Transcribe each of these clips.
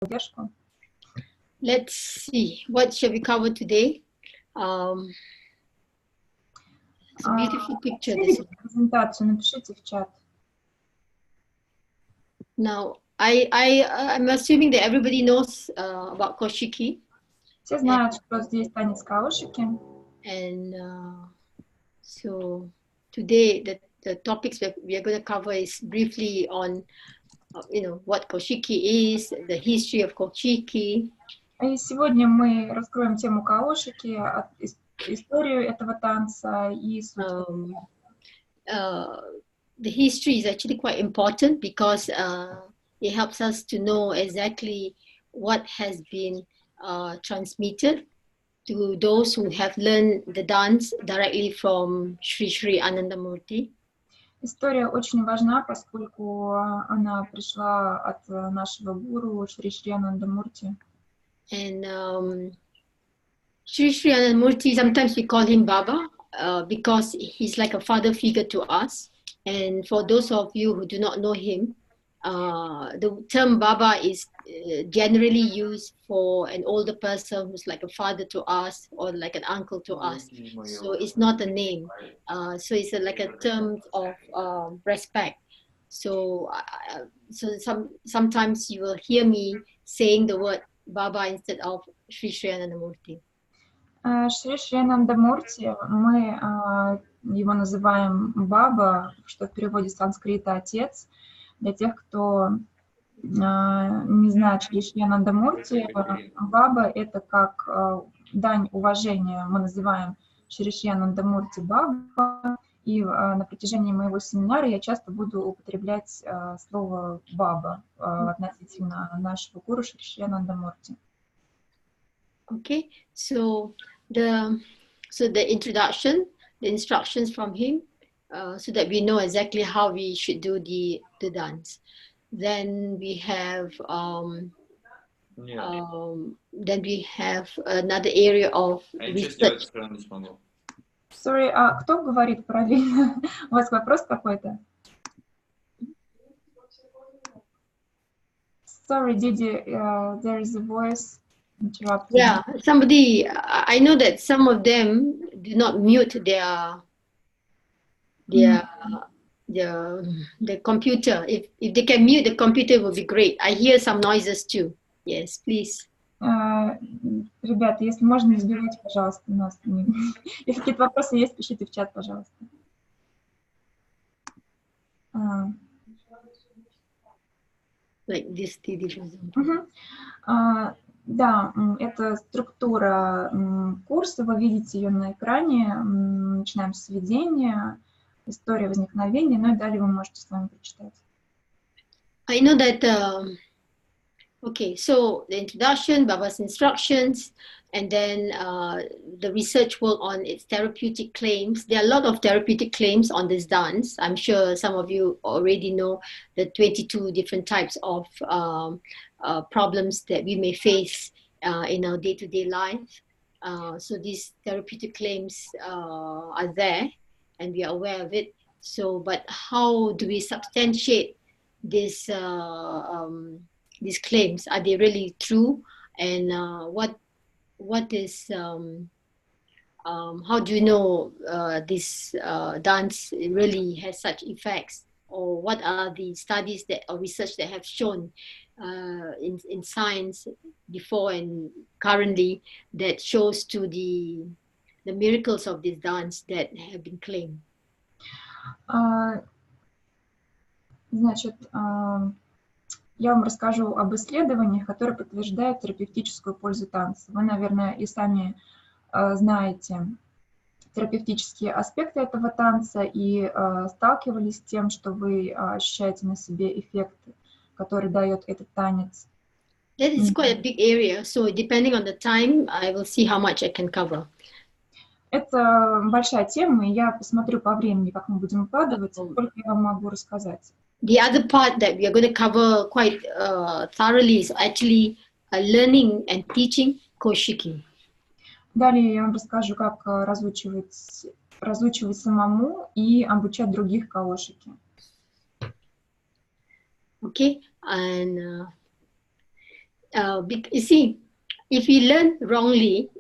поддержку. Let's see, what shall we cover today? It's a beautiful picture. This презентацию напишите в чат. Now, I'm assuming that everybody knows about koshiki. Все знают, что здесь танец каошики. And so today the topics that we are going to cover is briefly on what koshiki is, the history of koshiki. И сегодня мы раскроем тему каошики, историю этого танца и суть. The history is actually quite important because it helps us to know exactly what has been transmitted to those who have learned the dance directly from Sri Anandamurti. История очень важна, поскольку она пришла от нашего гуру Шри Анандамурти. And Sri Anandamurti, sometimes we call him Baba because he's like a father figure to us. And for those of you who do not know him, the term Baba is generally used for an older person who's like a father to us or like an uncle to us. So it's not a name. So it's like a term of respect. So sometimes you will hear me saying the word Baba instead of Sri Anandamurti. Шри Анандамурти, мы его называем Баба, что в переводе с санскрита «отец». Для тех, кто не знает Шри Анандамурти, Баба — это как дань уважения. Мы называем Шри Анандамурти Баба, и на протяжении моего семинара я часто буду употреблять слово Баба относительно нашего гуру Шри Анандамурти. Okay, so the introduction, the instructions from him, so that we know exactly how we should do the dance. Then we have another area of research. Sorry, кто говорит параллельно? У вас вопрос какой-то? Sorry, Didi, there is a voice. Yeah, somebody, I know that some of them do not mute their computer. If they can mute the computer, it would be great. I hear some noises too. Yes, please. Ребята, если можно, не сбивайте, пожалуйста, нас. Если какие-то вопросы есть, пишите в чат, пожалуйста. Like this, Да, это структура курса, вы видите ее на экране. Начинаем с введения, история возникновения, ну и далее вы можете с вами прочитать. I know that, okay, so the introduction, Baba's instructions, and then the research work on its therapeutic claims. There are a lot of therapeutic claims on this dance. I'm sure some of you already know the 22 different types of problems that we may face in our day-to-day life. So these therapeutic claims are there and we are aware of it. So, but how do we substantiate these claims? Are they really true? And what is how do you know this dance really has such effects, or what are the studies that or research that have shown in science before and currently that shows to the miracles of this dance that have been claimed? Значит, я вам расскажу об исследованиях, которые подтверждают терапевтическую пользу танца. Вы, наверное, и сами знаете терапевтические аспекты этого танца и сталкивались с тем, что вы ощущаете на себе эффект, который дает этот танец. That is quite a big area, so depending on the time, I will see how much I can cover. Это большая тема, и я посмотрю по времени, как мы будем укладывать, сколько я вам могу рассказать. The other part that we are going to cover quite thoroughly is actually learning and teaching koshiki. Далее я вам расскажу, как разучивать самому и обучать других каошики. Okay, and You see, if we learn wrongly,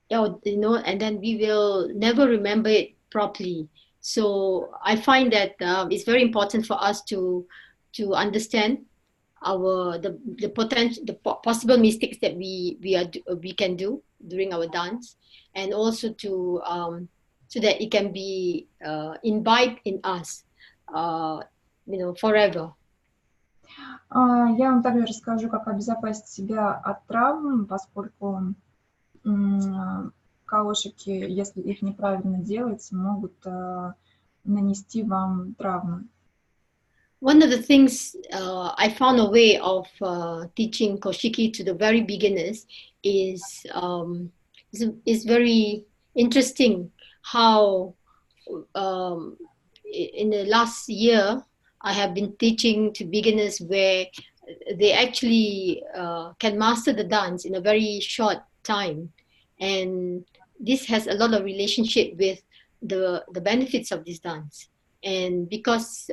and then we will never remember it properly. So I find that it's very important for us to understand the potential, possible mistakes that we can do during our dance, and also to so that it can be imbibed in us, forever. Я вам также расскажу, как обезопасить себя от травм, поскольку каошики, если их неправильно делать, могут нанести вам травмы. One of the things I found a way of teaching koshiki to the very beginners is very interesting how in the last year I have been teaching to beginners where they actually can master the dance in a very short time, and this has a lot of relationship with the benefits of this dance. And because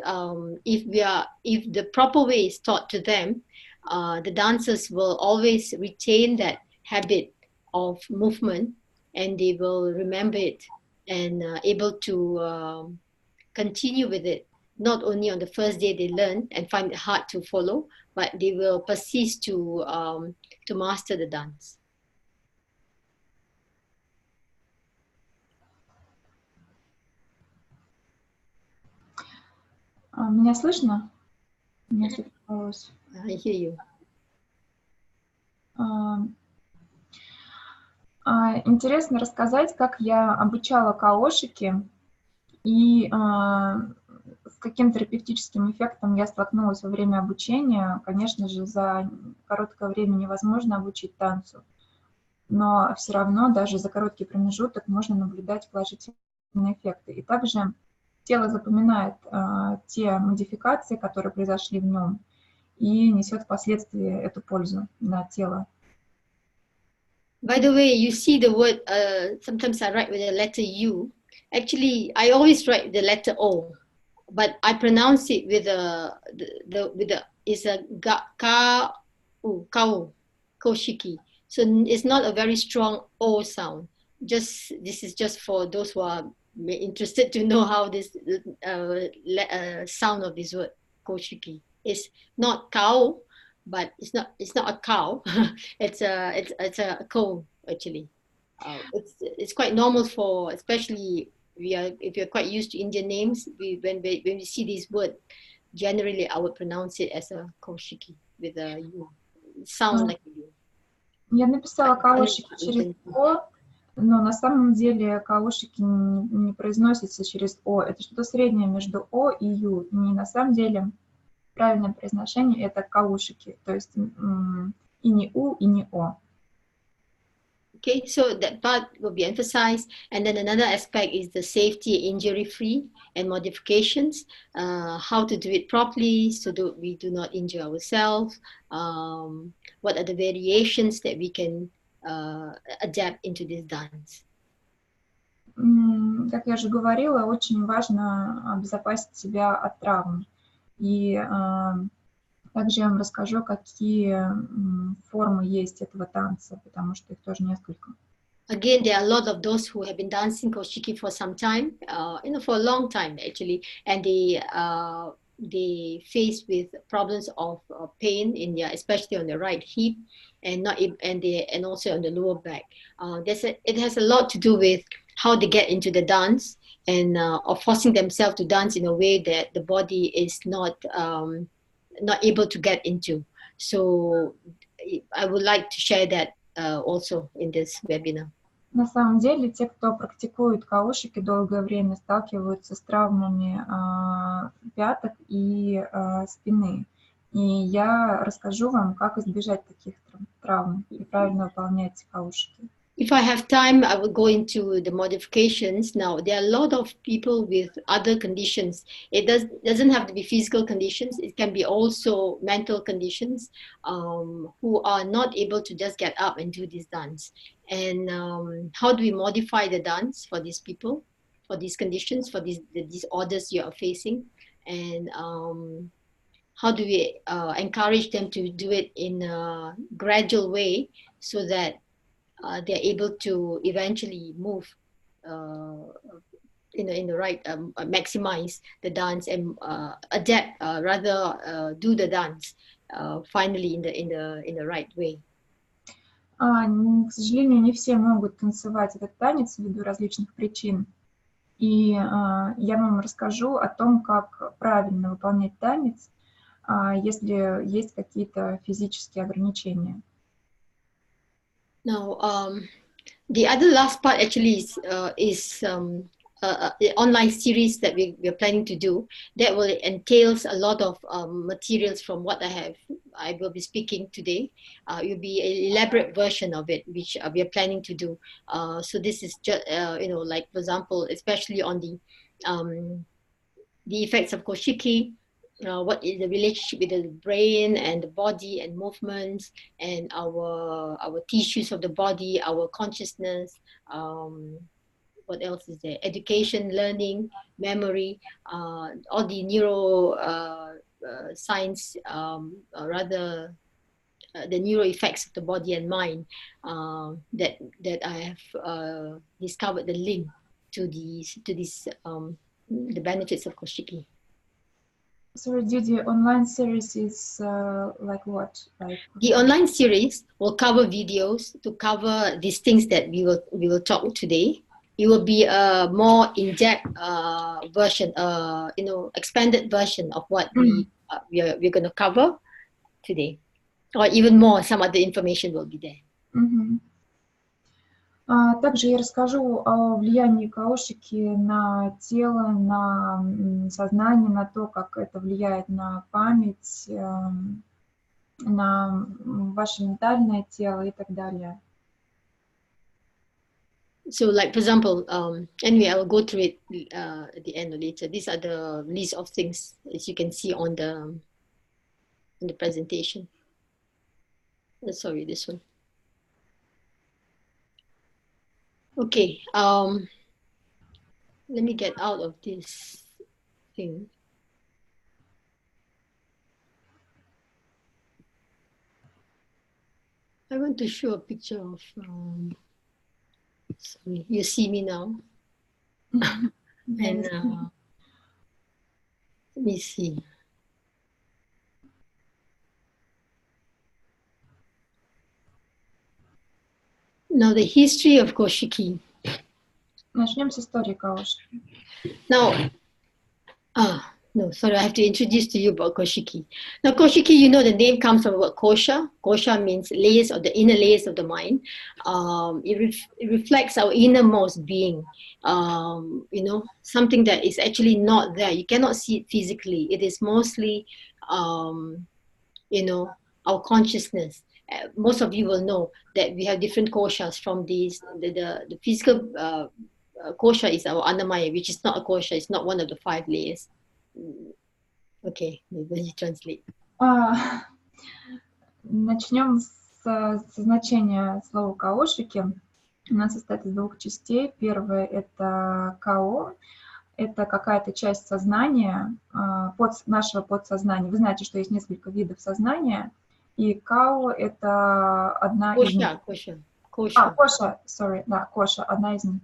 if the proper way is taught to them, the dancers will always retain that habit of movement, and they will remember it and able to continue with it. Not only on the first day they learn and find it hard to follow, but they will persist to master the dance. Меня слышно? Меня слышно. I hear you. Интересно рассказать, как я обучала каошики и с каким терапевтическим эффектом я столкнулась во время обучения. Конечно же, за короткое время невозможно обучить танцу, но все равно даже за короткий промежуток можно наблюдать положительные эффекты. И также тело запоминает те модификации, которые произошли в нем, и несет впоследствии эту пользу на тело. By the way, you see the word, sometimes I write with the letter U. Actually, I always write the letter O, but I pronounce it with it's a koshiki. So it's not a very strong O sound. This is just for those who are interested to know how this sound of this word koshiki is not cow, but it's not a cow. it's a cow actually. It's quite normal for, especially if you're quite used to Indian names, when we see this word, generally I would pronounce it as a koshiki with a U. Sound like a U. Я написала каошики через О, но на самом деле каошики не произносятся через О. Это что-то среднее между О и Ю. И на самом деле правильное произношение это каушики, то есть и не У, и не О. Okay, so that part will be emphasized. And then another aspect is the safety, injury-free, and modifications, how to do it properly so that we do not injure ourselves, what are the variations that we can adapt into this dance. Как я уже говорила, очень важно обезопасить себя от травм. И также я вам расскажу, какие формы есть этого танца, потому что их тоже несколько. Again, there are a lot of those who have been dancing koshiki for some time, for a long time actually, and they face with problems of pain in especially on the right hip, and also on the lower back. It has a lot to do with how they get into the dance and of forcing themselves to dance in a way that the body is not able to get into. So I would like to share that also in this webinar. На самом деле, те, кто практикует каошики долгое время, сталкиваются с травмами пяток и спины. И я расскажу вам, как избежать таких травм и правильно выполнять каошики. If I have time, I will go into the modifications. Now, there are a lot of people with other conditions. It doesn't have to be physical conditions. It can be also mental conditions who are not able to just get up and do this dance. And how do we modify the dance for these people, for these conditions, for these disorders you are facing? And how do we encourage them to do it in a gradual way so that they're able to eventually move in the right, maximize the dance and adapt, rather do the dance finally in the right way. К сожалению, не все могут танцевать этот танец ввиду различных причин. И я вам расскажу о том, как правильно выполнять танец, если есть какие-то физические ограничения. Now, the other last part actually is the online series that we're planning to do. That will entails a lot of materials from what I will be speaking today. It will be an elaborate version of it, which we are planning to do. So this is just, like for example, especially on the effects of koshiki, what is the relationship with the brain and the body and movements and our tissues of the body, our consciousness, what else is there? Education, learning, memory, all the neuro science, the neuro effects of the body and mind that I have discovered the link to these the benefits of koshiki. So the online series is like what? The online series will cover videos to cover these things that we will talk today. It will be a more in-depth version, expanded version of what we're going to cover today, or even more. Some other information will be there. Также я расскажу о влиянии каошики на тело, на сознание, на то, как это влияет на память, на ваше ментальное тело и так далее. So, like for example, anyway, I will go through it at the end or later. These are the list of things as you can see on the presentation. Sorry, this one. Okay, let me get out of this thing. I want to show a picture of, sorry, you see me now? And let me see. Now the history of koshiki. Начнем с истории каошики. Now, no, sorry, I have to introduce to you about koshiki. Now, koshiki, you know, the name comes from the word kosha. Kosha means layers of the inner layers of the mind. It reflects our innermost being. Something that is actually not there. You cannot see it physically. It is mostly, our consciousness. Most of you will know that we have different koshas from these. The physical kosha is our annamaya, which is not a kosha. It's not one of the 5 layers. Okay, maybe translate. Начнем со значения слова каошики. Она состоит из 2 частей. Первая – это као. Это какая-то часть сознания, нашего подсознания. Вы знаете, что есть несколько видов сознания. И као – это одна из них. Коша, sorry, да, коша, одна из них.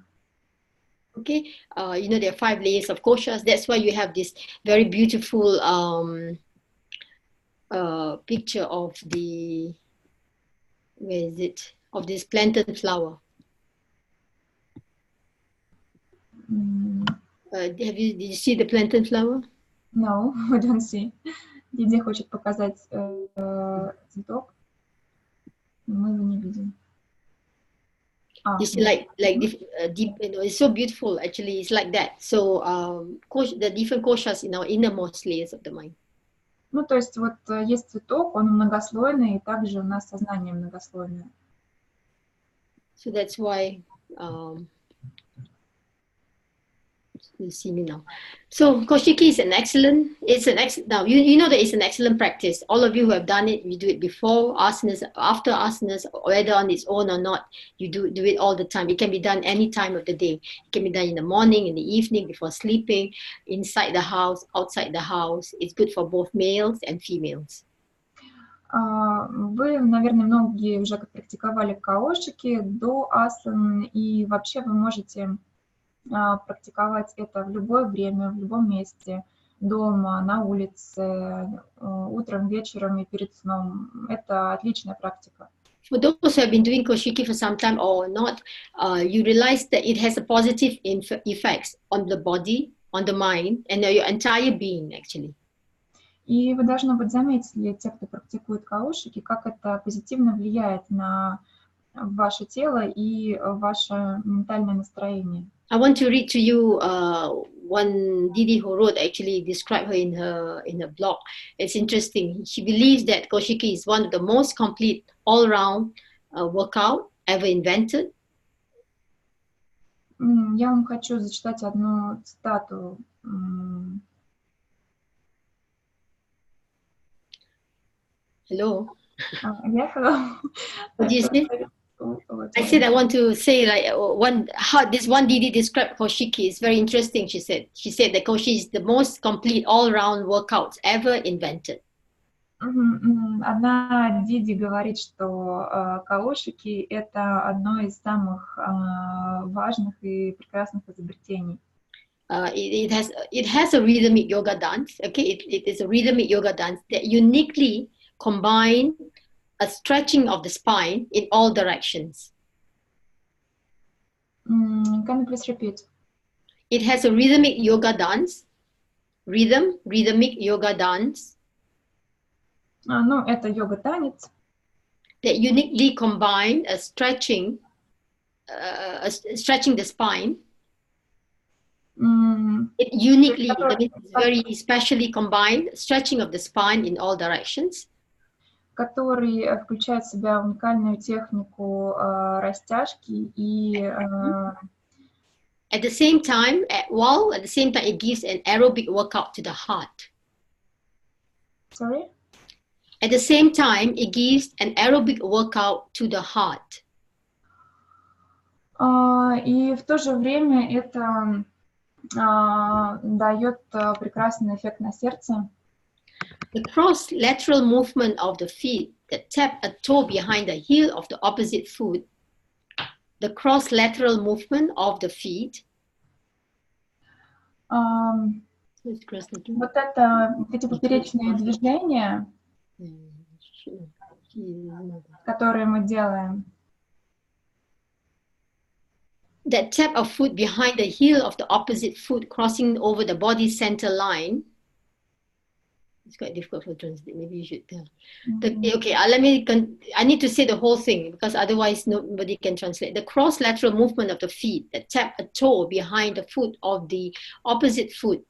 Okay, there are 5 layers of koshas. That's why you have this very beautiful picture of of this plantain flower. Did you see the plantain flower? No, we don't see. Диди хочет показать цветок, мы его не видим. It's like deep, it's so beautiful. Actually, it's like that. So, the different koshas in our innermost layers of the mind. Ну, то есть вот есть цветок, он многослойный, и также у нас сознание многослойное. So that's why You see me now. So Koshiki is now you know that it's an excellent practice. All of you who have done it, you do it before asanas, after asanas, whether on its own or not, you do it all the time. It can be done any time of the day. It can be done in the morning, in the evening, before sleeping, inside the house, outside the house. It's good for both males and females. Вы, наверное, многие уже практиковали каошики до асан, и вообще вы можете практиковать это в любое время, в любом месте, дома, на улице, утром, вечером и перед сном. Это отличная практика. For those who have been doing Koshiki for some time or not, you realize that it has a positive effects on the body, on the mind, and your entire being, actually. И вы, должно быть, заметили, те, кто практикует каошики, как это позитивно влияет на ваше тело и ваше ментальное настроение. I want to read to you one Didi who wrote, actually described her in her blog. It's interesting. She believes that Koshiki is one of the most complete all-round workout ever invented. Я вам хочу зачитать одну цитату. Hello. Yeah, hello. What do you say? I said I want to say how this one Didi described Koshiki is very interesting. She said that Koshiki is the most complete all-round workouts ever invented. Одна Диди говорит, что каошики – это одно из самых важных и прекрасных изобретений. It has a rhythmic yoga dance. Okay, it is a rhythmic yoga dance that uniquely combine a stretching of the spine in all directions. Can you please repeat? It has a rhythmic yoga dance. Rhythmic yoga dance. Ну, это йога-танец. That uniquely combine a stretching the spine. It uniquely, that means it's very specially combined, stretching of the spine in all directions. Который включает в себя уникальную технику растяжки и at the same time, it gives an aerobic workout to the heart. Sorry? At the same time, it gives an aerobic workout to the heart. И в то же время это дает прекрасный эффект на сердце. The cross-lateral movement of the feet that tap a toe behind the heel of the opposite foot. The cross-lateral movement of the feet. Вот эти поперечные движения, которые мы делаем. That tap a foot behind the heel of the opposite foot, crossing over the body center line. It's quite difficult for translate. Maybe you should tell. Okay, I need to say the whole thing because otherwise nobody can translate. The cross-lateral movement of the feet that tap a toe behind the foot of the opposite foot,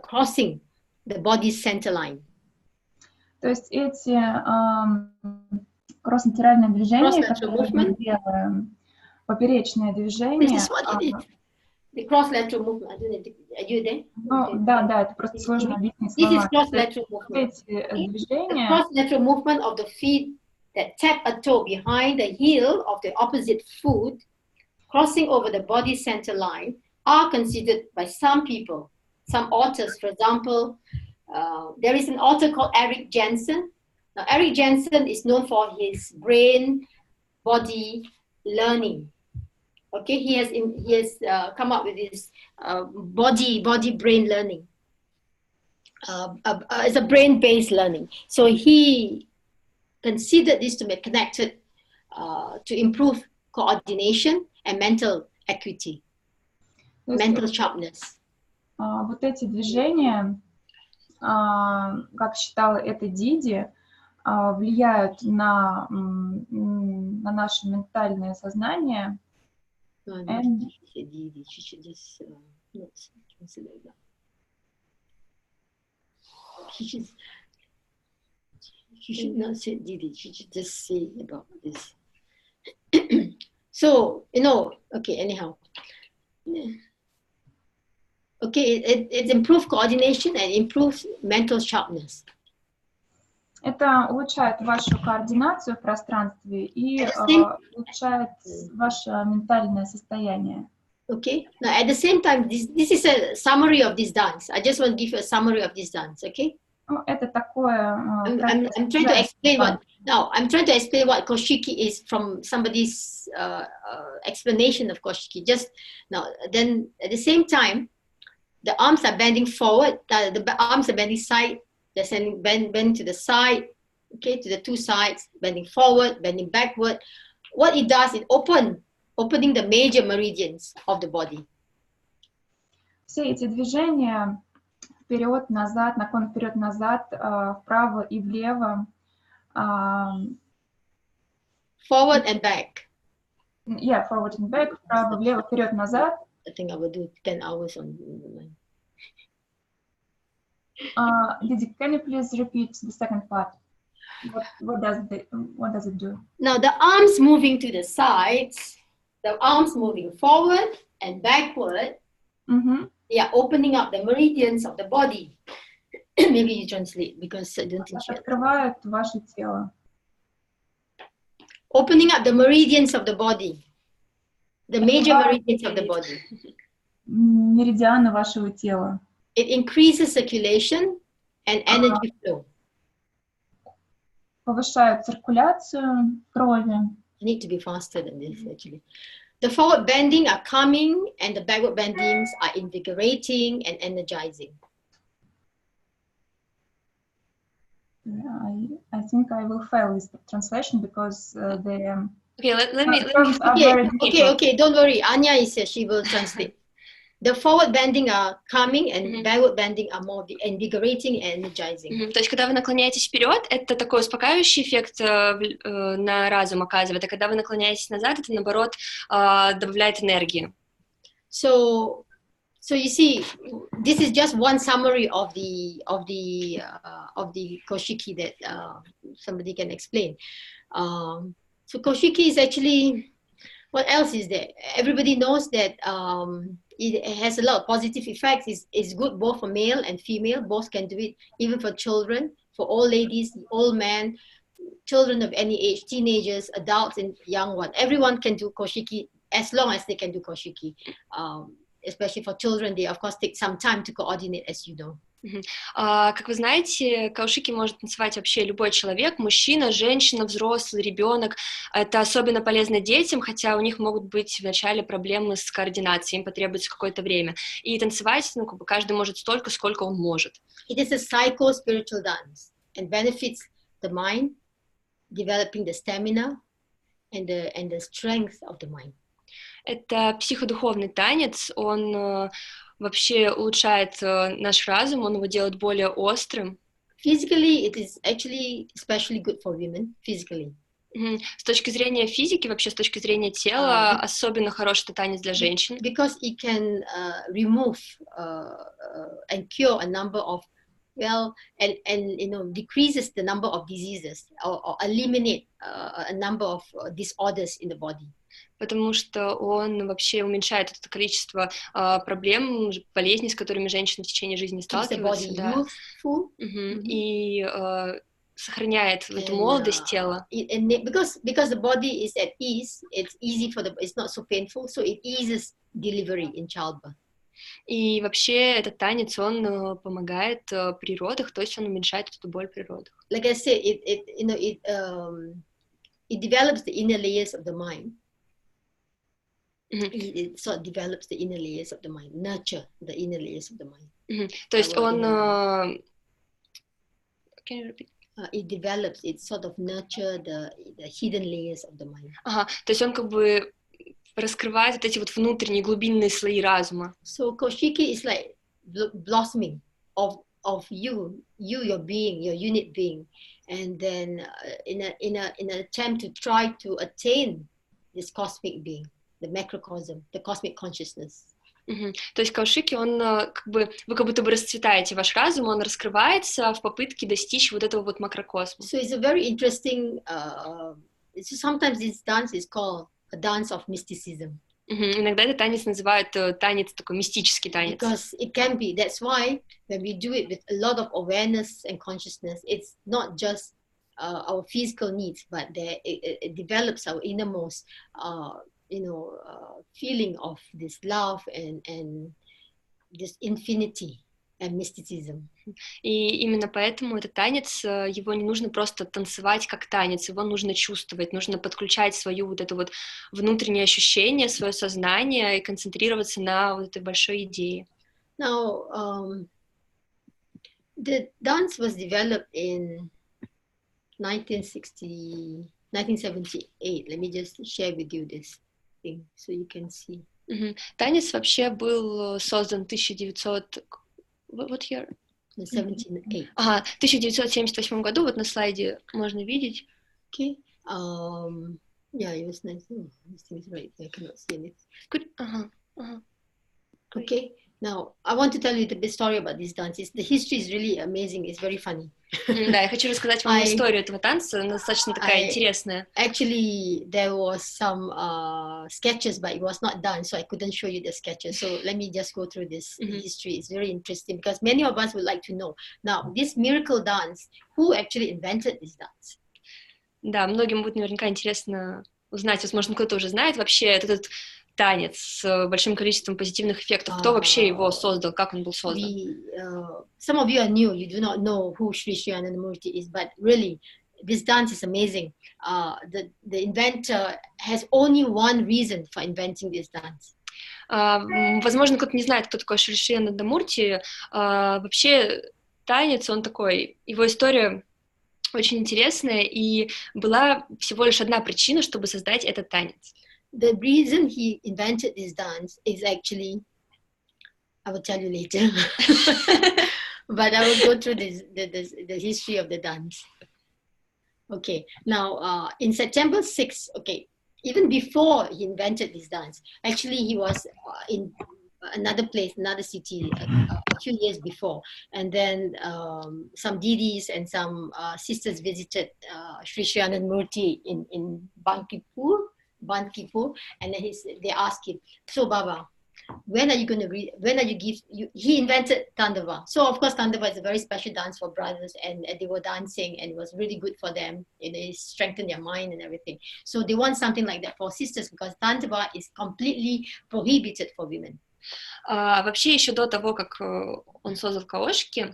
crossing the body's center line. То есть эти кросс-латеральные движения, которые мы делаем, поперечное движение. This is what it is. The cross-lateral movement. Are you there? Ну, да, это просто сложно объяснить словами. This is cross-lateral movement. Эти движения. The cross-lateral movement of the feet that tap a toe behind the heel of the opposite foot, crossing over the body center line, are considered by some people, some authors. For example, there is an author called Eric Jensen. Now, Eric Jensen is known for his brain-body learning. Okay, he has come up with this body-brain learning. It's a brain-based learning. So he considered this to be connected to improve coordination and mental acuity, mental sharpness. Вот эти движения, как считала это Диди, влияют на наше ментальное сознание. And she should not say Didi, she should just say about this. So, okay, anyhow. Okay, it improves coordination and improves mental sharpness. Это улучшает вашу координацию в пространстве и At the same, улучшает ваше ментальное состояние. okay. Now, at the same time, this is a summary of this dance. I just want to give you a summary of this dance, okay? Ну, это такое I'm trying to explain what. Now, I'm trying to explain what koshiki is from somebody's explanation of koshiki. Just now, then at the same time, the arms are bending forward. The arms are bending side. They're bend to the side, okay, to the two sides, bending forward, bending backward. What it does is opening the major meridians of the body. Все эти движения вперед-назад, наклон вперед-назад, вправо и влево. Forward and back. Yeah, forward and back, вправо, влево, вперед-назад. I think I will do 10 hours on mine. Didi, can you please repeat the second part? What does it do? Now the arms moving to the sides, the arms moving forward and backward. They are opening up the meridians of the body. Maybe you translate because I don't think you Открывают ваше тело. Opening up the meridians of the body. The major meridians of the body. Меридианы вашего тела. It increases circulation and energy flow. Повышают циркуляцию крови. I need to be faster than this actually. The forward bending are calming and the backward bendings are invigorating and energizing. I think I will fail this translation because the Okay, let me Okay, don't worry. Anya is here, she will translate. The forward bending are calming and backward bending are more invigorating and energizing. То есть, когда вы наклоняетесь вперед, это такой успокаивающий эффект на разум оказывает, а когда вы наклоняетесь назад, это наоборот добавляет энергии. So you see, this is just one summary of the koshiki that somebody can explain. So koshiki is actually, what else is there? Everybody knows that it has a lot of positive effects. It's good both for male and female. Both can do it, even for children, for old ladies, old men, children of any age, teenagers, adults, and young ones. Everyone can do koshiki as long as they can do koshiki. Especially for children, they of course take some time to coordinate, as you know. Как вы знаете, каушики может танцевать вообще любой человек, мужчина, женщина, взрослый, ребенок. Это особенно полезно детям, хотя у них могут быть вначале проблемы с координацией, им потребуется какое-то время. И танцевать, каждый может столько, сколько он может. It is a psycho-spiritual dance and benefits the mind, developing the stamina and the strength of the mind. Это психодуховный танец, он вообще улучшает наш разум, он его делает более острым. Physically, it is actually especially good for women, physically. С точки зрения физики, вообще с точки зрения тела, особенно хороший это танец для женщин. Because it can remove and cure a number of, and you know, decreases the number of diseases or eliminate a number of disorders in the body. Потому что он вообще уменьшает это количество проблем, болезней, с которыми женщины в течение жизни сталкиваются. Да. И сохраняет эту молодость тела. Because the body is at ease, it's easy for it's not so painful, so it eases delivery in childbirth. И вообще этот танец, он помогает при родах, то есть он уменьшает эту боль при родах. Like I said, it develops the inner layers of the mind. It sort of develops the inner layers of the mind, nurture the inner layers of the mind. То есть он... Can you repeat? It develops, it sort of nurture the hidden layers of the mind. Ага, то есть он как бы раскрывает вот эти вот внутренние глубинные слои разума. So koshiki is like blossoming of you, your being, your unit being, and then in an attempt to try to attain this cosmic being, the macrocosm, the cosmic consciousness. То есть каушики, он как бы, вы как будто бы расцветаете ваш разум, он раскрывается в попытке достичь вот этого вот макрокосма. So it's a very interesting, sometimes this dance is called a dance of mysticism. Иногда этот танец называют танец, такой мистический танец. Because it can be. That's why when we do it with a lot of awareness and consciousness, it's not just our physical needs, but it develops our innermost, feeling of this love and this infinity and mysticism. И именно поэтому этот танец, его не нужно просто танцевать как танец, его нужно чувствовать, нужно подключать свою вот это вот внутреннее ощущение, свое сознание и концентрироваться на вот этой большой идее. Now, the dance was developed in 1978. Let me just share with you this thing so you can see. Танец вообще был создан 1900... What year? 1978. Ага, в 1978 году, вот на слайде можно видеть. Okay. Yeah, it was nice. Oh, this thing is right. I cannot see anything. Good. Okay. Now, I want to tell you the big story about this dance. The history is really amazing. It's very funny. Да, я хочу рассказать вам историю этого танца, она достаточно такая интересная. Actually, there was some sketches, but it was not done, so I couldn't show you the sketches. So let me just go through this history. It's very interesting because many of us would like to know. Now, this miracle dance, who actually invented this dance? Да, многим будет наверняка интересно узнать, возможно, кто-то уже знает вообще этот танец с большим количеством позитивных эффектов. Кто вообще его создал, как он был создан? Some of you are new, you do not know who Sri Anandamurti is, but really, this dance is amazing. The inventor has only one reason for inventing this dance. Возможно, кто-то не знает, кто такой Шри Анандамурти. Вообще, танец, он такой, его история очень интересная, и была всего лишь одна причина, чтобы создать этот танец. The reason he invented this dance is actually, I will tell you later, but I will go through the history of the dance. Okay, now in September 6th, okay, even before he invented this dance, actually he was in another place, another city a few years before, and then some didis and some sisters visited Sri Anandamurti in Bankipur, and then they asked him, so Baba, when are you going to he invented Tandava. So of course Tandava is a very special dance for brothers, and they were dancing and it was really good for them, it strengthened their mind and everything. So they want something like that for sisters because Tandava is completely prohibited for women. Вообще еще до того, как он создал Каошки,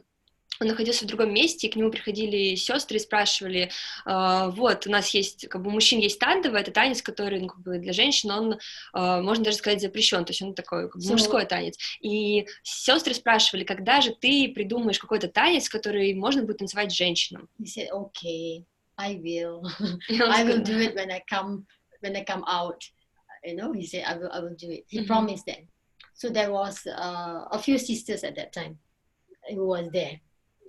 он находился в другом месте, и к нему приходили сестры и спрашивали, вот, у нас есть, как бы, у мужчин есть тандава, это танец, который, ну, как бы, для женщин, он, можно даже сказать, запрещен, то есть он такой, как бы, мужской танец. И сестры спрашивали, когда же ты придумаешь какой-то танец, который можно будет танцевать женщинам? He said, okay, I will. I will do it when I come out. You know, he said, I will do it. He promised that. So there was a few sisters at that time who was there.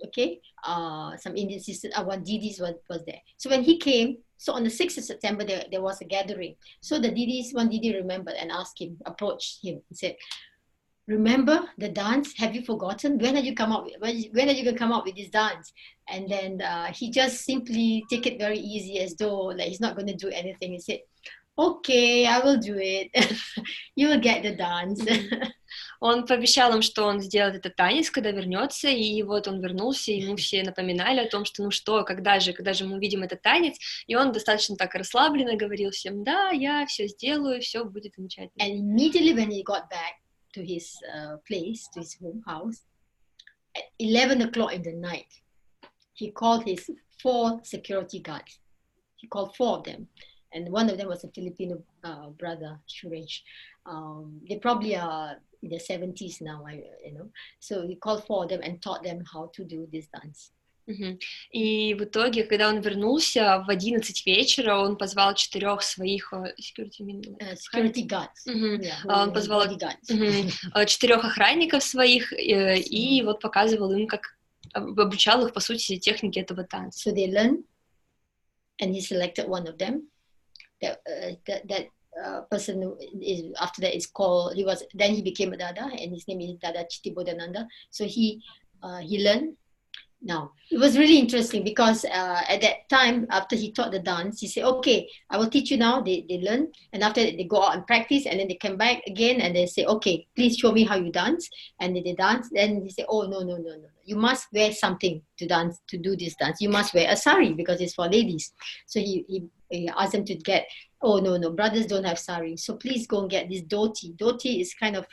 Okay, some Indian sisters, one Didis was there. So when he came, so on the 6th of September, there was a gathering. So the Didis, one Didi remembered and approached him and said, remember the dance? Have you forgotten? When are you come up? When are you going to come up with this dance? And then he just simply take it very easy as though like he's not going to do anything. He said, okay, I will do it. You will get the dance. Он пообещал им, что он сделает этот танец, когда вернется, и вот он вернулся, и ему все напоминали о том, что ну что, когда же мы увидим этот танец, и он достаточно так расслабленно говорил всем, да, я все сделаю, все будет замечательно. And immediately when he got back to his place, to his home house, at 11 o'clock in the night, he called his 4 security guards. He called 4 of them. And one of them was a Filipino brother, Suresh. They probably are in their 70s now, you know. So he called 4 of them and taught them how to do this dance. И в итоге, когда он вернулся в 11 вечера, он позвал 4 своих security guards. Он позвал 4 охранников своих и вот показывал им, как обучал их, по сути, технике этого танца. So they learned, and he selected one of them. That person is after that is called. Then he became a Dada, and his name is Dada Chitibodananda. So he learned. Now, it was really interesting because at that time, after he taught the dance, he said, okay, I will teach you now. They learn. And after that, they go out and practice. And then they come back again and they say, okay, please show me how you dance. And then they dance. Then they say, oh, no, no, no, no. You must wear something to dance, to do this dance. You must wear a sari because it's for ladies. So he asked them to get, oh, no, no, brothers don't have sari. So please go and get this dhoti. Dhoti is kind of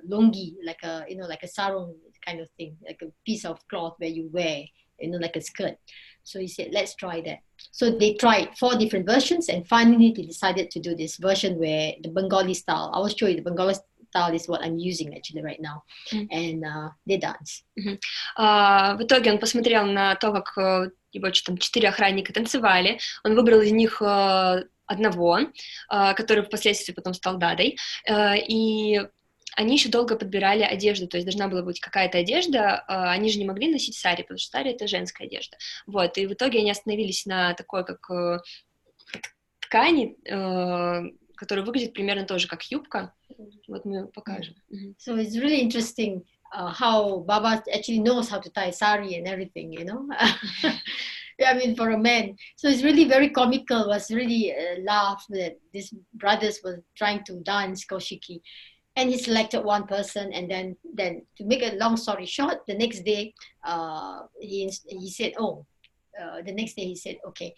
longi, like a, you know, like a sarong kind of thing, like a piece of cloth where you wear, you know, like a skirt. So he said, let's try that. So they tried 4 different versions, and finally they decided to do this version where the Bengali style. I will show you the Bengali style is what I'm using actually right now. And they dance. В итоге он посмотрел на то, как его там 4 охранника танцевали. Он выбрал из них одного, который впоследствии потом стал дадой, и они еще долго подбирали одежду, то есть должна была быть какая-то одежда, они же не могли носить сари, потому что сари — это женская одежда, вот, и в итоге они остановились на такой, как ткани, которая выглядит примерно тоже как юбка, вот мы покажем. So it's really interesting how Baba actually knows how to tie sari and everything, you know. I mean, for a man. So it's really very comical. It was really laugh that these brothers were trying to dance Koshiki. And he selected one person, and then to make a long story short, the next day he said, the next day he said, okay,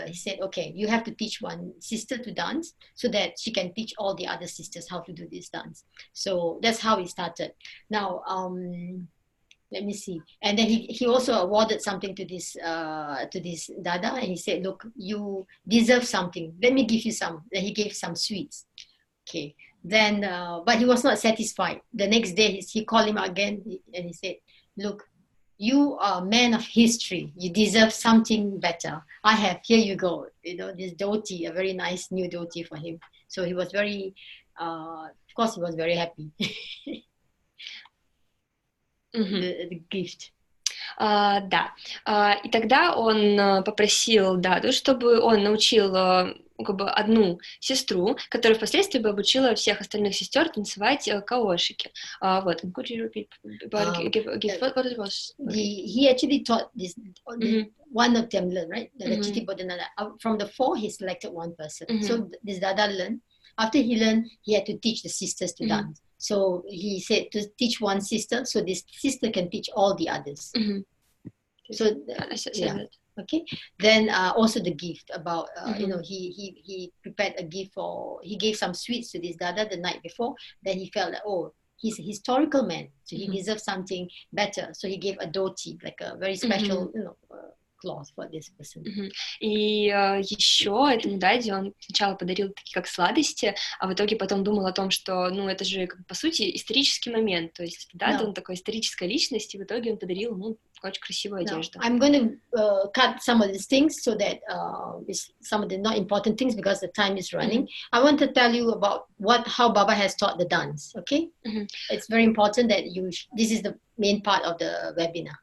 he said, okay, you have to teach one sister to dance so that she can teach all the other sisters how to do this dance. So that's how he started. Now, let me see. And then he also awarded something to this dada, and he said, look, you deserve something. Let me give you some. Then he gave some sweets. Okay. Then, but he was not satisfied. The next day, he called him again, and he said, look, you are a man of history. You deserve something better. I have, here you go. You know, this dhoti, a very nice new dhoti for him. So he was very, of course, he was very happy. The gift. Да, и тогда он попросил Даду, чтобы он научил как бы одну сестру, которая впоследствии бы обучила всех остальных сестер танцевать каошики. Вот. Could you repeat about what it was? He actually taught this. One of them learned, right? From the 4, he selected one person. So this Dada learned. After he learned, he had to teach the sisters to dance. So he said to teach one sister, so this sister can teach all the others. So okay. Then also the gift about you know, he prepared a gift he gave some sweets to this Dada the night before. Then he felt that, oh, he's a historical man, so he deserves something better. So he gave a dhoti, like a very special, you know, cloth for this person. И еще этому даде он сначала подарил такие как сладости, а в итоге потом думал о том, что, ну, это же, по сути, исторический момент, то есть дада, он такой историческая личность, и в итоге он подарил ему очень красивую одежду. I'm going to cut some of these things so that some of the not important things because the time is running. I want to tell you about how Baba has taught the dance, okay? It's very important that this is the main part of the webinar.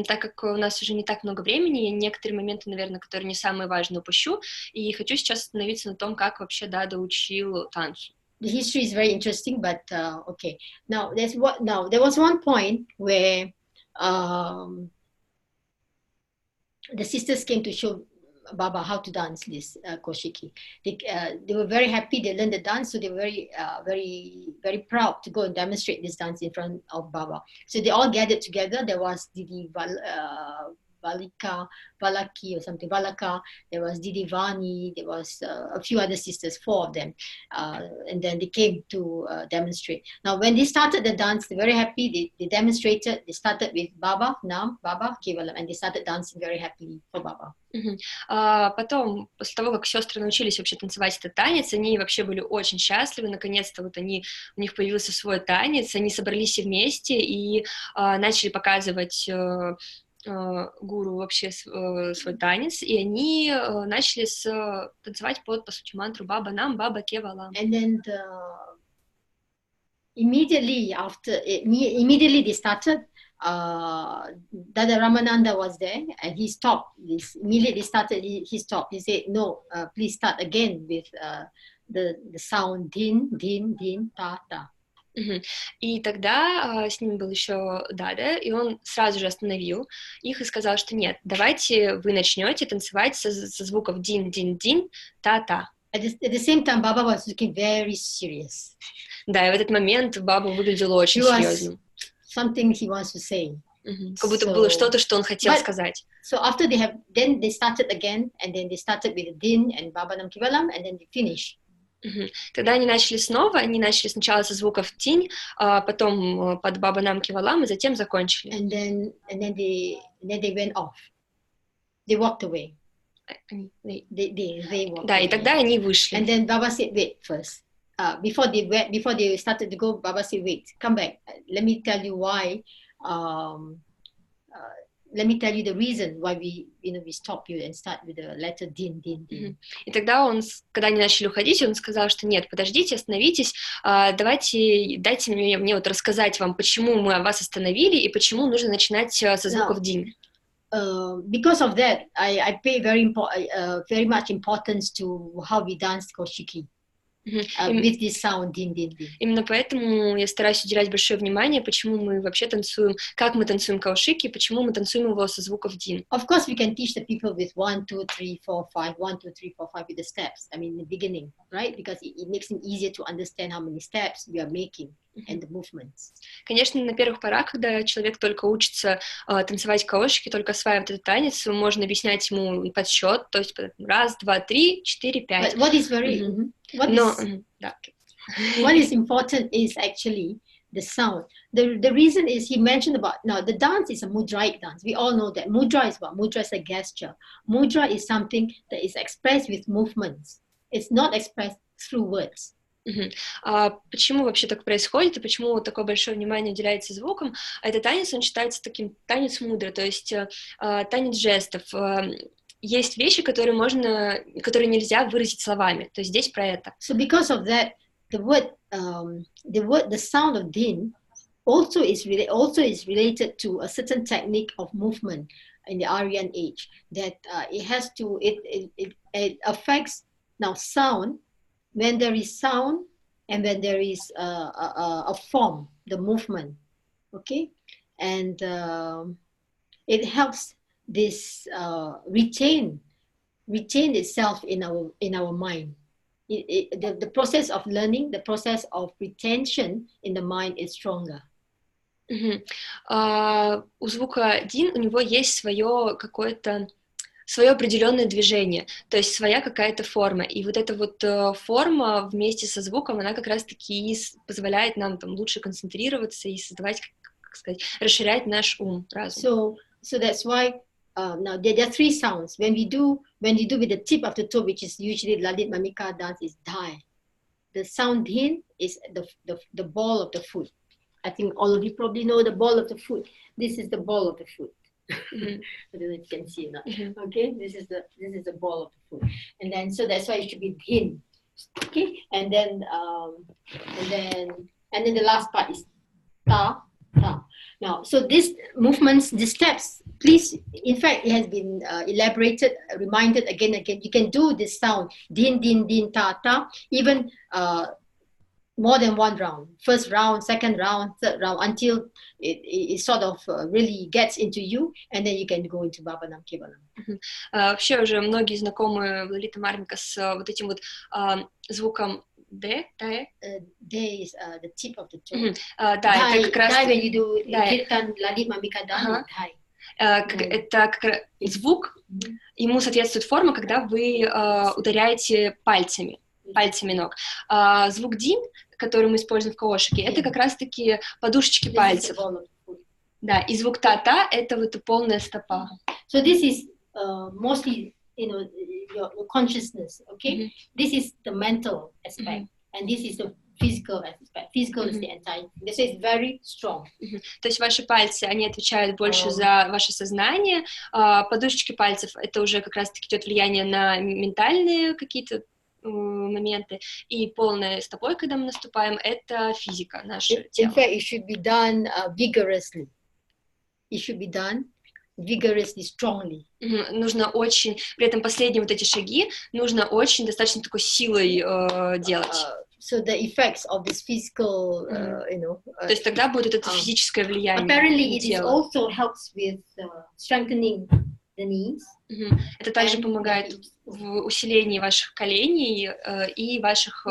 Так как у нас уже не так много времени, я некоторые моменты, наверное, которые не самые важные, упущу, и хочу сейчас остановиться на том, как вообще Дада учил танцу. The history is very interesting, but okay. Now there was one point where the sisters came to show Baba how to dance this koshiki. They were very happy. They learned the dance, so they were very proud to go and demonstrate this dance in front of Baba. So they all gathered together. There was Didi Valaki or something, Valaka, there was Didi Vani, there was a few other sisters, 4 of them, and then they came to demonstrate. Now when they started the dance, they were very happy, they demonstrated, they started with Baba, Nam, Baba, Kevalam, and they started dancing very happily for Baba. Потом, после того, как сестры научились вообще танцевать этот танец, они вообще были очень счастливы, наконец-то вот у них появился свой танец, они собрались все вместе и начали показывать гуру вообще свой танец, и они начали танцевать под, по сути, мантру Баба Нам, Баба Кевалам. And then immediately they started, Dada Ramananda was there, and he stopped. Immediately started, he stopped. He said, no, please start again with the sound din, din, din, ta, ta. И тогда с ними был еще Дада, и он сразу же остановил их и сказал, что нет, давайте вы начнете танцевать со звуков дин-дин-дин, та-та. At the same time, Baba was looking very serious. Да, и в этот момент Баба выглядел очень He was серьезным. something he wants to say. Как будто было что-то, что он хотел сказать. So after then they started again, and then they started with the din and Baba Nam Ki Valam, and then they finished. Тогда они начали снова, они начали сначала со звуков тинь, потом под Баба Нам Ки Валам, и затем закончили. And then they went off. They walked away. They walked Да, away. и тогда они вышли. And then Baba said, wait first. Before they started to go, Baba said, wait, come back. Let me tell you why. Let me tell you the reason why we stop you and start with the letter din, din, din. И тогда когда они начали уходить, он сказал, что нет, подождите, остановитесь, дайте мне вот рассказать вам, почему мы вас остановили и почему нужно начинать со звуков дин. Because of that, I pay very much importance to how we dance koshiki. With this sound, din, din, din. Именно поэтому я стараюсь уделять большое внимание, почему мы вообще танцуем, как мы танцуем каушики, почему мы танцуем его со звуков дин. Of course, we can teach the people with 1, 2, 3, 4, 5, 1, 2, 3, 4, 5 with the steps. I mean, in the beginning, right? Because it makes it easier to understand how many steps we are making and the movements. Конечно, на первых порах, когда человек только учится танцевать каошики, только осваивает этот танец, можно объяснять ему и подсчет, то есть 1, 2, 3, 4, 5. But what is important is actually the sound. The reason is he mentioned about, now the dance is a mudraic dance. We all know that. Mudra is what? Mudra is a gesture. Mudra is something that is expressed with movements. It's not expressed through words. Почему вообще так происходит и почему такое большое внимание уделяется звукам? Этот танец, он считается таким танец мудро, то есть танец жестов. Есть вещи, которые нельзя выразить словами, то есть здесь про это. So because of that, the sound of din also is related to a certain technique of movement in the Aryan age that it affects now sound. When there is sound and when there is a form, the movement, okay, and it helps this retain itself in our mind. The process of learning, the process of retention in the mind is stronger. У звука дин у него есть свое определенное движение, то есть своя какая-то форма. И вот эта вот форма вместе со звуком, она как раз-таки позволяет нам там лучше концентрироваться и создавать, как сказать, расширять наш ум, разум. So that's why now there are 3 sounds. When you do with the tip of the toe, which is usually Lalit Mamika dance, is dai. The sound din is the ball of the foot. I think all of you probably know the ball of the foot. This is the ball of the foot. I don't know if you can see or not. Okay, this is the ball of the foot, and then so that's why it should be din. Okay, and then the last part is ta ta. Now, so these movements, the steps, please. In fact, it has been elaborated, reminded again and again. You can do this sound din din din ta ta, even more than 1 round. First round, second round, third round, until it sort of really gets into you, and then you can go into Baba Nam Ki Valam. Вообще уже многие знакомы Лалита Мармика с вот этим вот звуком D, D is the tip of the toe. Да, это как раз... when you do Kirtan, Lalit Mamika dance, это как раз звук, ему соответствует форма, когда вы ударяете пальцами ног. Звук дин, который мы используем в каошике, это как раз-таки подушечки пальцев. Да, и звук та-та — это вот полная стопа. So this is mostly, your consciousness, okay? This is the mental aspect, and this is the physical aspect. Physical is the entire thing. This is very strong. То есть ваши пальцы, они отвечают больше за ваше сознание, подушечки пальцев — это уже как раз-таки идет влияние на ментальные какие-то моменты, и полной стопой, когда мы наступаем, это физика, наше тело. In fact, it should be done vigorously. It should be done vigorously, strongly. Нужно очень, при этом последние вот эти шаги нужно очень достаточно такой силой делать. so the effects of this physical, То есть тогда будет это физическое влияние. Apparently, it also helps with strengthening the knees. Это также помогает в усилении ваших коленей и ваших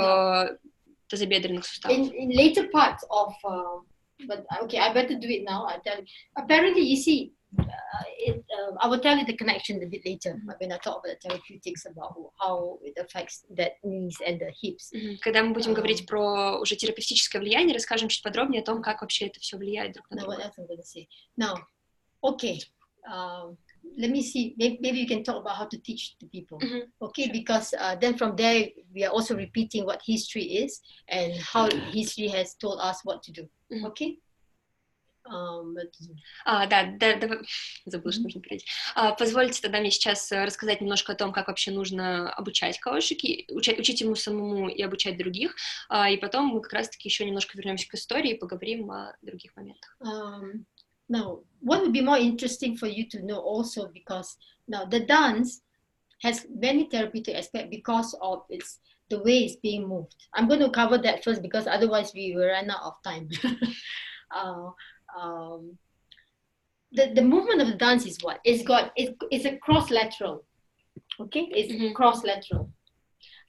тазобедренных суставов. In later parts of, but okay, I better do it now. I tell you. Apparently, you see, I will tell you the connection a bit later when I talk about the therapeutics, about how it affects the knees and the hips. Когда мы будем говорить про уже терапевтическое влияние, расскажем чуть подробнее о том, как вообще это все влияет друг на друга. What else I'm going to say? Now, okay. Let me see. Maybe you can talk about how to teach the people. Okay, sure. Because then from there we are also repeating what history is and how history has told us what to do. Okay. Забыла, что нужно перейти. Позвольте тогда мне сейчас рассказать немножко о том, как вообще нужно обучать каошики, учить ему самому и обучать других, и потом мы как раз-таки еще немножко вернемся к истории и поговорим о других моментах. Now, what would be more interesting for you to know also, because now the dance has many therapeutic aspects because of the way it's being moved. I'm going to cover that first because otherwise we will run out of time. The movement of the dance is what? It's a cross-lateral. Okay, it's cross-lateral.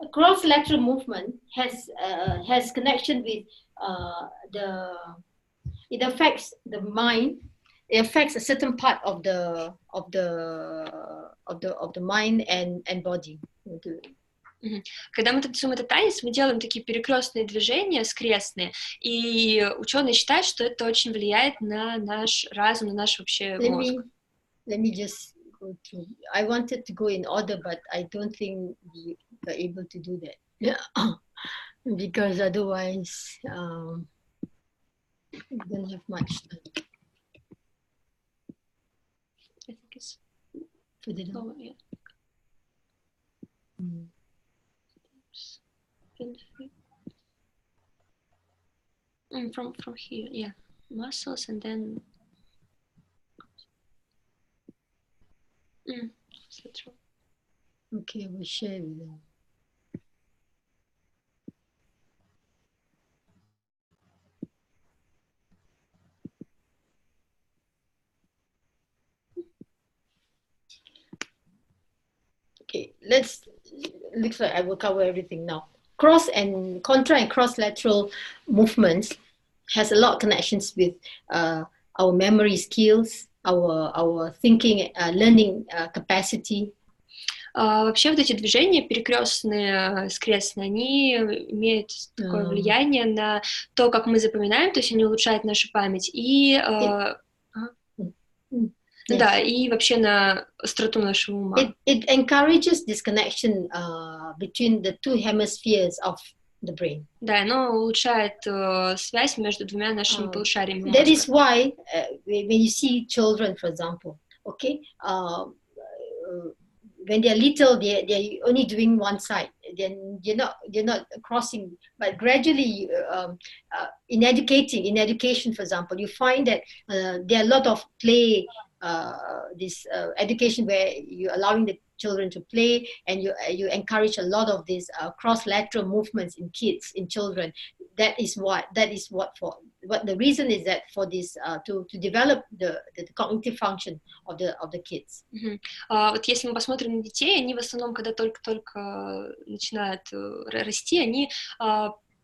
A cross-lateral movement has connection with it affects the mind. It affects a certain part of the mind and body. Когда мы танцуем этот танец, мы делаем такие перекрестные движения, скрестные, и ученые считают, что это очень влияет на наш разум, на наш вообще мозг. Let me just go through. I wanted to go in order, but I don't think we are able to do that because otherwise we don't have much time. I think it's lower, yeah. From here, yeah, muscles and then Okay, we'll share with them. Okay, looks like I will cover everything now. Cross and contra and cross-lateral movements has a lot of connections with our memory skills, our thinking, learning capacity. Вообще вот эти движения перекрестные, скрестные, они имеют такое влияние на то, как мы запоминаем, то есть они улучшают нашу память и да, и вообще на остроту нашего ума. It encourages this connection between the two hemispheres of the brain. Да, оно улучшает связь между двумя нашими полушариями мозга. That is why when you see children, for example, okay, when they are little, they're only doing one side. Then you're not crossing. But gradually, in education, for example, you find that there are a lot of play. This education where you're allowing the children to play and you encourage a lot of these cross-lateral movements in kids, in children. That is what the reason is that for this to develop the cognitive function of the kids. Вот если мы посмотрим на детей, они в основном, когда только начинают расти, они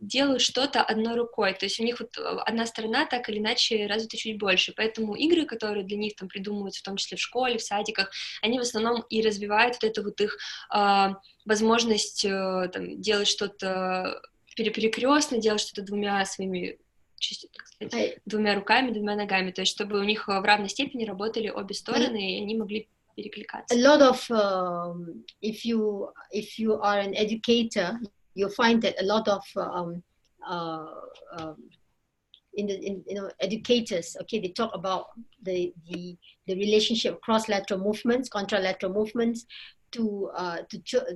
делают что-то одной рукой, то есть у них вот одна сторона так или иначе развита чуть больше, поэтому игры, которые для них там придумываются, в том числе в школе, в садиках, они в основном и развивают вот эту вот их возможность там, делать что-то перекрестно, делать что-то двумя своими, так сказать, двумя руками, двумя ногами, то есть чтобы у них в равной степени работали обе стороны, и они могли перекликаться. A lot of if you are an educator, you'll find that a lot of educators, okay, they talk about the relationship of cross-lateral movements, contralateral movements to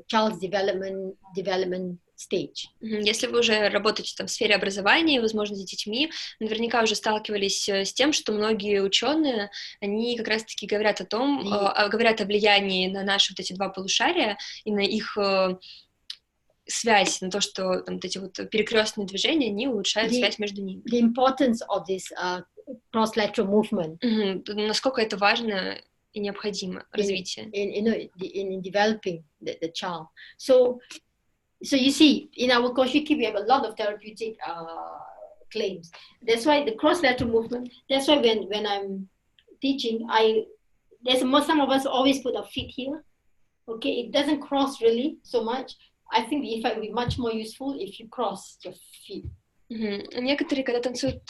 child's development stage. Если вы уже работаете там в сфере образования, возможно, с детьми, наверняка уже сталкивались с тем, что многие ученые, они как раз-таки говорят говорят о влиянии на наши вот эти два полушария и на их связь, на то, что там, вот эти вот перекрестные движения, они улучшают связь между ними. The importance of this cross-lateral movement. Насколько это важно и необходимо развитие. In developing the child. So you see, in our Koshiki, we have a lot of therapeutic claims. That's why the cross-lateral movement, that's why when I'm teaching, some of us always put our feet here. Okay, it doesn't cross really so much. I think the effect will be much more useful if you cross your feet. Некоторые, когда танцуют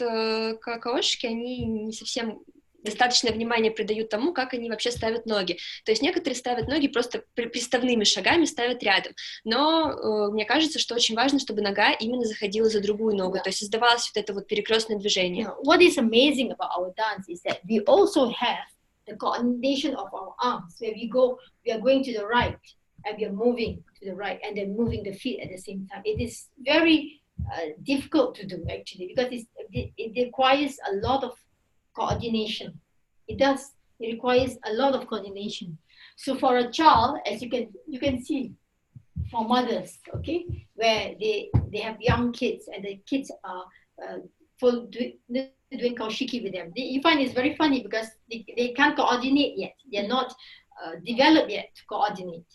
каошки, они не совсем достаточное внимание придают тому, как они вообще ставят ноги. То есть некоторые ставят ноги просто приставными шагами, ставят рядом. Но мне кажется, что очень важно, чтобы нога именно заходила за другую ногу, то есть создавалось вот это вот перекрестное движение. What is amazing about our dance is that we also have the coordination of our arms, where we are going to the right, and we are moving to the right, and then moving the feet at the same time. It is very difficult to do actually, because it requires a lot of coordination. It requires a lot of coordination. So for a child, as you can see, for mothers, okay, where they have young kids and the kids are doing kaushiki with them, you find it's very funny because they can't coordinate yet. They're not developed yet to coordinate.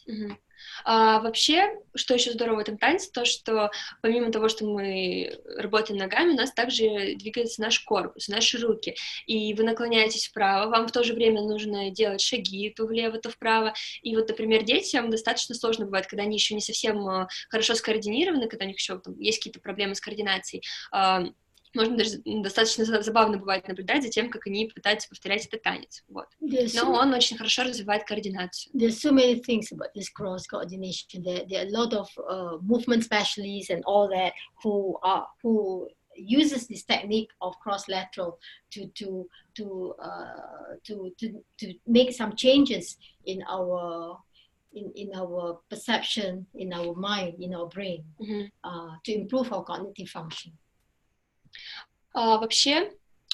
Вообще, что еще здорово в этом танце, то, что помимо того, что мы работаем ногами, у нас также двигается наш корпус, наши руки. И вы наклоняетесь вправо, вам в то же время нужно делать шаги то влево, то вправо. И вот, например, детям достаточно сложно бывает, когда они еще не совсем хорошо скоординированы, когда у них еще там есть какие-то проблемы с координацией. Можно даже достаточно забавно бывает наблюдать за тем, как они пытаются повторять этот танец. Вот. Но он очень хорошо развивает координацию. There's so many things about this cross coordination. There are a lot of movement specialists and all that who uses this technique of cross lateral to make some changes in our perception, in our mind, in our brain, to improve our cognitive function. Вообще,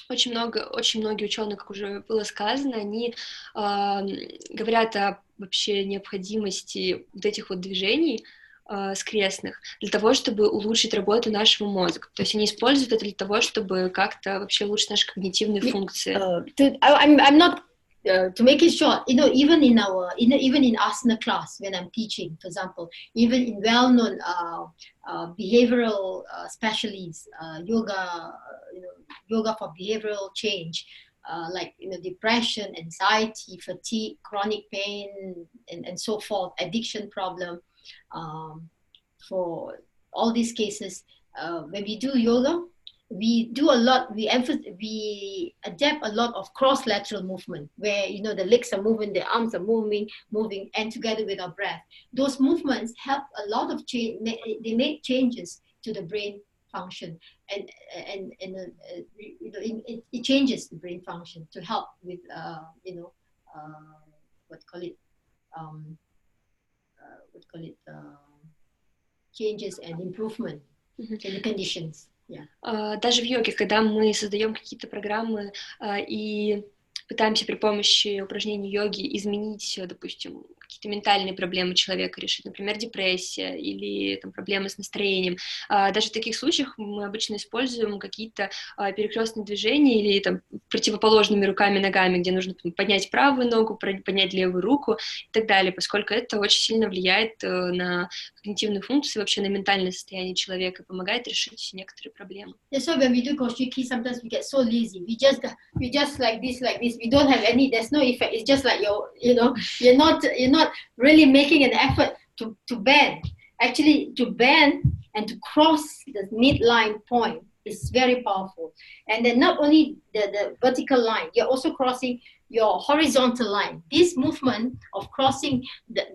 очень многие ученые, как уже было сказано, они говорят о вообще необходимости вот этих вот движений скрестных для того, чтобы улучшить работу нашего мозга. То есть они используют это для того, чтобы как-то вообще улучшить наши когнитивные функции. I'm not to make it short, even in asana class when I'm teaching, for example, even in well-known behavioral specialists, yoga for behavioral change, like depression, anxiety, fatigue, chronic pain, and so forth, addiction problem. For all these cases, when we do yoga, we do a lot. We adapt a lot of cross-lateral movement, where the legs are moving, the arms are moving, and together with our breath. Those movements help a lot of change. They make changes to the brain function, and it changes the brain function to help with changes and improvement in the conditions. Даже в йоге, когда мы создаем какие-то программы и пытаемся при помощи упражнений йоги изменить, допустим, какие-то ментальные проблемы человека решить, например, депрессия или там, проблемы с настроением. Даже в таких случаях мы обычно используем какие-то перекрестные движения или там, противоположными руками, ногами, где нужно поднять правую ногу, поднять левую руку и так далее, поскольку это очень сильно влияет на когнитивную функцию, вообще на ментальное состояние человека, помогает решить некоторые проблемы. That's why when we do koshiki, sometimes we get so lazy. We just like this. We don't have there's no effect. It's just like you're not really making an effort to bend. Actually, to bend and to cross the midline point is very powerful. And then not only the vertical line, you're also crossing your horizontal line. This movement of crossing the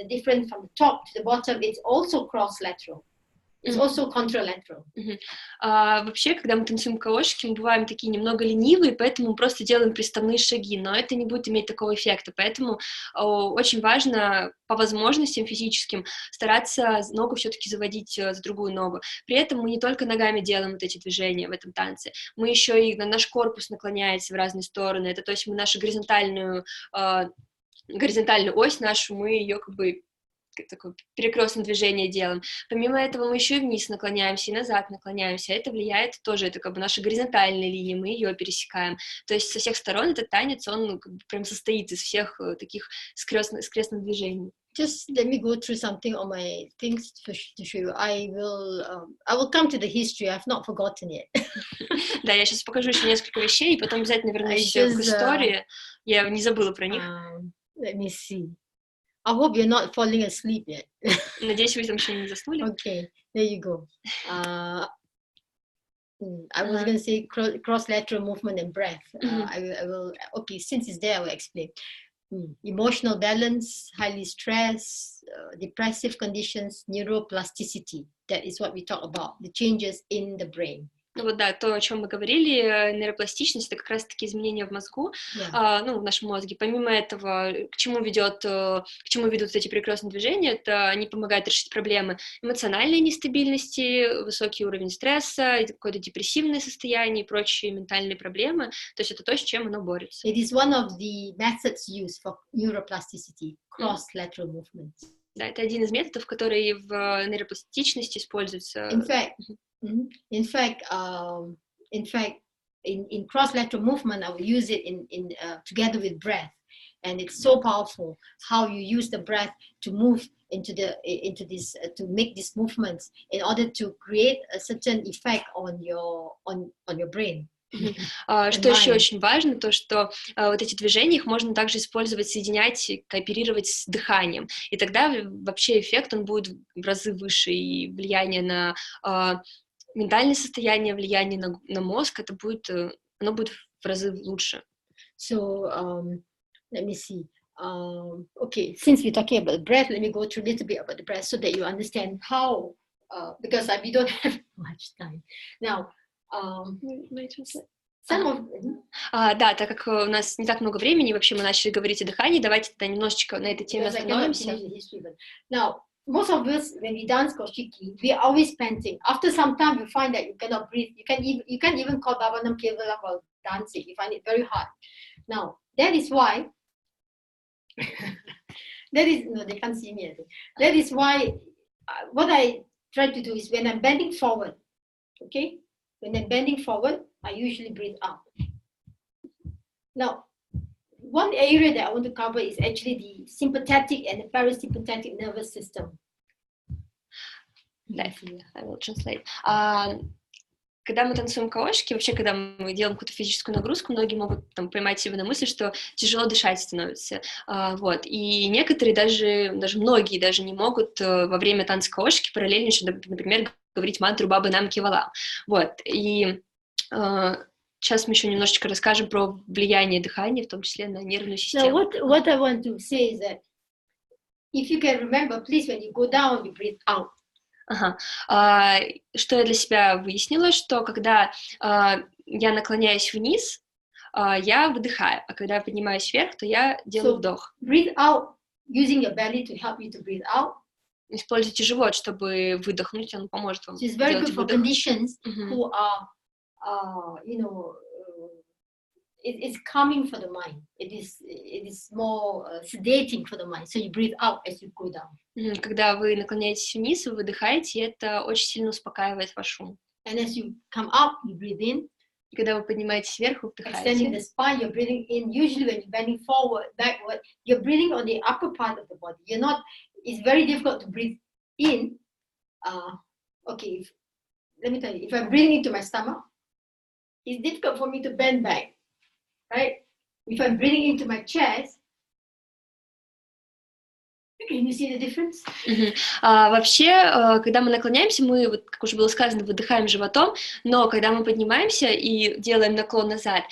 difference from the top to the bottom, it's also cross-lateral. It's also contralateral. Вообще, когда мы танцуем каошки, мы бываем такие немного ленивые, поэтому мы просто делаем приставные шаги, но это не будет иметь такого эффекта, поэтому очень важно по возможностям физическим стараться ногу все-таки заводить за другую ногу. При этом мы не только ногами делаем вот эти движения в этом танце, мы еще и наш корпус наклоняется в разные стороны, это то есть мы нашу горизонтальную ось нашу, мы ее как бы такое перекрестное движение делаем. Помимо этого мы еще и вниз наклоняемся, и назад наклоняемся. Это влияет тоже, это как бы наша горизонтальная линия, мы ее пересекаем. То есть со всех сторон этот танец, он как бы прям состоит из всех таких скрестных движений. Just let me go through something on my things to show you. I will come to the history. I've not forgotten it. Да, я сейчас покажу еще несколько вещей, и потом обязательно вернусь к истории. Я не забыла про них. Let me see. I hope you're not falling asleep yet. Надеюсь, вы там еще не заснули. Okay, there you go. I was going to say cross-lateral movement and breath. I will. Okay, since it's there, I will explain. Emotional balance, highly stressed, depressive conditions, neuroplasticity. That is what we talk about, the changes in the brain. Ну вот да, то, о чем мы говорили, нейропластичность, это как раз-таки изменения в мозгу, в нашем мозге. Помимо этого, к чему ведут эти перекрестные движения, это они помогают решить проблемы эмоциональной нестабильности, высокий уровень стресса, какое-то депрессивное состояние и прочие ментальные проблемы. То есть это то, с чем оно борется. It is one of the methods used for neuroplasticity, cross-lateral movements. Да, это один из методов, который в нейропластичности используется. In fact, in cross-lateral movement, I will use it together with breath, and it's so powerful how you use the breath to move into this to make these movements in order to create a certain effect on your brain. Что еще очень важно, то что вот эти движения, их можно также использовать, соединять, кооперировать с дыханием, и тогда вообще эффект, он будет в разы выше, и влияние на ментальное состояние, влияние на мозг, оно будет в разы лучше. So, let me see. Okay, since we're talking about the breath, let me go through a little bit about the breath so that you understand how, because we don't have much time. Now, да, так как у нас не так много времени, вообще мы начали говорить о дыхании, давайте тогда немножечко на этой теме остановимся. Now, most of us, when we dance koshiki, we are always panting. After some time, you find that you cannot breathe. You can't even call Bhavanam Kevalam while dancing. You find it very hard. Now, that is why. No, they can't see me. I think. That is why what I try to do is when I'm bending forward, okay. When I'm bending forward, I usually breathe out. Now, one area that I want to cover is actually the sympathetic and the parasympathetic nervous system. I will translate. Когда мы танцуем каошки, вообще, когда мы делаем какую-то физическую нагрузку, многие могут там поймать себя на мысли, что тяжело дышать становится. Вот. И некоторые, даже многие даже не могут во время танца каошки параллельно еще, например, говорить мантру «Баба нам кивала». Вот. И сейчас мы еще немножечко расскажем про влияние дыхания, в том числе на нервную систему. So what I want to say is that if you can remember, please, when you go down, you breathe out. Что я для себя выяснила, что когда я наклоняюсь вниз, я выдыхаю, а когда я поднимаюсь вверх, то я делаю вдох. Breathe out, using your belly to help you to breathe out. Используйте живот, чтобы выдохнуть, он поможет вам It's very делать good for выдох. conditions who are, it's calming for the mind. It is more sedating for the mind. So you breathe out as you go down. Когда вы наклоняетесь вниз, вы выдыхаете, это очень сильно успокаивает ваш ум. And as you come up, you breathe in. И когда вы поднимаетесь вверх, вы вдыхаете. Extending the spine, you're breathing in. Usually when you're bending forward, backward, you're breathing on the upper part of the body. It's very difficult to breathe in. Okay, let me tell you, if I'm breathing into my stomach, it's difficult for me to bend back, right? If I'm breathing into my chest, can you see the difference? Вообще, когда мы наклоняемся, мы, вот, как уже было сказано, выдыхаем животом, но когда мы поднимаемся и делаем наклон назад,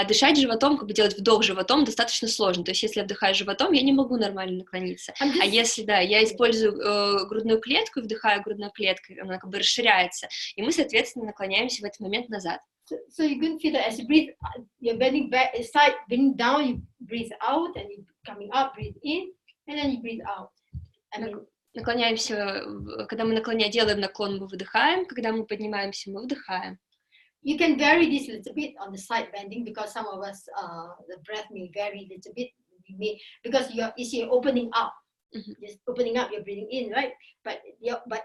дышать животом, как бы делать вдох животом достаточно сложно. То есть, если я вдыхаю животом, я не могу нормально наклониться. А если, я использую грудную клетку и вдыхаю грудной клеткой, она как бы расширяется, и мы, соответственно, наклоняемся в этот момент назад. So you can feel that as you breathe, you're bending back, side, bending down, you breathe out, and you're coming up, breathe in. And then you breathe out. Наклоняемся, когда мы делаем наклон, мы выдыхаем, когда мы поднимаемся, мы вдыхаем. You can vary this a little bit on the side bending because some of us, the breath may vary a little bit. Because you're opening up. Just opening up, you're breathing in, right? But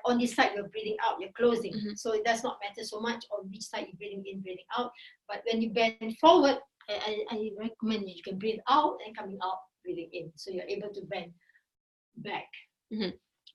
on this side, you're breathing out, you're closing. So it does not matter so much on which side you're breathing in, breathing out. But when you bend forward, I recommend you can breathe out and coming out, breathing in. So you're able to bend back.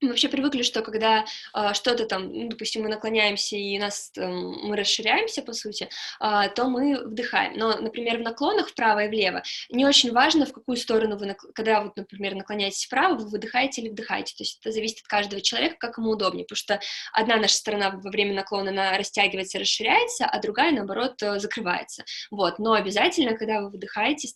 Мы вообще привыкли, что когда что-то там, ну, допустим, мы наклоняемся и мы расширяемся, по сути, то мы вдыхаем. Но, например, в наклонах вправо и влево не очень важно, в какую сторону вы, когда, вот, например, наклоняетесь вправо, вы выдыхаете или вдыхаете. То есть это зависит от каждого человека, как ему удобнее, потому что одна наша сторона во время наклона, она растягивается, расширяется, а другая, наоборот, закрывается. Вот. Но обязательно, когда вы выдыхаете,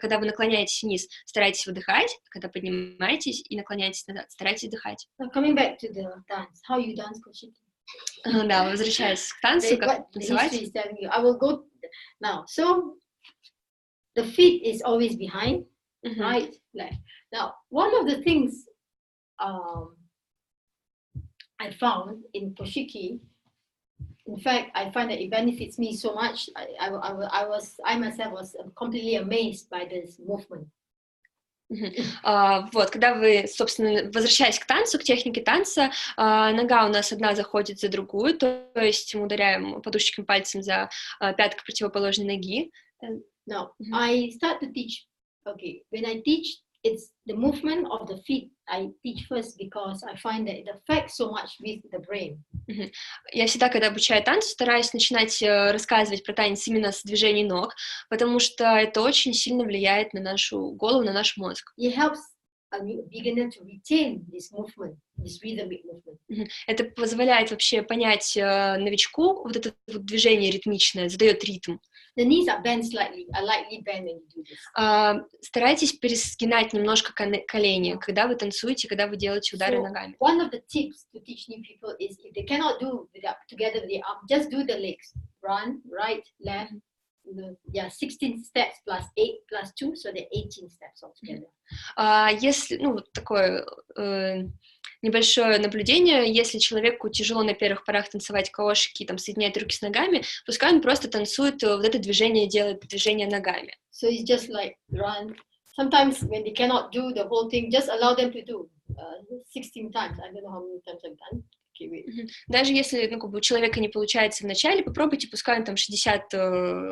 когда вы наклоняетесь вниз, старайтесь выдыхать, когда поднимаетесь и наклоняетесь назад, старайтесь вдыхать. Now coming back to the dance, how you dance, Koshiki? Да, возвращаясь к танцу, как танцевать. I will go now. So the feet is always behind, right, left. Now, one of the things I found in Koshiki, in fact, I find that it benefits me so much. I myself was completely amazed by this movement. Вот, когда вы, собственно, возвращаясь к танцу, к технике танца, нога у нас одна заходит за другую, то есть мы ударяем подушечками пальцем за пятку противоположной ноги. Now, I start to teach, okay, when I teach, it's the movement of the feet I teach first because I find that it affects so much with the brain. Я всегда, когда обучаю танцу, стараюсь начинать рассказывать про танец именно с движений ног, потому что это очень сильно влияет на нашу голову, на наш мозг. It helps a beginner to retain this movement, this rhythmic movement. Это позволяет вообще понять новичку, вот это вот движение ритмичное, задает ритм. The knees are bent slightly, are lightly bent when you do this. Старайтесь пересгинать немножко колени, когда вы танцуете, когда вы делаете удары ногами. One of the tips to teach new people is if they cannot do together with the arm, just do the legs. Run, right, left. 16 steps plus 8 plus 2, so they're 18 steps altogether. Если, ну, вот такое небольшое наблюдение, если человеку тяжело на первых порах танцевать каошики, там, соединять руки с ногами, пускай он просто танцует, вот это движение делает, движение ногами. So it's just like run. Sometimes when they cannot do the whole thing, just allow them to do 16 times. I don't know how many times I've done. Даже если, ну, как бы у человека не получается вначале, попробуйте, пускай он там 60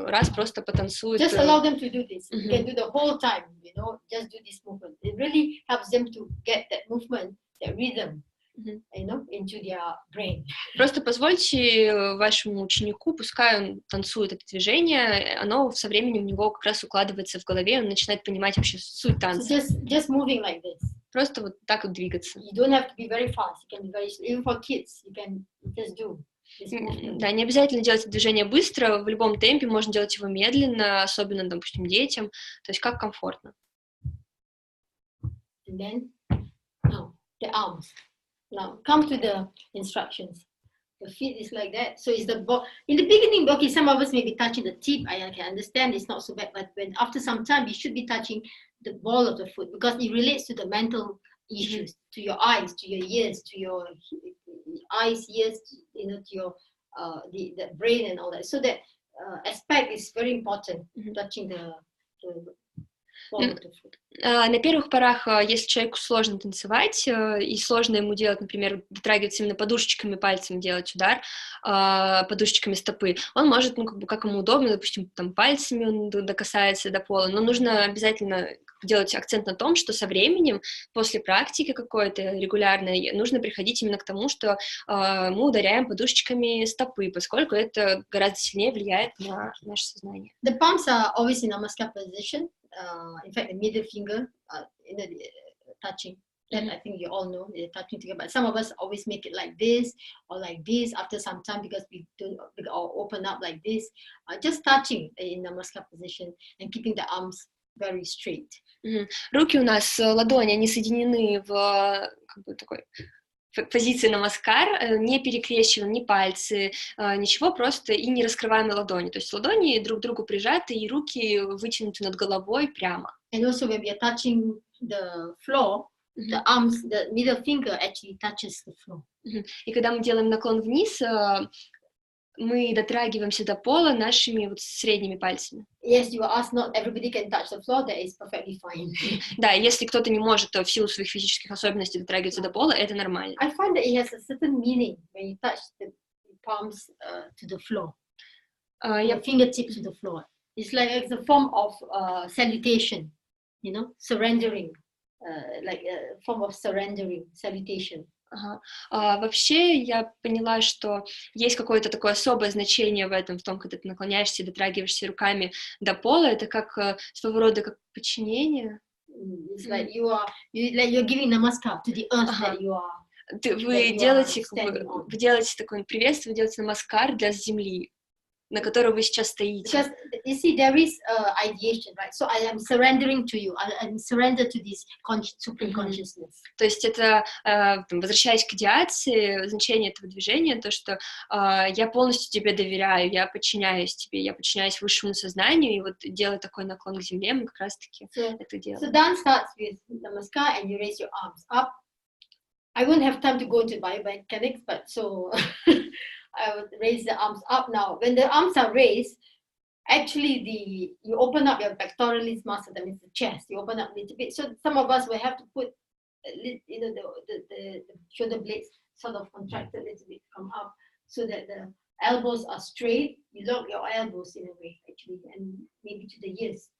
раз просто потанцует. Just allow them to do this. You can do the whole time, you know, just do this movement. It really helps them to get that movement, that rhythm, you know, into their brain. Просто позвольте вашему ученику, пускай он танцует это движение, оно со временем у него как раз укладывается в голове, он начинает понимать вообще суть танца. So just moving like this. Просто вот так вот двигаться. You don't have to be very fast. You can be very slow. Even for kids, you can just do. Да, не обязательно делать это движение быстро, в любом темпе, можно делать его медленно, особенно, допустим, детям, то есть как комфортно. And then, now, the arms. Now, come to the instructions. The feet is like that. So it's in the beginning, okay, some of us may be touching the tip. I can understand it's not so bad, but after some time, you should be touching the ball of the foot because it relates to the mental issues, to your eyes, to your ears, to your eyes, ears, you know, to your the brain and all that. So that aspect is very important, touching the ball of the foot. На первых порах, если человеку сложно танцевать, и сложно ему делать, например, дотрагиваться именно подушечками пальцем, делать удар, подушечками стопы, он может, ну, как бы, как ему удобно, допустим, там, пальцами он докасается до пола, но нужно обязательно делать акцент на том, что со временем, после практики какой-то регулярной, нужно приходить именно к тому, что мы ударяем подушечками стопы, поскольку это гораздо сильнее влияет на наше сознание. The palms are always in a muscular position. In fact, the middle finger, touching. That I think you all know they're touching together. But some of us always make it like this or like this after some time because we do or open up like this. Just touching in a muscular position and keeping the arms very straight. Руки у нас, ладони, они соединены в как бы такой позиции намаскар, не перекрещиваем ни пальцы, ничего, просто и не раскрываем ладони. То есть ладони друг к другу прижаты, и руки вытянуты над головой прямо. And also when we are touching the floor, the arms, the middle finger actually touches the floor. И когда мы делаем наклон вниз, мы дотрагиваемся до пола нашими вот средними пальцами. Yes, you asked, not everybody can touch the floor, that is perfectly fine. Да, если кто-то не может, то в силу своих физических особенностей дотрагиваться до пола, это нормально. I find that it has a certain meaning when you touch the palms to the floor, your fingertips to the floor. It's like it's a form of salutation, you know, surrendering, like a form of surrendering, salutation. Ага. Вообще я поняла, что есть какое-то такое особое значение в этом, в том, когда ты наклоняешься и дотрагиваешься руками до пола, это как своего рода как подчинение. It's like you're giving namaskar to the earth that you are. Вы делаете такое приветствие, вы делаете намаскар для земли, на которой вы сейчас стоите. Because you see, there is ideation, right? So I am surrendering to you. I am surrender to this supreme consciousness. То есть это, возвращаясь к идеации, значение этого движения, то, что я полностью тебе доверяю, я подчиняюсь тебе, я подчиняюсь высшему сознанию, и вот делая такой наклон к земле, мы как раз-таки это делаем. So dance starts with namaskar and you raise your arms up. I won't have time to go into biomechanics, but so I would raise the arms up now. When the arms are raised, actually you open up your pectoralis muscle, that means the chest. You open up a little bit. So some of us will have to put, you know, the shoulder blades sort of contracted a little bit, come up, so that the elbows are straight. You lock your elbows in a way, actually, and maybe to the ears.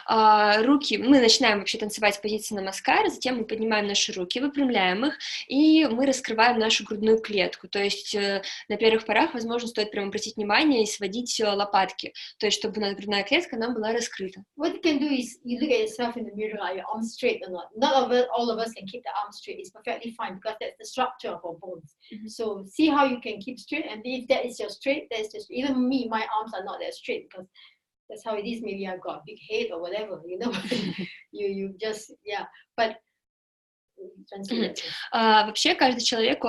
Руки, мы начинаем вообще танцевать с позиции намаскара, затем мы поднимаем наши руки, выпрямляем их, и мы раскрываем нашу грудную клетку, то есть на первых порах, возможно, стоит прямо обратить внимание и сводить лопатки, то есть чтобы наша грудная клетка, она была раскрыта. What you can do is, you look at yourself in the mirror, are your arms straight or not? Not all of us can keep the arms straight, it's perfectly fine, because that's the structure of our bones. So see how you can keep straight, and if that is your straight, that's just, even me, my arms are not that straight, because that's how it is. Maybe I've got a big head or whatever, you know. you just, yeah. But вообще каждый человек,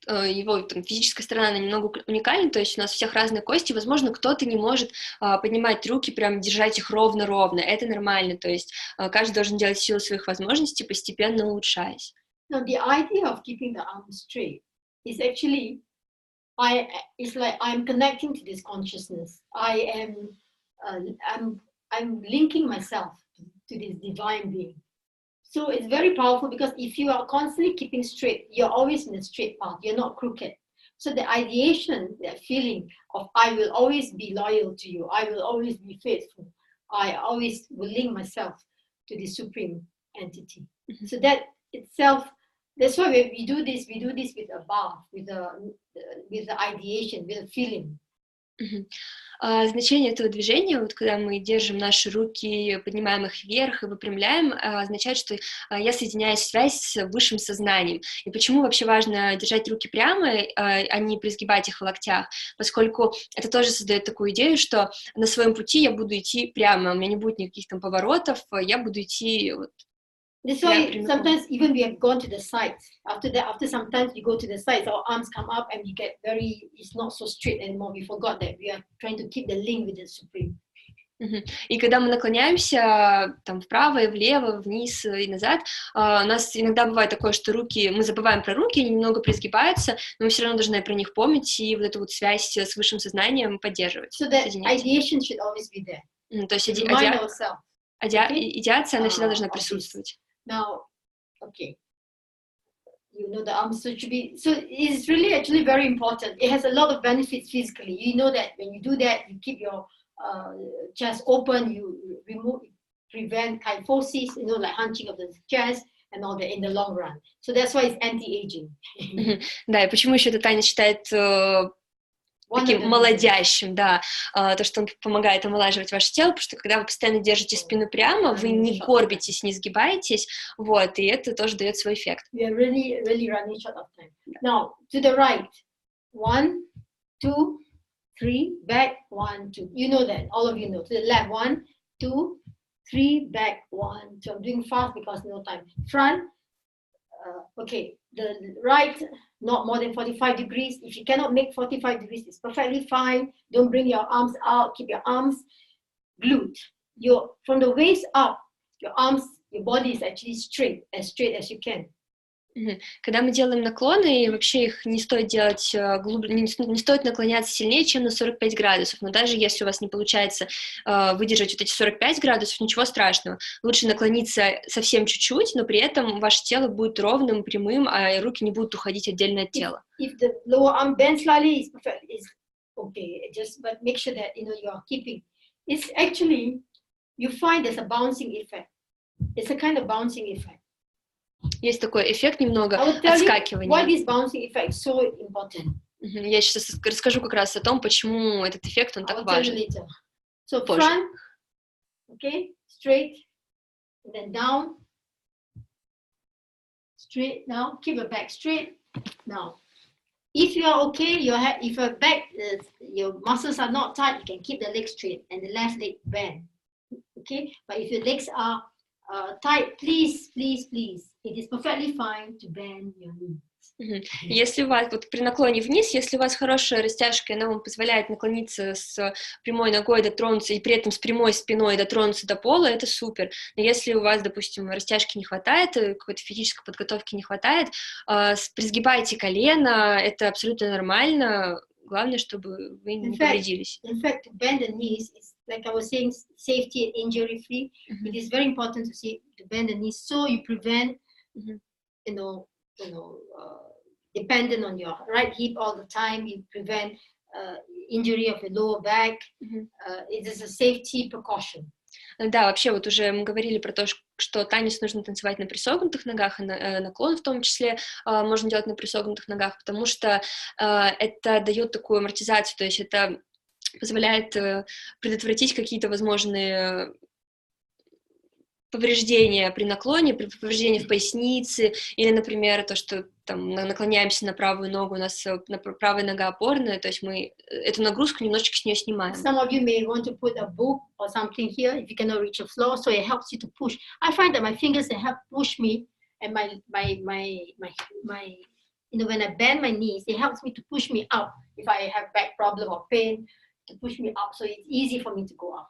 его там, физическая сторона, она немного уникальна, то есть у нас у всех разные кости, возможно, кто-то не может поднимать руки, прям держать их ровно-ровно, это нормально, то есть каждый должен делать в силу своих возможностей, постепенно улучшаясь. Now, the idea of keeping the arms straight is actually, it's like I'm connecting to this consciousness. I'm linking myself to this divine being. So it's very powerful, because if you are constantly keeping straight, you're always in a straight path, you're not crooked. So the ideation, that feeling of I will always be loyal to you, I will always be faithful, I always will link myself to the supreme entity. So that itself, that's why when we do this with a bath, with the ideation, with a feeling. Значение этого движения, вот когда мы держим наши руки, поднимаем их вверх и выпрямляем, означает, что я соединяюсь в связь с высшим сознанием. И почему вообще важно держать руки прямо, а не призгибать их в локтях? Поскольку это тоже создает такую идею, что на своем пути я буду идти прямо, у меня не будет никаких там поворотов, я буду идти вот. That's why sometimes even we have gone to the sides. After sometimes we go to the sides, our arms come up and we get it's not so straight anymore. We forgot that we are trying to keep the link with the Supreme. И когда мы наклоняемся там вправо и влево, вниз и назад, у нас иногда бывает такое, что мы забываем про руки, они немного призгибаются, но мы все равно должны про них помнить и вот эту вот связь с высшим сознанием поддерживать. So that ideation should always be there. То есть идеация, она всегда должна присутствовать. Now, okay, you know the arms, so it's really actually very important. It has a lot of benefits physically. You know that when you do that, you keep your chest open, you prevent kyphosis, you know, like hunching of the chest and all that in the long run. So that's why it's anti-aging. Да, и почему еще этот танец считает таким молодящим, да, то, что он помогает омолаживать ваше тело, потому что когда вы постоянно держите спину прямо, вы не горбитесь, не сгибаетесь, вот, и это тоже дает свой эффект. We are really running short of time. Now, to the right, 1, 2, 3, back, 1, 2. You know that, all of you know. To the left, 1, 2, 3, back, 1, 2. I'm doing fast because no time. Front, okay, the right, not more than 45 degrees. If you cannot make 45 degrees, it's perfectly fine. Don't bring your arms out. Keep your arms glued. From the waist up, your arms, your body is actually straight as you can. Когда мы делаем наклоны, вообще их не стоит делать глубже, не стоит наклоняться сильнее, чем на 45 градусов, но даже если у вас не получается выдержать вот эти 45 градусов, ничего страшного. Лучше наклониться совсем чуть-чуть, но при этом ваше тело будет ровным, прямым, а руки не будут уходить отдельно от тела. If the lower arm bends slightly, is perfect. Is okay. Just but make sure that you are keeping. It's actually you find there's a bouncing effect. It's a kind of bouncing effect. Есть такой эффект немного I will tell отскакивания. you why this bouncing effect is so important. Я сейчас расскажу как раз о том, почему этот эффект он так важен. So front, okay, straight, and then down, straight. Now keep your back straight. Now, if you are okay, if your back, your muscles are not tight, you can keep the leg straight and the left leg bend. Okay, but if your legs are tight, please, it is perfectly fine to bend your knees. Если у вас, вот при наклоне вниз, если у вас хорошая растяжка, она вам позволяет наклониться с прямой ногой, дотронуться, и при этом с прямой спиной дотронуться до пола, это супер. Но если у вас, допустим, растяжки не хватает, какой-то физической подготовки не хватает, присгибайте колено, это абсолютно нормально, главное, чтобы вы не повредились. In fact, to bend the knees is, like I was saying, safety and injury free. It is very important to bend the knees so you prevent, dependent on your right hip all the time, you prevent injury of your lower back. It is a safety precaution. Да, вообще вот уже мы говорили про то, что танец нужно танцевать на присогнутых ногах, и наклон в том числе можно делать на присогнутых ногах, потому что это дает такую амортизацию, то есть это позволяет предотвратить какие-то возможные повреждения при наклоне, повреждения в пояснице, или, например, то, что там наклоняемся на правую ногу, у нас правая нога опорная, то есть мы эту нагрузку немножечко с нее снимаем. Some of you may want to put a book or something here if you cannot reach the floor, so it helps you to push. I find that my fingers they help push me, and my when I bend my knees, it helps me to push me up if I have back problem or pain. To push me up, so it's easy for me to go up.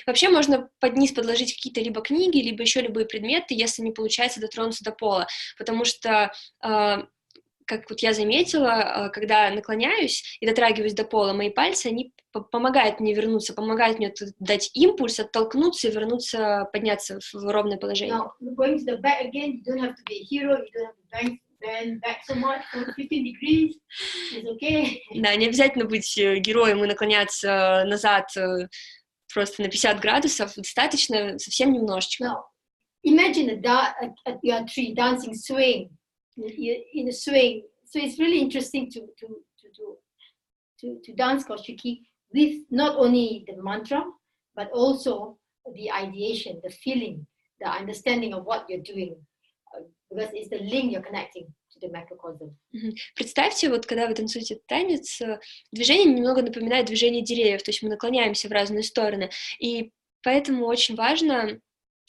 Вообще можно под низ подложить какие-то либо книги, либо еще любые предметы, если не получается дотронуться до пола, потому что, как вот я заметила, когда наклоняюсь и дотрагиваюсь до пола, мои пальцы, они помогают мне вернуться, помогают мне дать импульс, оттолкнуться и вернуться, подняться в ровное положение. Now, going to the back again, you don't have to be a hero, you don't have to bend back so much, 15 degrees, it's okay. Да, не обязательно быть героем и наклоняться назад просто на 50 градусов, достаточно совсем немножечко. Now, imagine you are three dancing swing, in a swing. So it's really interesting to dance koshiki with not only the mantra, but also the ideation, the feeling, the understanding of what you're doing. Because it's the link you're connecting to the macrocosm. Представьте, вот когда вы танцуете танец, движение немного напоминает движение деревьев, то есть мы наклоняемся в разные стороны, и поэтому очень важно,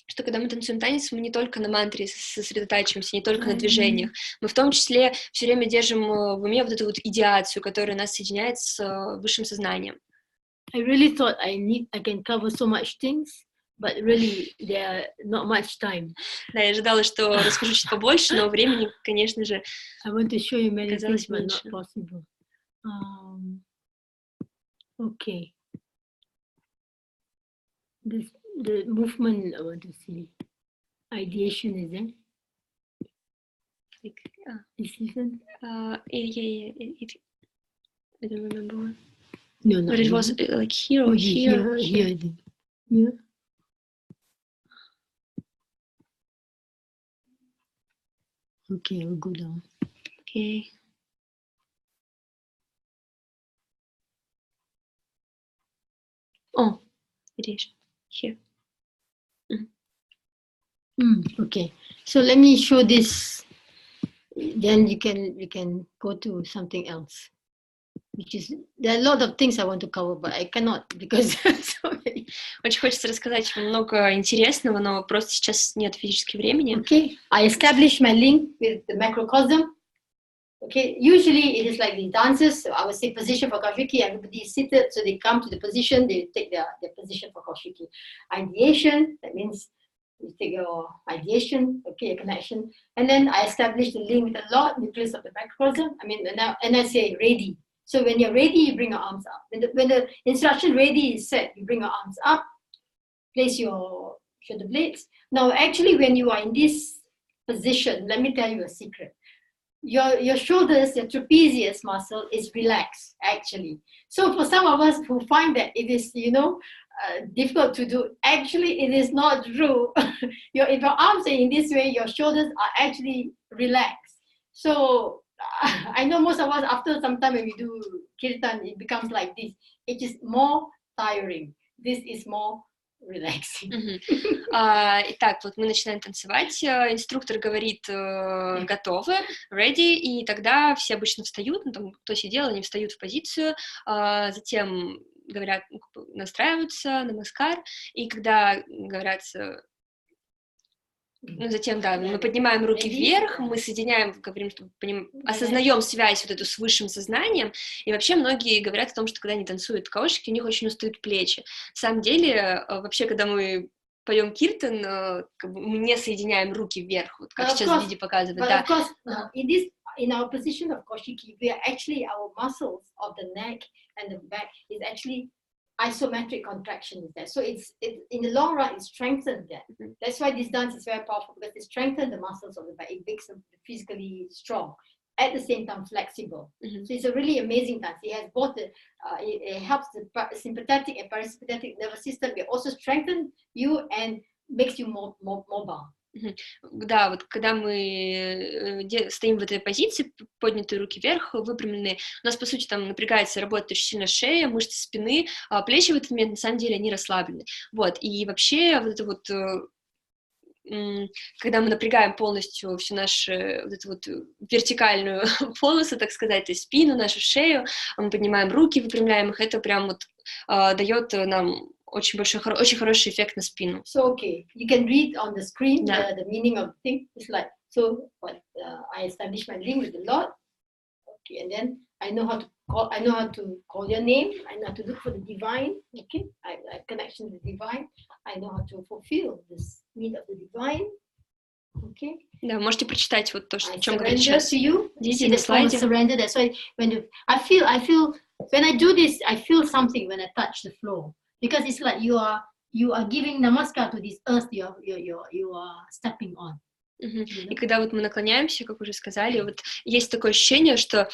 что когда мы танцуем танец, мы не только на мантре сосредотачиваемся, не только на движениях, мы в том числе все время держим в уме вот эту вот идеацию, которая нас соединяет с высшим сознанием. I really thought I can cover so much things. But really, there not much time. Да, я ожидала, что расскажу чуть побольше, но времени, конечно же, I want to show you many things, but меньше. not possible. Okay. The movement I want to see. Ideation is it? Decision? I don't remember. No, But it was like here or here. Yeah. Okay, we'll go down. Okay. Oh, it is here. Okay, so let me show this. Then we can go to something else. Which is, there are a lot of things I want to cover, but I cannot because so many. Очень хочется рассказать много интересного, но просто сейчас нет физически времени. Okay, I established my link with the macrocosm. Okay, usually it is like the dancers. So I would say position for koshiki. Everybody is seated, so they come to the position. They take their position for koshiki. Ideation, that means you take your ideation, okay, your connection, and then I establish the link with the lot, nucleus of the macrocosm. And I say ready. So when you're ready, you bring your arms up. When the instruction ready is set, you bring your arms up, place your shoulder blades. Now, actually, when you are in this position, let me tell you a secret. Your shoulders, your trapezius muscle is relaxed, actually. So for some of us who find that it is, difficult to do, actually, it is not true. If your arms are in this way, your shoulders are actually relaxed. So I know most of us, after some time when we do kirtan, it becomes like this. It is more tiring. This is more relaxing. Итак, вот мы начинаем танцевать, инструктор говорит готовы, ready, и тогда все обычно встают, там, кто сидел, они встают в позицию, затем говорят, настраиваются на намаскар, и когда говорят, затем, да, мы поднимаем руки вверх, мы соединяем, говорим, что осознаем связь вот эту с высшим сознанием, и вообще многие говорят о том, что когда они танцуют каошики, у них очень устают плечи. На самом деле, вообще, когда мы поем киртан, мы не соединяем руки вверх, вот как сейчас Диди показывает. But of course, in our position of koshiki, we are actually, our muscles of the neck and the back is actually isometric contraction is there. So it's in the long run, it strengthens that. That's why this dance is very powerful, because it strengthens the muscles of the back. It makes them physically strong, at the same time flexible. So it's a really amazing dance. It has both it helps the sympathetic and parasympathetic nervous system. It also strengthens you and makes you more mobile. Да, вот когда мы стоим в этой позиции, поднятые руки вверх, выпрямленные, у нас, по сути, там напрягается, работает очень сильно шея, мышцы спины, а плечи в этот момент, на самом деле, они расслаблены. Вот, и вообще, вот это вот, когда мы напрягаем полностью всю нашу вот эту вот вертикальную полосу, так сказать, то есть спину, нашу шею, мы поднимаем руки, выпрямляем их, это прям вот дает нам очень хороший эффект на спину. So okay, you can read on the screen the meaning of the thing. It's like, so what I establish my link with the Lord. Okay, and then I know how to call your name. I know how to look for the divine. Okay, I have connection with the divine. I know how to fulfill this need of the divine. Okay. Да, можете прочитать вот то, о чем говорит сейчас. Здесь на слайде. Surrender. That's why I feel when I do this, I feel something when I touch the floor. Because it's like you are giving namaskar to this earth you are stepping on. И когда вот мы наклоняемся, как уже сказали, вот есть такое ощущение, что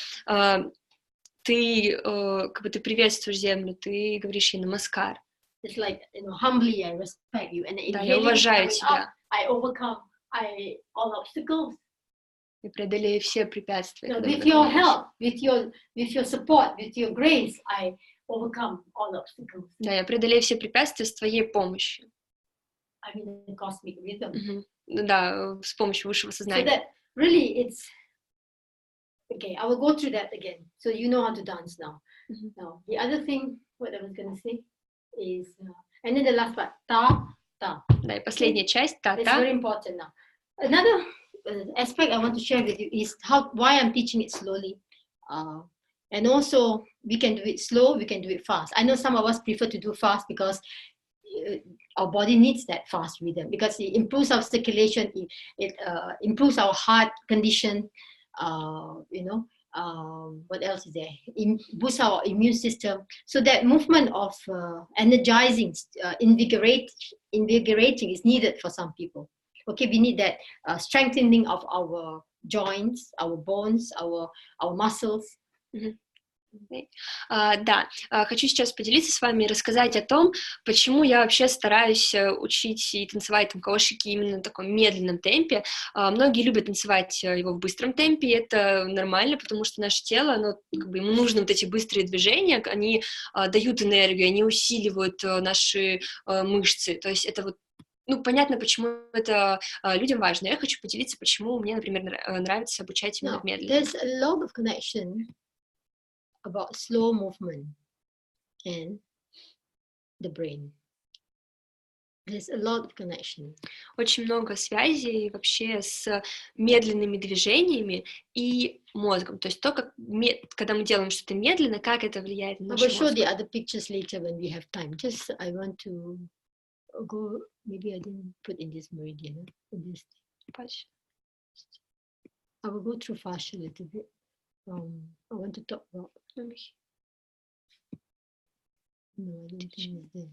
ты как бы ты приветствуешь землю, ты говоришь ей намаскар. It's like, humbly I respect you, and да, я уважаю тебя. I overcome all obstacles. И преодолею все препятствия. With your help, with your support, with your grace, I overcome all obstacles. Да, я преодолею все препятствия с твоей помощью. I mean, the cosmic rhythm. Да, с помощью высшего сознания. So that really it's okay. I will go through that again, so you know how to dance now. Now, the other thing, what I was going to say is, and then the last part, ta. Да, и последняя часть, та. It's very important now. Another aspect I want to share with you is why I'm teaching it slowly. And also, we can do it slow, we can do it fast. I know some of us prefer to do fast because our body needs that fast rhythm, because it improves our circulation, it improves our heart condition, what else is there? It boosts our immune system. So that movement of energizing, invigorating is needed for some people. Okay, we need that strengthening of our joints, our bones, our muscles. Да, хочу сейчас поделиться с вами и рассказать о том, почему я вообще стараюсь учить и танцевать там каошики именно в таком медленном темпе. Многие любят танцевать его в быстром темпе, и это нормально, потому что наше тело, оно, как бы, ему нужны вот эти быстрые движения, они дают энергию, они усиливают наши мышцы, то есть это вот, понятно, почему это людям важно. Я хочу поделиться, почему мне, например, нравится обучать именно медленно. There's a lot of connection about slow movement and the brain. There's a lot of connection. Очень много связей вообще с медленными движениями и мозгом. То есть то, как когда мы делаем что-то медленно, как это влияет на наш мозг. I will show the other pictures later when we have time. Just I want to maybe I didn't put in this meridian. In this. I will go through fascia a little bit. I want to talk about. No, I don't think it's there.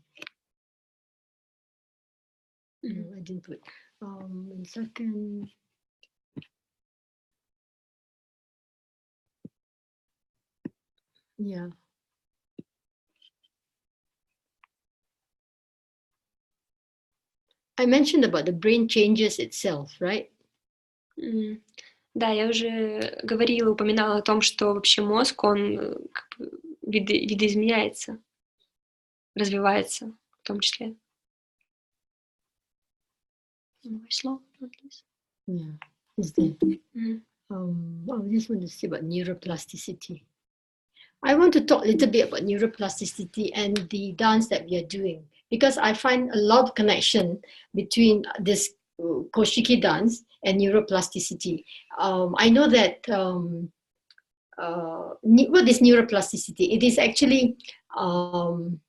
No, I didn't put. In second. Yeah. I mentioned about the brain changes itself, right? Да, я уже говорила, упоминала о том, что вообще мозг, он как бы видоизменяется, развивается в том числе. Yeah, is there? I just want to say about neuroplasticity. I want to talk a little bit about neuroplasticity and the dance that we are doing, because I find a lot of connection between this Koshiki dance and neuroplasticity. I know that what is neuroplasticity? It is actually the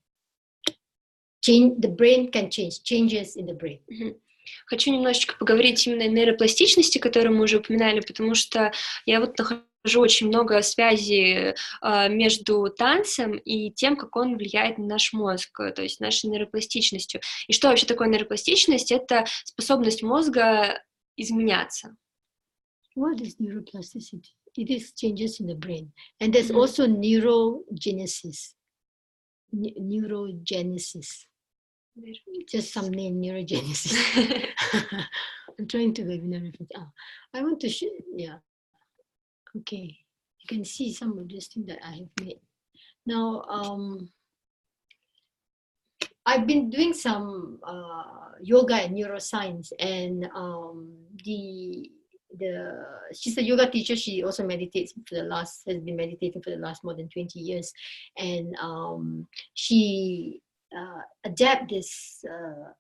brain can change, changes in the brain. Хочу немножечко поговорить именно о нейропластичности, которую мы уже упоминали, потому что я вот нахожу очень много связей между танцем и тем, как он влияет на наш мозг, то есть нашей нейропластичностью. И что вообще такое нейропластичность? Это способность мозга изменяться. What is neuroplasticity? It is changes in the brain. And there's also neurogenesis. Neurogenesis. Just some name, neurogenesis. I'm trying to reference. I want to show, yeah. Okay, you can see some of this thing that I have made. Now, I've been doing some yoga and neuroscience, and she's a yoga teacher. She also meditates has been meditating for the last more than 20 years, and she adapt this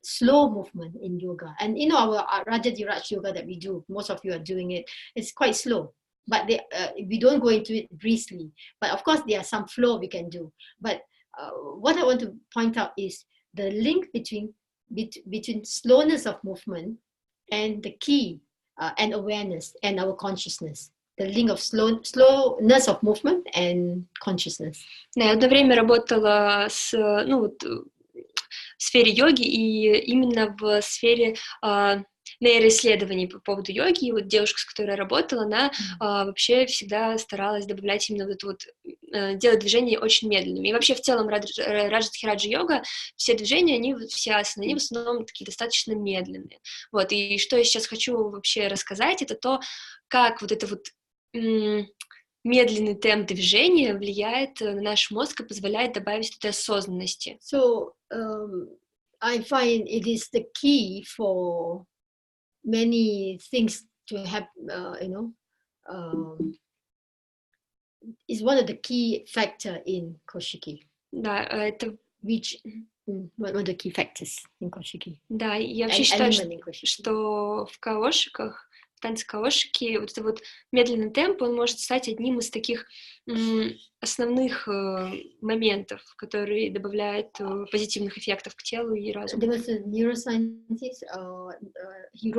slow movement in yoga. And you know, our Rajadhiraj yoga that we do, most of you are doing it, it's quite slow, but we don't go into it briskly, but of course there are some flow we can do. But what I want to point out is the link between slowness of movement and the key and awareness and our consciousness. The link of slowness of movement and consciousness. Я одно время работала в сфере йоги и именно в сфере нейроисследований по поводу йоги. И вот девушка, с которой я работала, она вообще всегда старалась добавлять именно делать движения очень медленными. И вообще в целом Раджатхираджа йога, все движения, все асаны, они в основном такие достаточно медленные. Вот. И что я сейчас хочу вообще рассказать, это то, как вот это вот медленный темп движения влияет на наш мозг и позволяет добавить этой осознанности. So, I find it is the key for many things to have, is one of the key factor in Koshiki. Да, это one of the key factors in Koshiki. Да, я вообще считаю, что в каошиках, в танце каошики, вот этот вот медленный темп, он может стать одним из таких основных моментов, которые добавляют позитивных эффектов к телу и разуму. There was a neuroscientist, he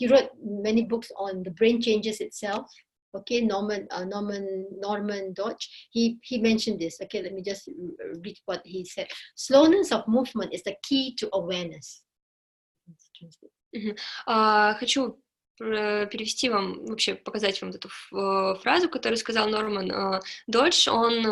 wrote many books on the brain changes itself. Okay, Norman Dodge, he mentioned this. Okay, let me just read what he said. Slowness of movement is the key to awareness. Хочу перевести вам, вообще показать вам эту фразу, которую сказал Норман Додж. Он,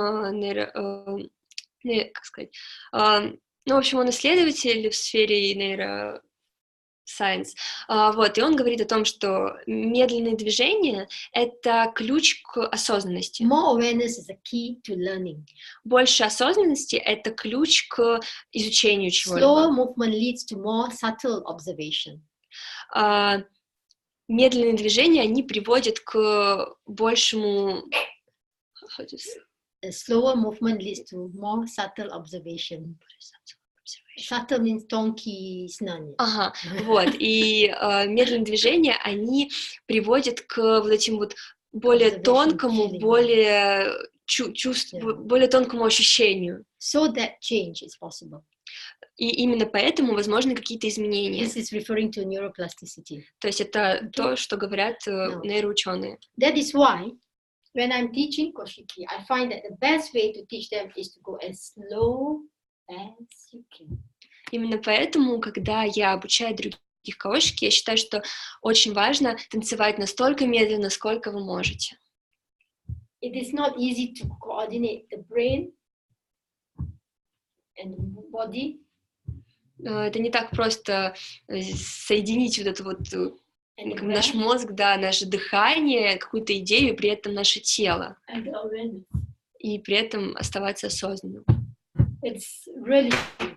как сказать, в общем, он исследователь в сфере нейросайенс. Вот, и он говорит о том, что медленные движения — это ключ к осознанности. More awareness is a key to learning. Больше осознанности — это ключ к изучению чего-либо. Slower movement leads to more subtle observation. Медленные движения, они приводят к большему... Slower movement leads to more subtle observation. Subtle means тонкий знание. Ага, вот. И медленные движения, они приводят к вот этим вот более тонкому, более более тонкому ощущению. So that change is possible. И именно поэтому возможны какие-то изменения. This is referring to neuroplasticity. То есть это то, что говорят нейроученые. That is why when I'm teaching Koshiki, I find that the best way to teach them is to go as slow as you can. Именно поэтому, когда я обучаю других каошики, я считаю, что очень важно танцевать настолько медленно, сколько вы можете. It is not easy to coordinate the brain and the body. Это не так просто соединить вот это вот наш мозг, да, наше дыхание, какую-то идею, и при этом наше тело. И при этом оставаться осознанным. It's really,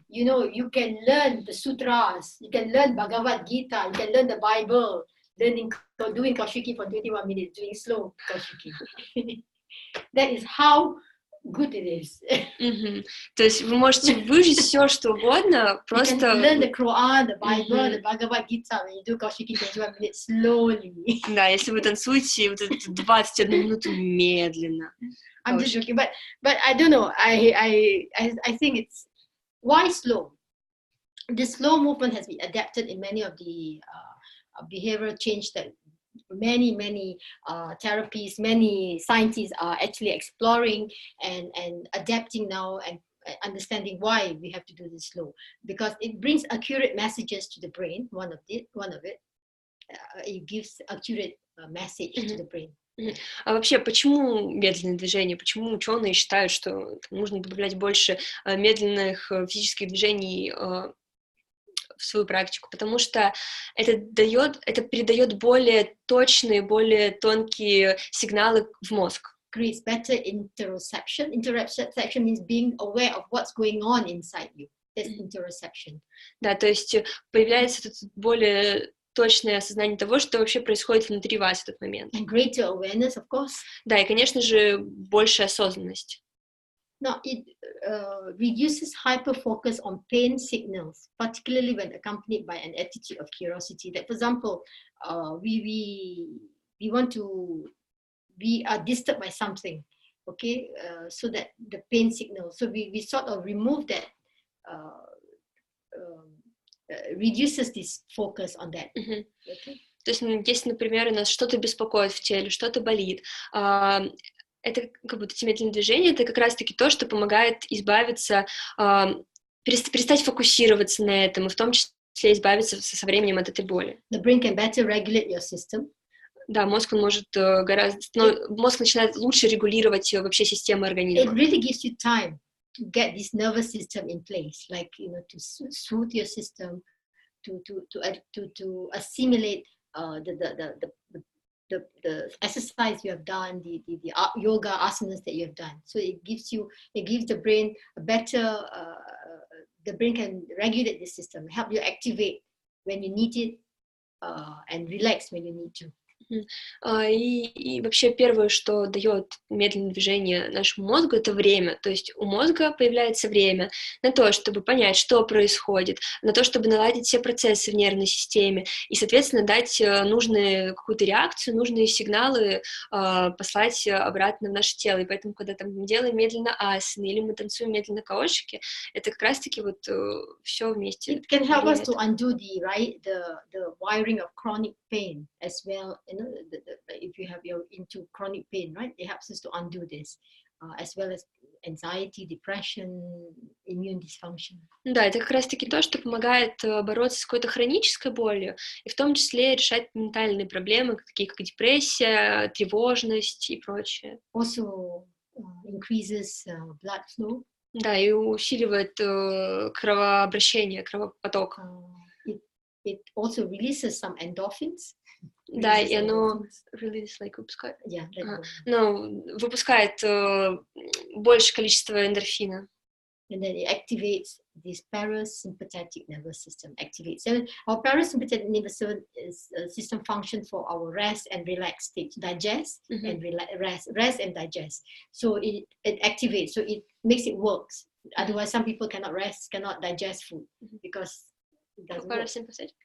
you know, you can learn the sutras, you can learn Bhagavad Gita, you can learn the Bible, doing Kaushiki for 21 minutes, doing slow Kaushiki. That is how good it is. То есть вы можете выжить все, что угодно, просто... You can learn the Quran, the Bible, the Bhagavad Gita when you do Kaushiki 21 minutes slowly. Да, если вы танцуете вот эту 21 минуту медленно. I'm just joking, but I don't know. I think it's why slow. The slow movement has been adapted in many of the behavioral change that many therapies, many scientists are actually exploring and adapting now and understanding why we have to do this slow, because it brings accurate messages to the brain. One of it, it gives accurate message to the brain. А вообще, почему медленные движения? Почему ученые считают, что нужно добавлять больше медленных физических движений в свою практику? Потому что это передает более точные, более тонкие сигналы в мозг. Creates better interoception. Interoception means being aware of what's going on inside you. That's interoception. Да, то есть появляется тут более точное осознание того, что вообще происходит внутри вас в этот момент. And greater awareness, of course. Да, и, конечно же, большая осознанность. Now, it reduces hyperfocus on pain signals, particularly when accompanied by an attitude of curiosity. That, for example, we are disturbed by something, okay? So that the pain signal. So we sort of remove that. Reduces this focus on that. Okay? То есть, если, например, у нас что-то беспокоит в теле, что-то болит, это как будто эти медленные движения, это как раз-таки то, что помогает избавиться, перестать фокусироваться на этом, и в том числе избавиться со временем от этой боли. The brain can better regulate your system. Да, мозг, он может мозг начинает лучше регулировать вообще систему организма. It really gives you time to get this nervous system in place, like, you know, to soothe your system, to assimilate the exercise you have done, the yoga asanas that you have done. So it gives the brain a better. The brain can regulate the system, help you activate when you need it, and relax when you need to. И вообще первое, что дает медленное движение нашему мозгу, это время. То есть у мозга появляется время на то, чтобы понять, что происходит, на то, чтобы наладить все процессы в нервной системе и, соответственно, дать нужную какую-то реакцию, нужные сигналы послать обратно в наше тело. И поэтому, когда мы делаем медленно асаны или мы танцуем медленно каошики, это как раз-таки вот все вместе. It can help us to undo the wiring of chronic pain as well. You know, if you're into chronic pain, right? It helps us to undo this, as well as anxiety, depression, immune dysfunction. Да, это как раз-таки то, что помогает бороться с какой-то хронической болью, и в том числе решать ментальные проблемы, такие как депрессия, тревожность и прочее. Also increases blood flow. Да, и усиливает кровообращение, кровопоток. It also releases some endorphins. Да, и оно выпускает, выпускает большее количество эндорфина. And then it activates this parasympathetic nervous system. So our parasympathetic nervous system functions for our rest and relax stage, digest and rest and digest. So it activates, so it makes it works. Otherwise, some people cannot digest food because it doesn't work.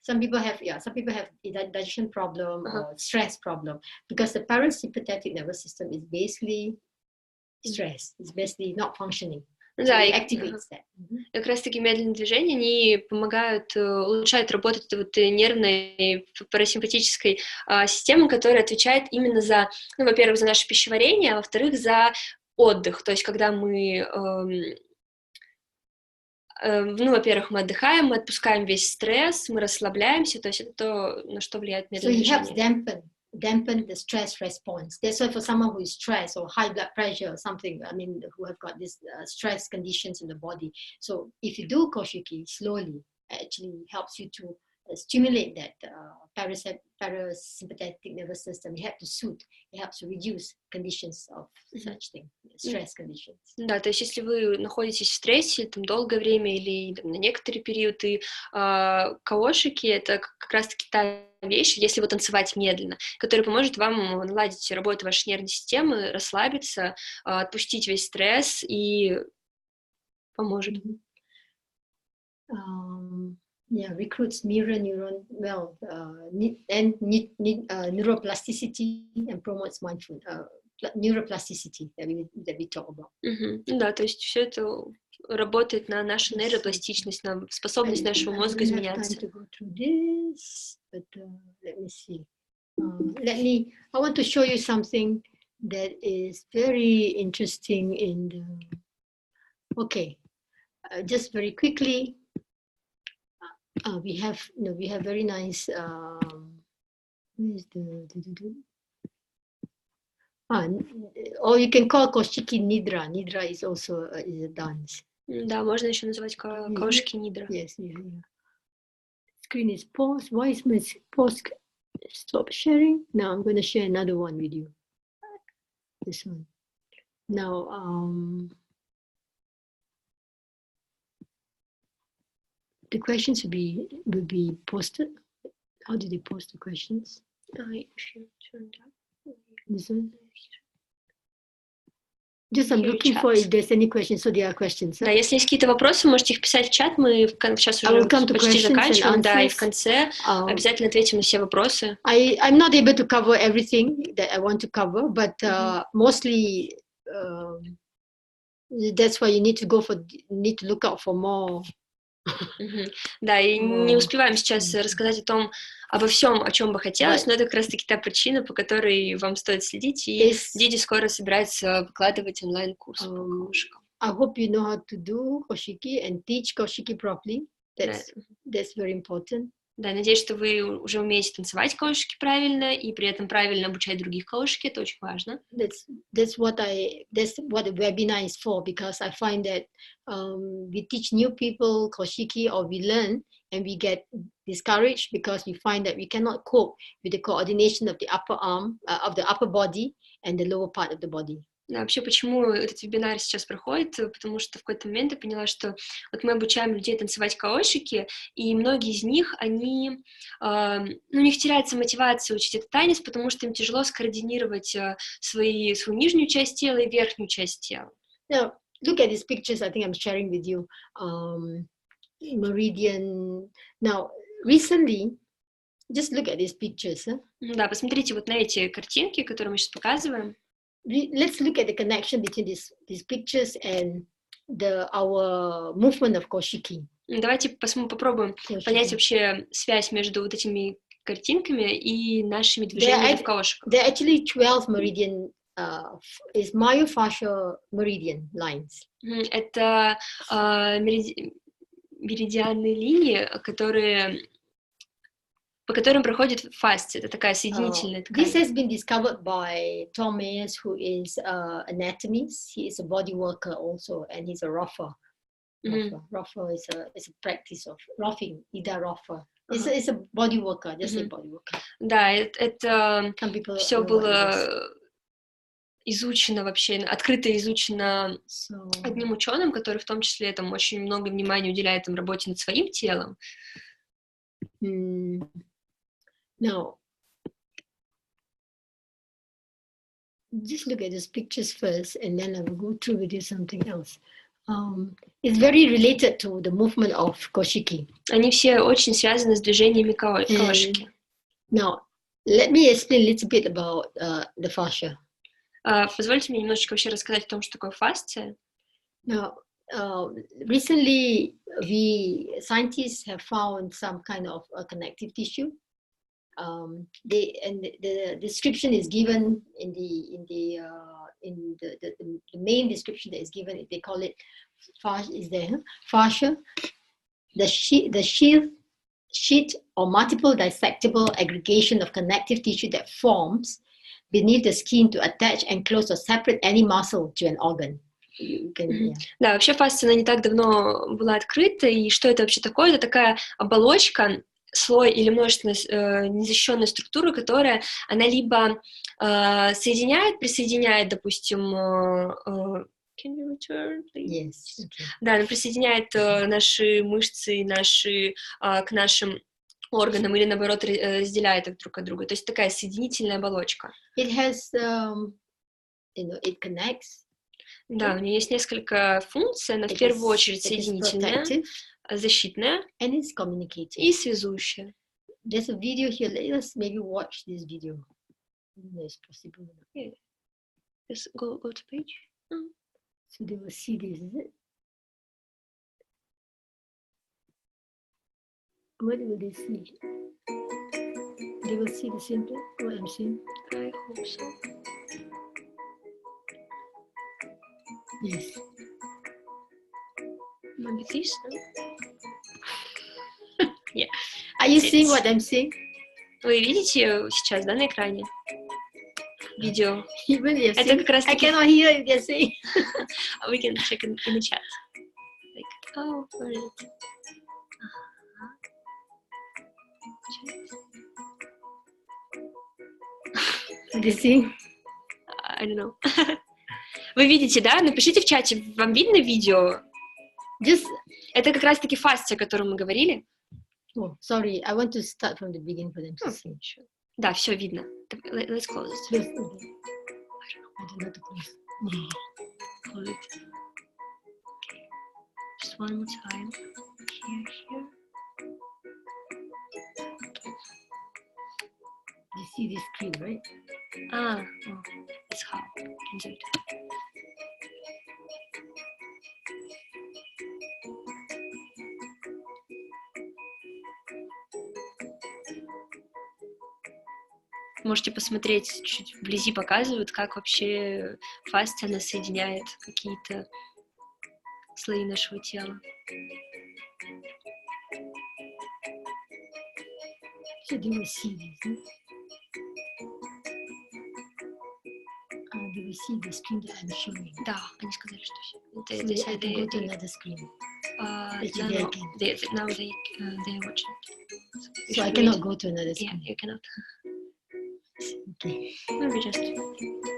Some people have a digestion problem or stress problem, because the parasympathetic nervous system is basically stressed. It's basically not functioning. Да, it и activates that. как раз-таки медленные движения, они помогают, улучшают работу этой вот нервной парасимпатической системы, которая отвечает именно за, ну, во-первых, за наше пищеварение, а во-вторых, за отдых. То есть, когда мы, ну, во-первых, мы отдыхаем, мы отпускаем весь стресс, мы расслабляемся, то есть это то, на что влияет So медленное it helps движение. dampen the stress response. That's why for someone who is stressed or high blood pressure or something, I mean, who have got this stress conditions in the body. So if you do koshiki slowly, it actually helps you to stimulate that parasympathetic nervous system. You have to soothe. It helps to reduce conditions of such thing, stress conditions. Да, то есть если вы находитесь в стрессе там, долгое время или там, на некоторый период, и каошики — это как раз-таки та вещь, если вы танцевать медленно, которая поможет вам наладить работу вашей нервной системы, расслабиться, отпустить весь стресс и поможет. Yeah, recruits neuron neuroplasticity and promotes mindful neuroplasticity that we talk about. Да, то есть все это работает на нашу нейропластичность, на способность нашего мозга изменяться. I want to show you something that is very interesting in the. Okay, just very quickly. We have very nice. Or you can call koshiki nidra. Nidra is also is a dance. Да, можно еще называть каошики нидра. Yes, yeah. Screen is paused. Why is my pause? Stop sharing. Now I'm going to share another one with you. This one. Now, the questions will be posted. How do they post the questions? This one. Just I'm looking for if there's any questions. So there are questions. Да, если есть какие-то вопросы, можете их писать в чат. Мы сейчас уже почти заканчиваем, да, и в конце обязательно ответим на все вопросы. I'm not able to cover everything that I want to cover, but mostly that's why you need to look out for more. Да, и не успеваем сейчас рассказать обо всем, о чем бы хотелось, но это как раз-таки та причина, по которой вам стоит следить, и Диди скоро собирается выкладывать онлайн-курс по каошикам. I hope you know how to do koshiki and teach koshiki properly. That's very important. Да, надеюсь, что вы уже умеете танцевать каошики правильно и при этом правильно обучать других каошики, это очень важно. That's what the webinar is for, because I find that we teach new people koshiki or we learn and we get discouraged because we find that we cannot cope with the coordination of the upper arm, of the upper body and the lower part of the body. Да, вообще, почему этот вебинар сейчас проходит? Потому что в какой-то момент я поняла, что вот мы обучаем людей танцевать каошики, и многие из них, они, у них теряется мотивация учить этот танец, потому что им тяжело скоординировать свою нижнюю часть тела и верхнюю часть тела. Now, look at these pictures I think I'm sharing with you. Meridian. Now, recently, just look at these pictures. Да, посмотрите вот на эти картинки, которые мы сейчас показываем. Let's look at the connection between these pictures and our movement of koshiki. Давайте попробуем понять вообще связь между вот этими картинками и нашими движениями в каошиках. There are actually 12 meridian, is myofascial meridian lines. Это меридианные линии, по которым проходит фасция. Это такая соединительная ткань. This has been discovered by Tom Mayers, who is anatomist. He is a body worker also, and he's a rougher. Rougher is a practice of roughing, Ida rougher. It's a body worker, just a body worker. Да, это все было изучено вообще, открыто изучено одним ученым, который в том числе там очень много внимания уделяет там работе над своим телом. Now, just look at these pictures first, and then I will go through with you something else. It's very related to the movement of koshiki. Они все очень связаны с движениями каошики. Now, let me explain a little bit about the fascia. Позвольте мне немножечко вообще рассказать о том, что такое фасция. Now, recently, scientists have found some kind of a connective tissue. The description is given in the main description that is given. They call it fascia, the sheet or multiple dissectable aggregation of connective tissue that forms beneath the skin to attach, enclose, or separate any muscle to an organ. Да, вообще фасция, она не так давно была открыта, и что это вообще такое? Это такая оболочка, слой или множественная незащищенная структура, которая, она либо присоединяет, допустим, can you return, please? Yes. Okay. Да, она присоединяет наши мышцы к нашим органам или, наоборот, разделяет их друг от друга. То есть такая соединительная оболочка. It has, it connects. Да, у нее есть несколько функций. Она в первую очередь соединительная, защитная и связующая. There's a video here. Let us maybe watch this video. It's possible. Yeah. Just go to page. So they will see this, is it? What will they see? They will see the same thing, what I'm saying? I hope so. Yes. Maybe this, no? Yeah. Are you seeing what I'm saying? Вы видите сейчас, да, на экране? Видео. Это как раз таки... I cannot hear if they're saying. We can check in the chat. Like, oh, where is it? Do you see? I don't know. Вы видите, да? Напишите в чате, вам видно видео? Это как раз-таки фасция, о которой мы говорили. Oh, sorry, I want to start from the beginning for them to see. Sure. Да, все видно. Let's close it. I don't know how to close. Close it. Okay. Just one more time. Here. You see this screen, right? That's how I can do it. Можете посмотреть, чуть вблизи показывают, как вообще фасция, она соединяет какие-то слои нашего тела. So they will see this, huh? They will see the screen that I'm showing. Да, они сказали, что все. So I can go to another screen. Now they watch it. So I cannot go to another screen. Yeah, you cannot. Okay. Maybe just.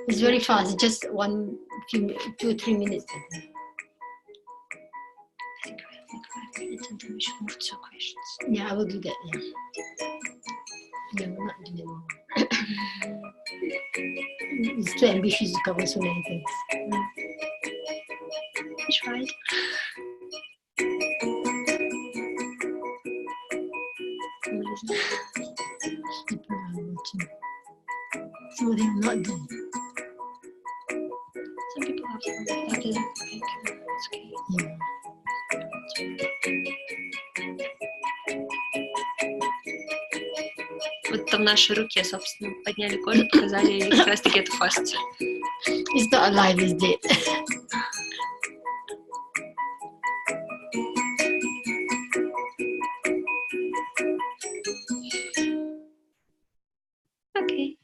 It's very fast. It's just 2 or 3 minutes. I think we have like 5 minutes and then we should move to questions. Yeah, I will do that. Yeah. Yeah, we're not doing it anymore. It's too ambitious to cover so many things. I tried. People are watching. So they will not do. Some people have some that is okay. It's okay. Yeah. Вот там наши руки, собственно, подняли кожу, показали как раз-таки эту фасцию. It's not alive, it's dead. Okay.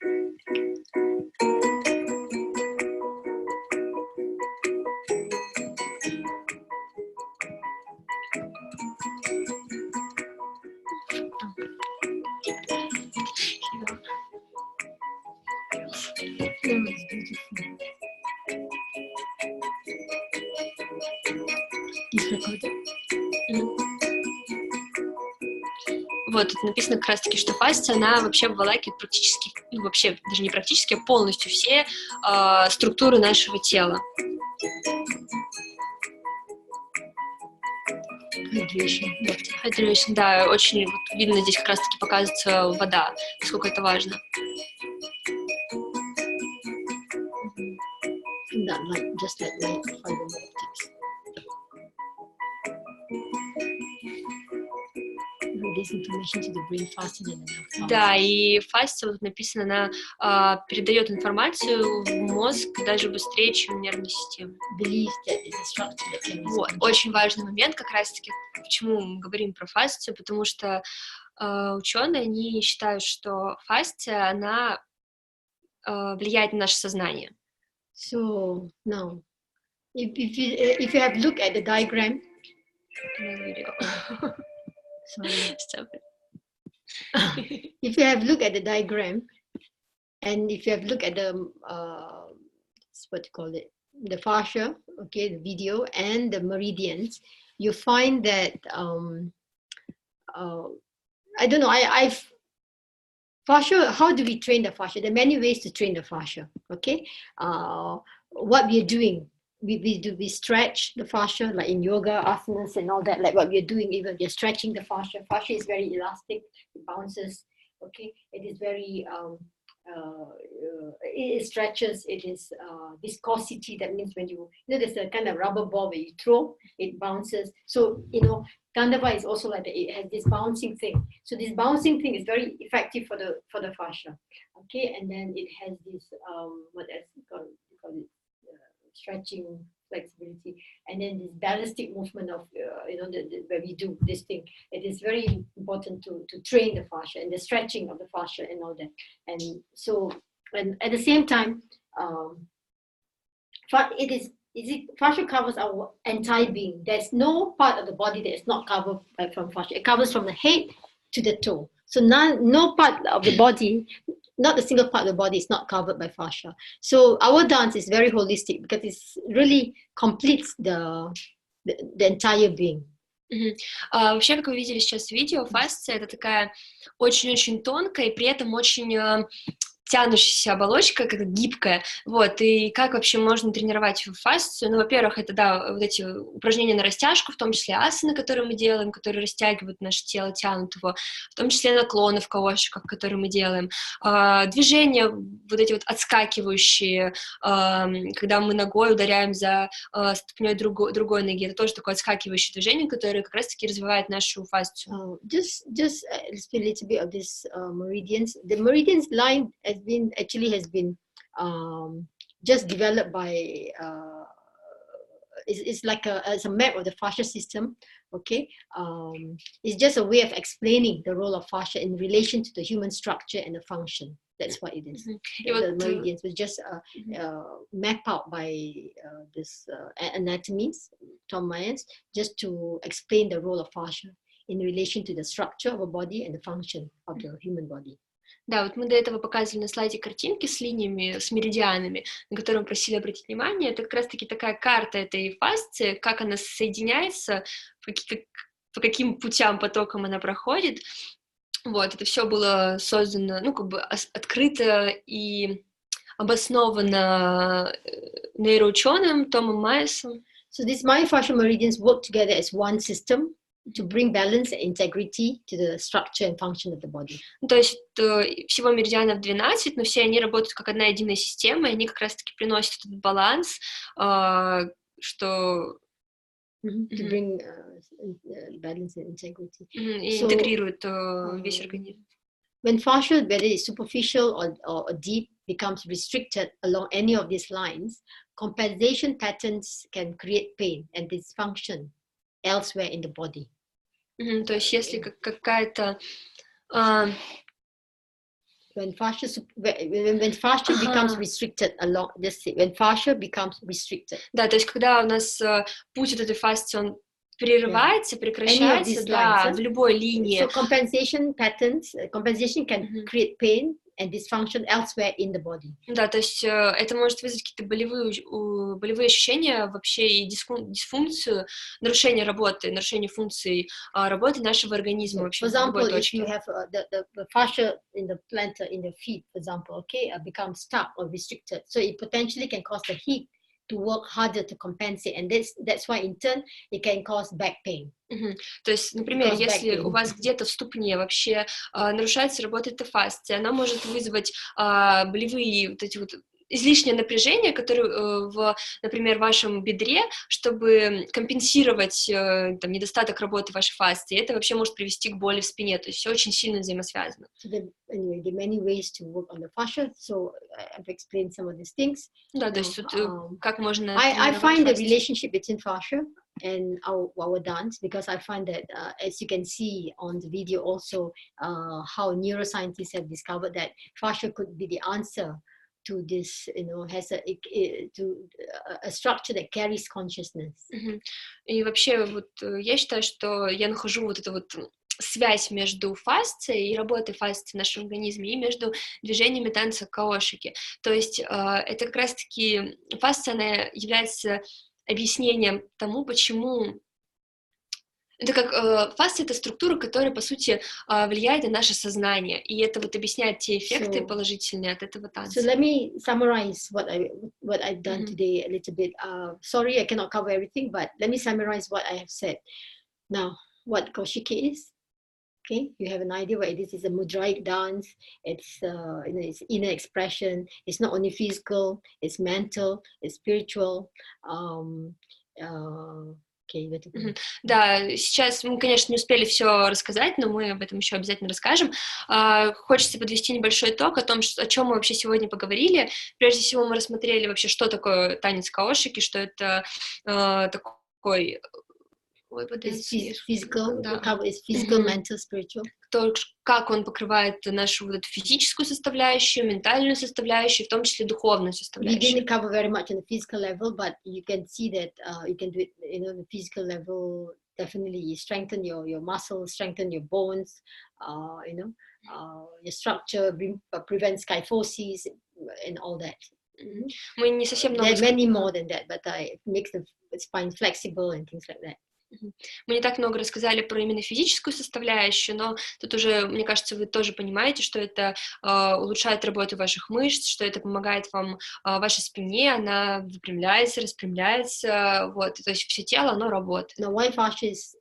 Вот, тут написано как раз-таки, что фасция, она вообще обволакивает практически, ну, вообще, даже не практически, а полностью все структуры нашего тела. Hydration, да, очень вот, видно, здесь как раз-таки показывается вода, насколько это важно. That light, just like light fiber optics. this information to the brain faster than the nerve cells. Да, и фасция, вот написано, она передает информацию в мозг даже быстрее, чем нервная система. Believes that it's a structure that can Вот, respond. очень важный момент, как раз-таки, почему мы говорим про фасцию, потому что ученые, они считают, что фасция, она влияет на наше сознание. So now, if you have looked at the diagram, sorry. Stop it. If you have looked at the diagram, and if you have looked at the what you call it, the fascia, okay, the video and the meridians, you find that I don't know. I've fascia. How do we train the fascia? There are many ways to train the fascia. Okay, what we are doing. We stretch the fascia, like in yoga, asanas and all that, like what we're doing, even we're stretching the fascia. Fascia is very elastic, it bounces, okay? It is very, it stretches, it is viscosity, that means when you know, there's a kind of rubber ball where you throw, it bounces. So, you know, Gandhava is also like that, it has this bouncing thing. So this bouncing thing is very effective for the fascia, okay? And then it has this, what else you call it? Stretching, flexibility, and then this ballistic movement of you know, where we do this thing. It is very important to train the fascia and the stretching of the fascia and all that. And so, and at the same time, fascia covers our entire being. There's no part of the body that is not covered from fascia. It covers from the head to the toe. So no part of the body, not a single part of the body is not covered by fascia. So our dance is very holistic because it really completes the entire being. Вообще, как вы видели сейчас в видео, фасция — это такая очень-очень тонкая и при этом очень тянущаяся оболочка, как гибкая, вот, и как вообще можно тренировать фасцию? Ну, во-первых, это, да, вот эти упражнения на растяжку, в том числе асаны, которые мы делаем, которые растягивают наше тело, тянут его, в том числе наклоны в кошках, которые мы делаем, движения вот эти вот отскакивающие, когда мы ногой ударяем за ступней другой ноги, это тоже такое отскакивающее движение, которое как раз-таки развивает нашу фасцию. Just let's be a little bit of this meridians. The meridians line has been just developed by it's like it's a map of the fascia system, okay? It's just a way of explaining the role of fascia in relation to the human structure and the function. That's what it is. The meridians was just mapped out by this anatomies, Tom Myers, just to explain the role of fascia in relation to the structure of a body and the function of the human body. Да, вот мы до этого показывали на слайде картинки с линиями, с меридианами, на которые мы просили обратить внимание. Это как раз-таки такая карта этой фасции, как она соединяется, по каким путям, потокам она проходит. Вот, это все было создано, ну, как бы открыто и обосновано нейроученым Томом Майерсом. So these myofascial meridians work together as one system to bring balance and integrity to the structure and function of the body. То есть всего меридианов 12, но все они работают как одна единая система, и они как раз-таки приносят этот баланс, что... To bring balance and integrity. И интегрируют весь организм. When fascia, whether it's superficial or deep, becomes restricted along any of these lines, compensation patterns can create pain and dysfunction elsewhere in the body. То есть если какая-то... When fascia becomes restricted along this, when fascia becomes restricted. Да, то есть когда у нас путь от этой фасции, он прерывается, прекращается, да, в любой линии. So compensation can create pain and dysfunction elsewhere in the body. Да, то есть это может вызвать какие-то болевые ощущения вообще и дисфункцию, нарушение функций работы нашего организма вообще. For example, if you have the fascia in the plantar in the feet, for example, okay, becomes stuck or restricted, so it potentially can cause the hip to work harder to compensate, and that's why in turn it can cause back pain. То есть, например, если у вас где-то в ступне вообще нарушается работа этой фасции, она может вызвать болевые вот эти вот излишнее напряжение, которое, например, в вашем бедре, чтобы компенсировать там, недостаток работы вашей фасции. Это вообще может привести к боли в спине, то есть все очень сильно взаимосвязано. So anyway, there are many ways to work on the fascia. So I've explained some of these things. Да, то есть как можно I тренировать find the фасцию. relationship between fascia and our dance, because I find that as you can see on the video also, how neuroscientists have discovered that fascia could be the answer to this, has a structure that carries consciousness. И вообще вот я считаю, что я нахожу вот эту вот связь между фасцией и работой фасции в нашем организме и между движениями танца каошики. То есть это как раз-таки фасция, она является объяснением тому, почему... Это как фасция — это структура, которая, по сути, влияет на наше сознание, и это вот объясняет те эффекты положительные от этого танца. So let me summarize what I've done today a little bit. Sorry, I cannot cover everything, but let me summarize what I have said. Now, what Koshiki is. Okay, you have an idea what it is. It's a mudraic dance. It's it's inner expression. It's not only physical. It's mental. It's spiritual. Okay, Да, сейчас мы, конечно, не успели все рассказать, но мы об этом еще обязательно расскажем. Хочется подвести небольшой итог о том, о чем мы вообще сегодня поговорили. Прежде всего, мы рассмотрели вообще, что такое танец каошики, что это такой... It's physical, да. It's physical, mental, spiritual. Как он покрывает нашу вот эту физическую составляющую, ментальную составляющую, в том числе духовную составляющую. We didn't cover very much on the physical level, but you can see that you can do it, the physical level. Definitely strengthen your muscles, strengthen your bones, your structure, prevents kyphosis and all that. Мы не совсем много... There are many more than that, but it makes the spine flexible and things like that. Мы не так много рассказали про именно физическую составляющую, но тут уже, мне кажется, вы тоже понимаете, что это улучшает работу ваших мышц, что это помогает вам, вашей спине, она выпрямляется, распрямляется, вот, то есть все тело, оно работает. Now, why fascia is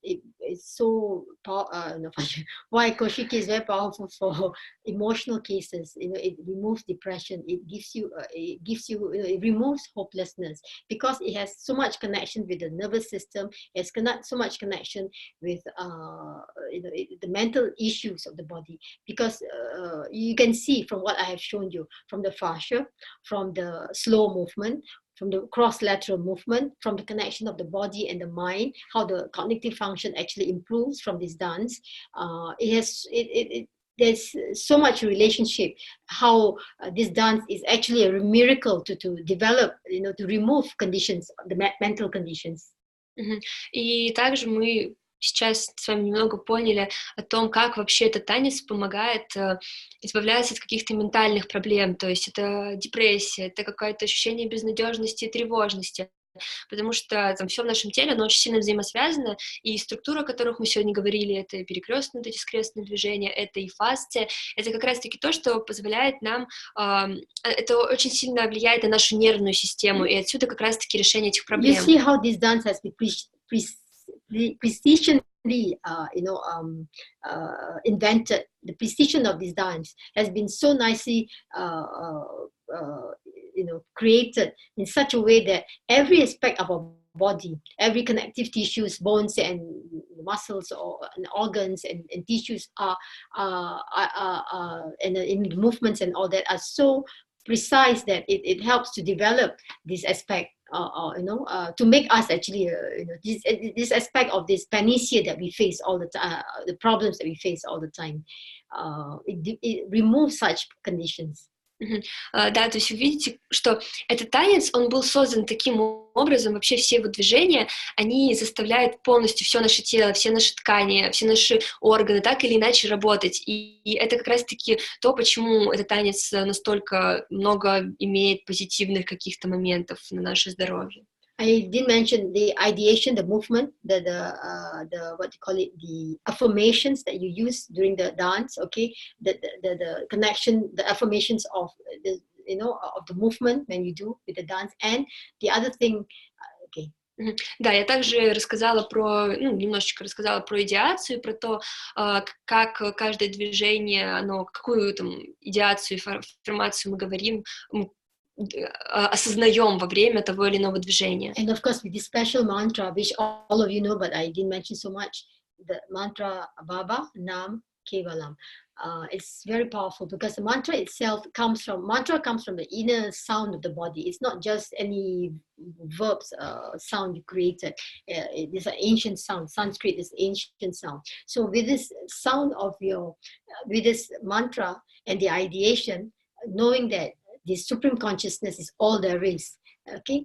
so why Koshiki is very powerful for emotional cases? It removes depression. It it removes hopelessness, because it has so much connection with the nervous system. It's so much connection with the mental issues of the body, because you can see from what I have shown you, from the fascia, from the slow movement, from the cross-lateral movement, from the connection of the body and the mind, how the cognitive function actually improves from this dance. There's so much relationship, how this dance is actually a miracle to develop, to remove conditions, the mental conditions. И также мы сейчас с вами немного поняли о том, как вообще этот танец помогает избавляться от каких-то ментальных проблем, то есть это депрессия, это какое-то ощущение безнадежности и тревожности, потому что там все в нашем теле, оно очень сильно взаимосвязано, и структура, о которых мы сегодня говорили, это и перекрестные, вот эти скрестные движения, это и фасция, это как раз-таки то, что позволяет нам, это очень сильно влияет на нашу нервную систему, и отсюда как раз-таки решение этих проблем. You see how this dance has been precisionally, invented. The precision of this dance has been so nicely, created in such a way that every aspect of our body, every connective tissues, bones and muscles and organs and tissues and in movements and all that are so precise that it helps to develop this aspect, to make us actually, this aspect of this panacea that we face all the time, the problems that we face all the time. It removes such conditions. Да, то есть вы видите, что этот танец, он был создан таким образом, вообще все его движения, они заставляют полностью все наше тело, все наши ткани, все наши органы так или иначе работать, и это как раз-таки то, почему этот танец настолько много имеет позитивных каких-то моментов на наше здоровье. I did mention the ideation, the movement, the what you call it, the affirmations that you use during the dance. Okay, the connection, the affirmations of the of the movement when you do with the dance, and the other thing. Okay. Да, я также рассказала немножечко рассказала про идеацию, про то, как каждое движение, какую там идеацию, информацию мы говорим, осознаем во время того или иного движения. And of course, with this special mantra, which all of you know, but I didn't mention so much, the mantra Baba Nam Kevalam. It's very powerful because the mantra itself comes from the inner sound of the body. It's not just any verbs sound you created. It is an ancient sound. Sanskrit is ancient sound. So with this sound of with this mantra and the ideation, knowing that the supreme consciousness is all there is. Okay,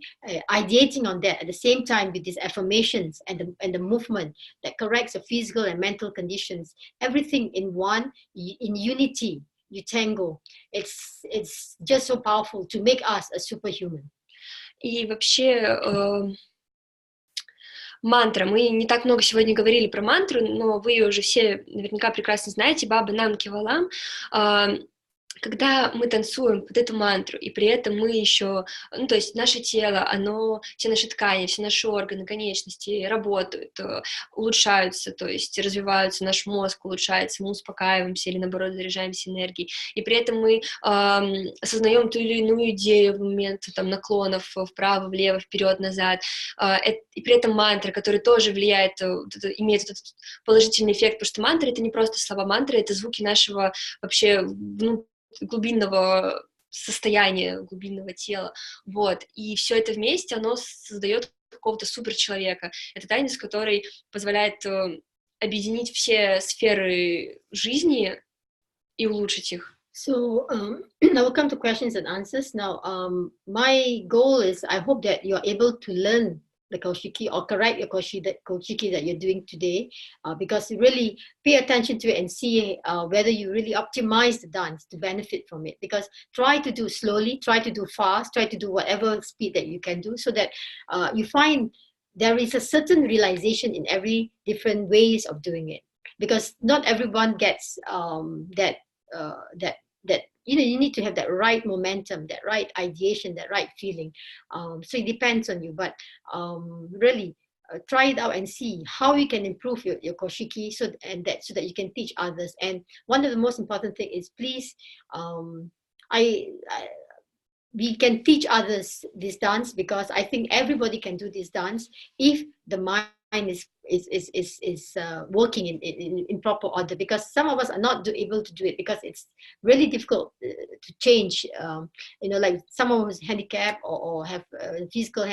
ideating on that at the same time with these affirmations and the movement that corrects the physical and mental conditions, everything in one, in unity, you tango. It's just so powerful to make us a superhuman. И вообще мантра. Мы не так много сегодня говорили про мантру, но вы ее уже все наверняка прекрасно знаете. Баба Нам Кевалам. Когда мы танцуем под эту мантру, и при этом мы еще, ну, то есть наше тело, все наши ткани, все наши органы, конечности работают, улучшаются, то есть развиваются, наш мозг улучшается, мы успокаиваемся или, наоборот, заряжаемся энергией, и при этом мы осознаем ту или иную идею в момент там, наклонов вправо, влево, вперед, назад, и при этом мантра, которая тоже влияет, имеет этот положительный эффект, потому что мантра — это не просто слова, мантра — это звуки нашего вообще глубинного состояния, глубинного тела, вот, и все это вместе, оно создает какого-то суперчеловека. Это танец, который позволяет объединить все сферы жизни и улучшить их. So now we'll come to questions and answers. Now, my goal is, I hope that you're able to learn the Kaushiki or correct your Kaushiki that you're doing today, because you really pay attention to it and see whether you really optimize the dance to benefit from it. Because try to do slowly, try to do fast, try to do whatever speed that you can do, so that you find there is a certain realization in every different ways of doing it. Because not everyone gets that you need to have that right momentum, that right ideation, that right feeling. So it depends on you, but really try it out and see how you can improve your koshiki so that you can teach others. And one of the most important thing is, please, we can teach others this dance, because I think everybody can do this dance if the mind is working in proper order. Because some of us are not able to do it because it's really difficult to change. Like someone who's handicapped or have physical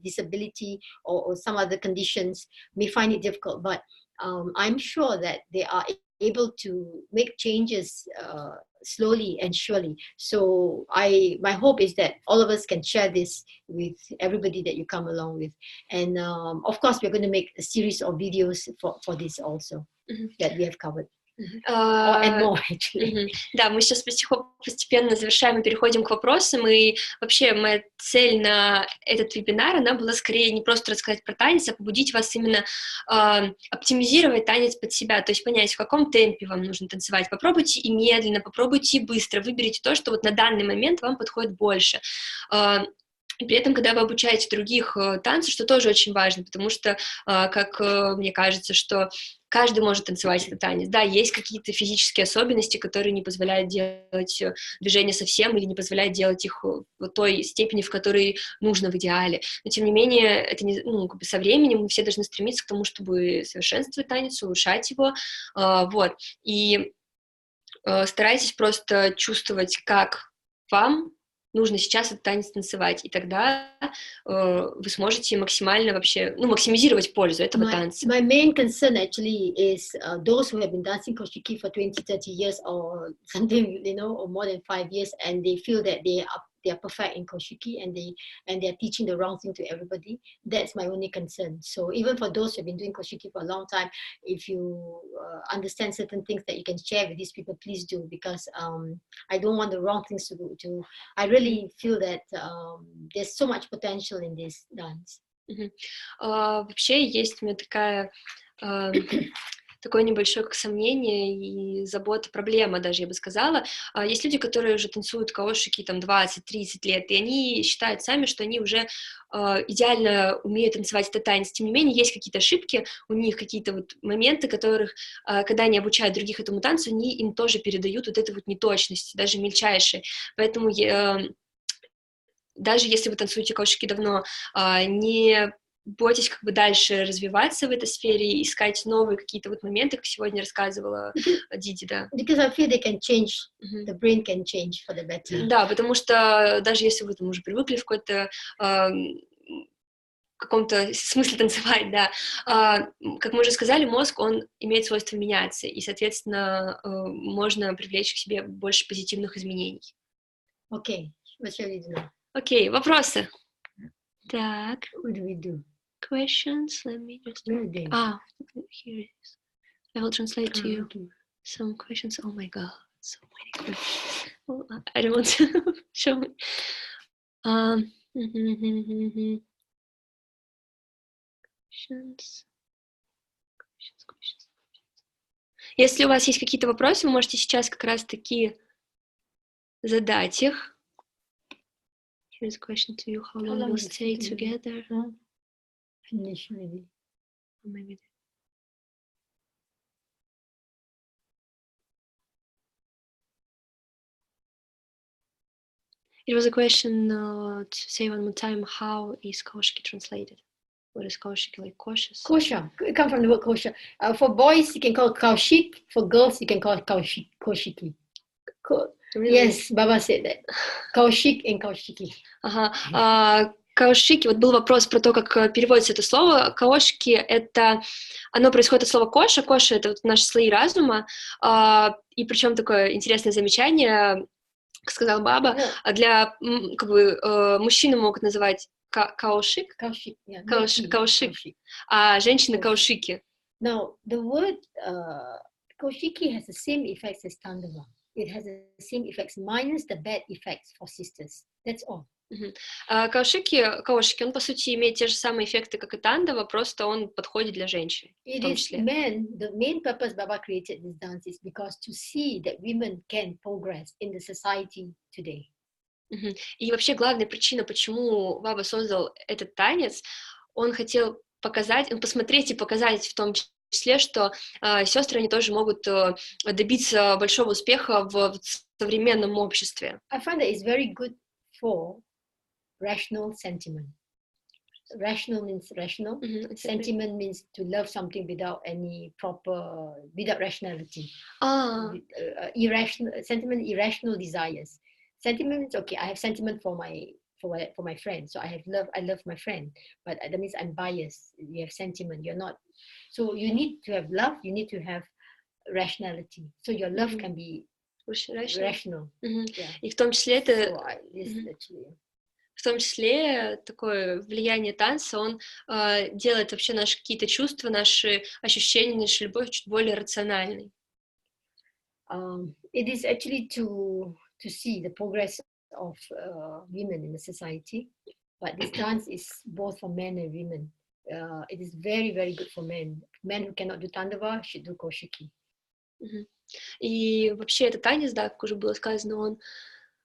disability or some other conditions may find it difficult. But I'm sure that they are able to make changes slowly and surely. So my hope is that all of us can share this with everybody that you come along with. And of course, we're going to make a series of videos for this also that we have covered. And more, actually. Да, мы сейчас постепенно завершаем и переходим к вопросам, и вообще моя цель на этот вебинар, она была скорее не просто рассказать про танец, а побудить вас именно оптимизировать танец под себя, то есть понять, в каком темпе вам нужно танцевать. Попробуйте и медленно, попробуйте и быстро, выберите то, что вот на данный момент вам подходит больше. И при этом, когда вы обучаете других танцу, что тоже очень важно, потому что, как мне кажется, что каждый может танцевать этот танец. Да, есть какие-то физические особенности, которые не позволяют делать движения совсем или не позволяют делать их в той степени, в которой нужно в идеале. Но, тем не менее, это со временем мы все должны стремиться к тому, чтобы совершенствовать танец, улучшать его. Вот. И старайтесь просто чувствовать, как вам нужно сейчас этот танец танцевать, и тогда вы сможете максимально вообще, максимизировать пользу этого танца. My main concern actually is those who have been dancing koshiki for 20-30 years or something, or more than 5 years, and they feel that they are perfect in koshiki and they are teaching the wrong thing to everybody. That's my only concern. So even for those who have been doing koshiki for a long time, if you understand certain things that you can share with these people, please do, because I don't want the wrong things to do. I really feel that there's so much potential in this dance. Вообще есть у меня такое небольшое сомнение и забота, проблема даже, я бы сказала. Есть люди, которые уже танцуют каошики там 20-30 лет, и они считают сами, что они уже идеально умеют танцевать этот танец. Тем не менее, есть какие-то ошибки, у них какие-то вот моменты, которых, когда они обучают других этому танцу, они им тоже передают вот эту вот неточность, даже мельчайшие. Поэтому даже если вы танцуете каушики давно, не бойтесь как бы дальше развиваться в этой сфере, искать новые какие-то вот моменты, как сегодня рассказывала Диди, да. Because I feel they can change, the brain can change for the better. Да, потому что даже если вы там уже привыкли в каком-то смысле танцевать, да, как мы уже сказали, мозг, он имеет свойство меняться, и, соответственно, можно привлечь к себе больше позитивных изменений. Okay, what shall we do? Окей, вопросы? Так. What do we do? Questions, let me just... Where are they? Here it is. I will translate to you Okay. some questions. Oh my god, so many questions. Oh, I don't want to show me. Questions. Если у вас есть какие-то вопросы, вы можете сейчас как раз-таки задать их. Here's a question to you. How long will stay together? Finish maybe. Maybe. It was a question to say one more time, how is kaushiki translated? What is kaushiki, like cautious? Kosha. It comes from the word kosha. For boys, you can call it kaushik. For girls, you can call it kaushiki. Really? Yes, Baba said that. Kaushik and kaushiki. Ага. Каошики, вот был вопрос про то, как переводится это слово. Каошики, это, оно происходит от слова коша. Коша — это вот наши слои разума. И причем такое интересное замечание, как сказал Баба, для, как бы, мужчины могут называть каошик, Kaushik, yeah. Каошик, а женщины каошики. Now, the word kaushiki has the same effects as tandava. It has the same effects minus the bad effects for sisters. That's all. Каошики, он, по сути, имеет те же самые эффекты, как и тандава, просто он подходит для женщин, в том числе. The main purpose Baba created this dance is because to see that women can progress in the society today. И вообще главная причина, почему Баба создал этот танец, он хотел показать, посмотреть и показать в том числе, что сестры, они тоже могут добиться большого успеха в современном обществе. I find that it's very good for rational sentiment. Rational means rational. Sentiment means to love something without rationality. Irrational desires. Sentiment means, okay, I have sentiment for my friend, so I love my friend, but that means I'm biased. You have sentiment, you're not. So you need to have love, you need to have rationality. So your love can be rational. Yeah. И в том числе это... В том числе такое влияние танца, он делает вообще наши какие-то чувства, наши ощущения, нашу любовь чуть более рациональной. It is actually to see the progress of women in the society, but this dance is both for men and women. It is very, very good for men. Men who cannot do tandava should do koshiki. И вообще этот танец, да, как уже было сказано,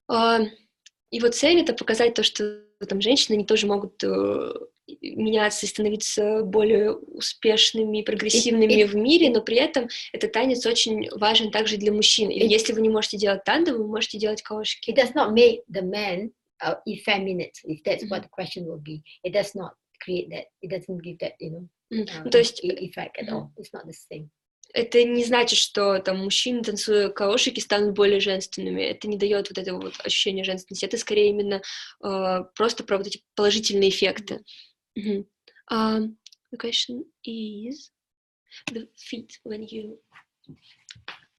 он... Его цель — это показать то, что там женщины, они тоже могут меняться и становиться более успешными, прогрессивными в мире, но при этом этот танец очень важен также для мужчин. Или если вы не можете делать тандаву, вы можете делать каошики. It does not make the man effeminate, if that's what the question will be. It does not create that. It doesn't give that, то есть, effect at all. It's not the same. Это не значит, что там мужчины, танцуя каошики, станут более женственными. Это не дает вот этого вот ощущения женственности. Это скорее именно просто про вот эти положительные эффекты. The question is the feet when you...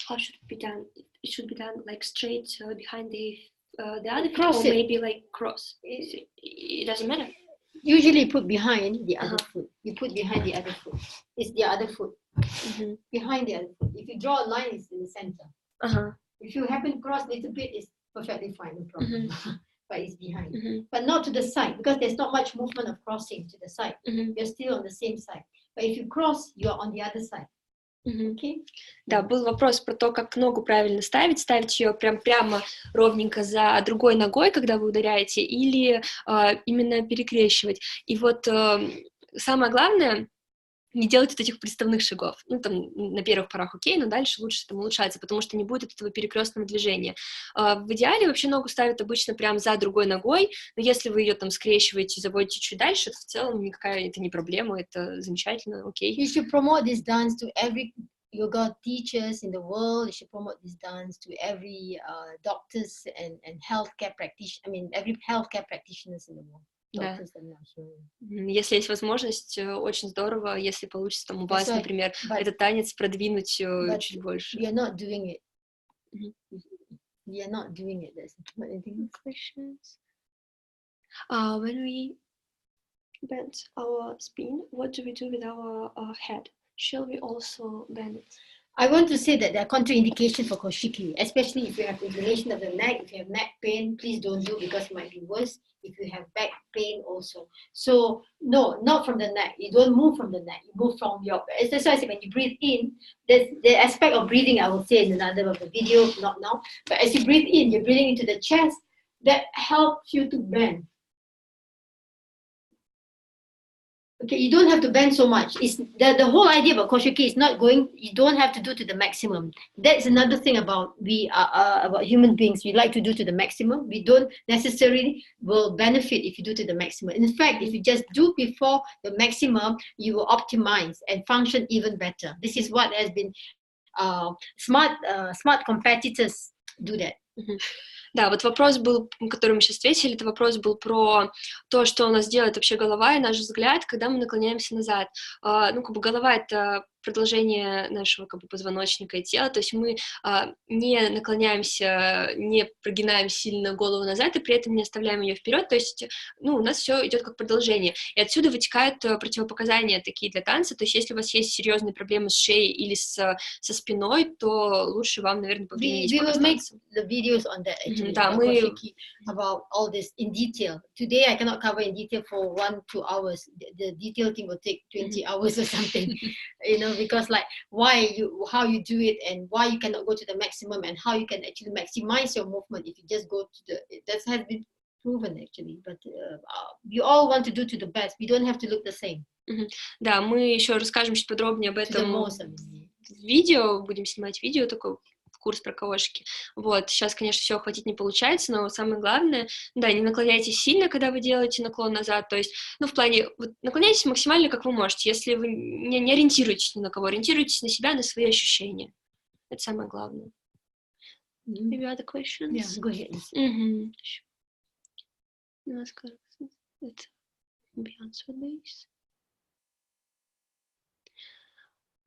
How should it be done? It should be done like straight behind the other feet, or maybe like cross. It doesn't matter. Usually put behind the other foot. You put behind the other foot. It's the other foot. Behind the other foot. If you draw a line, it's in the center. If you happen to cross a little bit, it's perfectly fine, no problem. But it's behind. But not to the side, because there's not much movement of crossing to the side. You're still on the same side. But if you cross, you're on the other side. Okay? Да, был вопрос про то, как ногу правильно ставить. Ставить ее прямо ровненько за другой ногой, когда вы ударяете, или именно перекрещивать. И вот самое главное, не делать вот этих приставных шагов. Ну, там, на первых порах окей, но дальше лучше там улучшаться, потому что не будет вот этого перекрестного движения. В идеале вообще ногу ставят обычно прям за другой ногой, но если вы ее там скрещиваете и заводите чуть дальше, то в целом никакая это не проблема, это замечательно, окей. You should promote this dance to every yoga teachers in the world. You should promote this dance to every doctors and healthcare practitioners. I mean, every healthcare practitioners in the world. Да. Если есть возможность, очень здорово, если получится там у вас, например, этот танец продвинуть чуть больше. We are not doing it. We are not doing it. There's anything questions? When we bend our spine, what do we do with our head? Shall we also bend it? I want to say that there are contraindications for koshiki, especially if you have inflammation of the neck. If you have neck pain, please don't do, because it might be worse. If you have back pain also. So no, not from the neck. You don't move from the neck. You move from your, that's why I say when you breathe in, there's the aspect of breathing, I will say in another of the video, not now. But as you breathe in, you're breathing into the chest. That helps you to bend. Okay, you don't have to bend so much. It's the whole idea about koshiki is not going, you don't have to do to the maximum. That's another thing about about human beings. We like to do to the maximum. We don't necessarily will benefit if you do to the maximum. In fact, if you just do before the maximum, you will optimize and function even better. This is what has been smart competitors do that. Да, вот вопрос был, который мы сейчас ответили, это вопрос был про то, что у нас делает вообще голова и наш взгляд, когда мы наклоняемся назад. Ну, как бы голова — это продолжение нашего как бы позвоночника и тела, то есть мы не наклоняемся, не прогибаем сильно голову назад и при этом не оставляем ее вперед, то есть, ну, у нас все идет как продолжение. И отсюда вытекают противопоказания такие для танца, то есть если у вас есть серьезные проблемы с шеей или со спиной, то лучше вам, наверное, повременить пока с танцем. The videos on that actually, да, мы... about all this in detail. Today I cannot cover in detail for 1-2 hours. The detail thing will take 20 hours or something, you know, because like how you do it and why you cannot go to the maximum and how you can actually maximize your movement if you just go to that has been proven actually. But we all want to do to the best. We don't have to look the same. Да, мы еще расскажем чуть подробнее об этом в видео, будем снимать видео такое, курс про кошки. Вот, сейчас, конечно, все охватить не получается, но самое главное, да, не наклоняйтесь сильно, когда вы делаете наклон назад, то есть, ну, в плане, вот, наклоняйтесь максимально, как вы можете, если вы не ориентируетесь ни на кого, ориентируйтесь на себя, на свои ощущения. Это самое главное. Maybe other questions? Yeah, go ahead. Let's be answered this.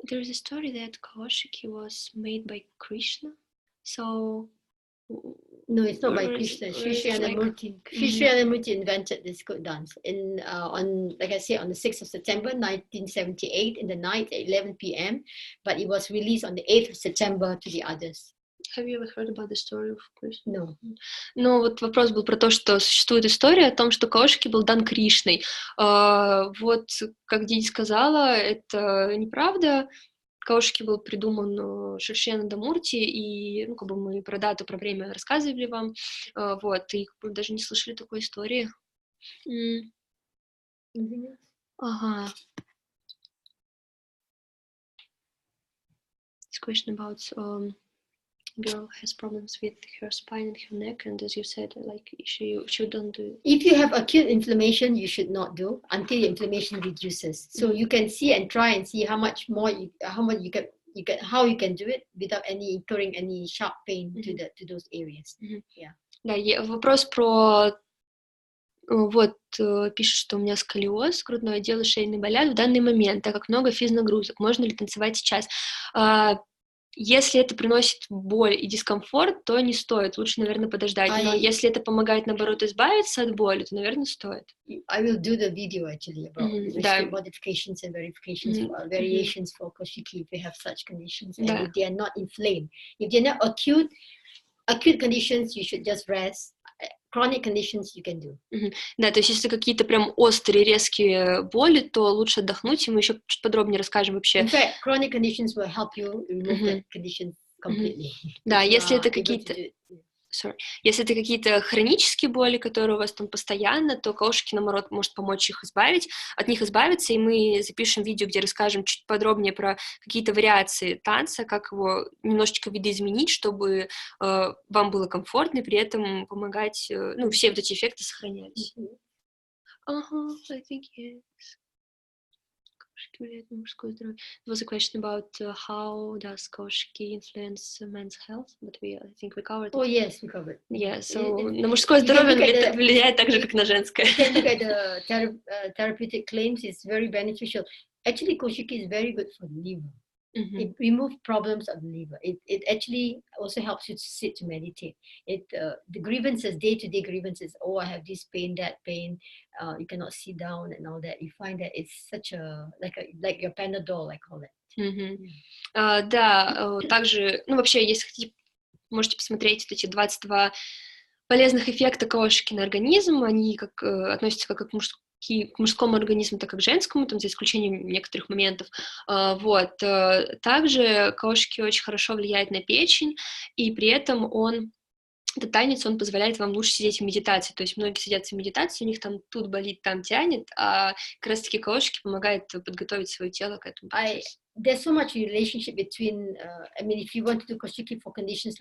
There is a story that Kawashiki was made by Krishna, so... No, it's not by Krishna. Sri Sriyanamurti invented this good dance on, like I said, on the 6th of September 1978 in the night at 11 p.m. But it was released on the 8th of September to the others. Have you ever heard about the story of Krishna? No. Ну, вот вопрос был про то, что существует история о том, что Каошики был дан Кришной. Вот, как Диди сказала, это неправда. Каошики был придуман Шри-Шриянандамурти, и, ну, как бы мы про дату, про время рассказывали вам, вот, и даже не слышали такой истории. Ага. This question about... girl has problems with her spine and her neck, and as you said, like she don't do it. If you have acute inflammation, you should not do until the inflammation reduces. So you can see and try and see how much you can do it without incurring any sharp pain to those areas. Yeah. Да, вопрос про вот пишет, что у меня сколиоз, грудное отдел и шейный болят в данный момент, так как много физнагрузок. Можно ли танцевать сейчас? Если это приносит боль и дискомфорт, то не стоит. Лучше, наверное, подождать. Но если это помогает, наоборот, избавиться от боли, то, наверное, стоит. I will do the video actually about modifications and variations for koshiki if you have such conditions and if they are not inflamed. If they are not acute conditions, you should just rest. Chronic conditions you can do. Да, то есть если какие-то прям острые, резкие боли, то лучше отдохнуть, и мы еще чуть подробнее расскажем вообще. In fact, chronic conditions will help you remove that condition completely. Да, если это какие-то Если это какие-то хронические боли, которые у вас там постоянно, то Кошки, наоборот, может помочь от них избавиться, и мы запишем видео, где расскажем чуть подробнее про какие-то вариации танца, как его немножечко видоизменить, чтобы вам было комфортно, и при этом помогать, все вот эти эффекты сохранялись. I think yes. There was a question about how does Koshiki influence men's health, but I think we covered it. Oh yes, we covered. Yeah, so на мужское здоровье влияет так же, как на женское. You can look at the therapeutic claims. It's very beneficial. Actually, Koshiki is very good for the liver. It removes problems of the liver. It actually also helps you to sit to meditate. The grievances, day-to-day grievances. Oh, I have this pain, that pain. You cannot sit down and all that. You find that it's such like your Panadol, I call it. Да, также, вообще, если хотите, можете посмотреть эти 22 полезных эффекта кошки на организм. Они относятся как к мужскому организму, так и к женскому, там, за исключением некоторых моментов. Также кошки очень хорошо влияет на печень, и при этом этот танец, он позволяет вам лучше сидеть в медитации. То есть многие сидятся в медитации, у них там тут болит, там тянет, а как раз-таки кошки помогают подготовить свое тело к этому процессу. There's so much relationship between, if you want to do koshiki for conditions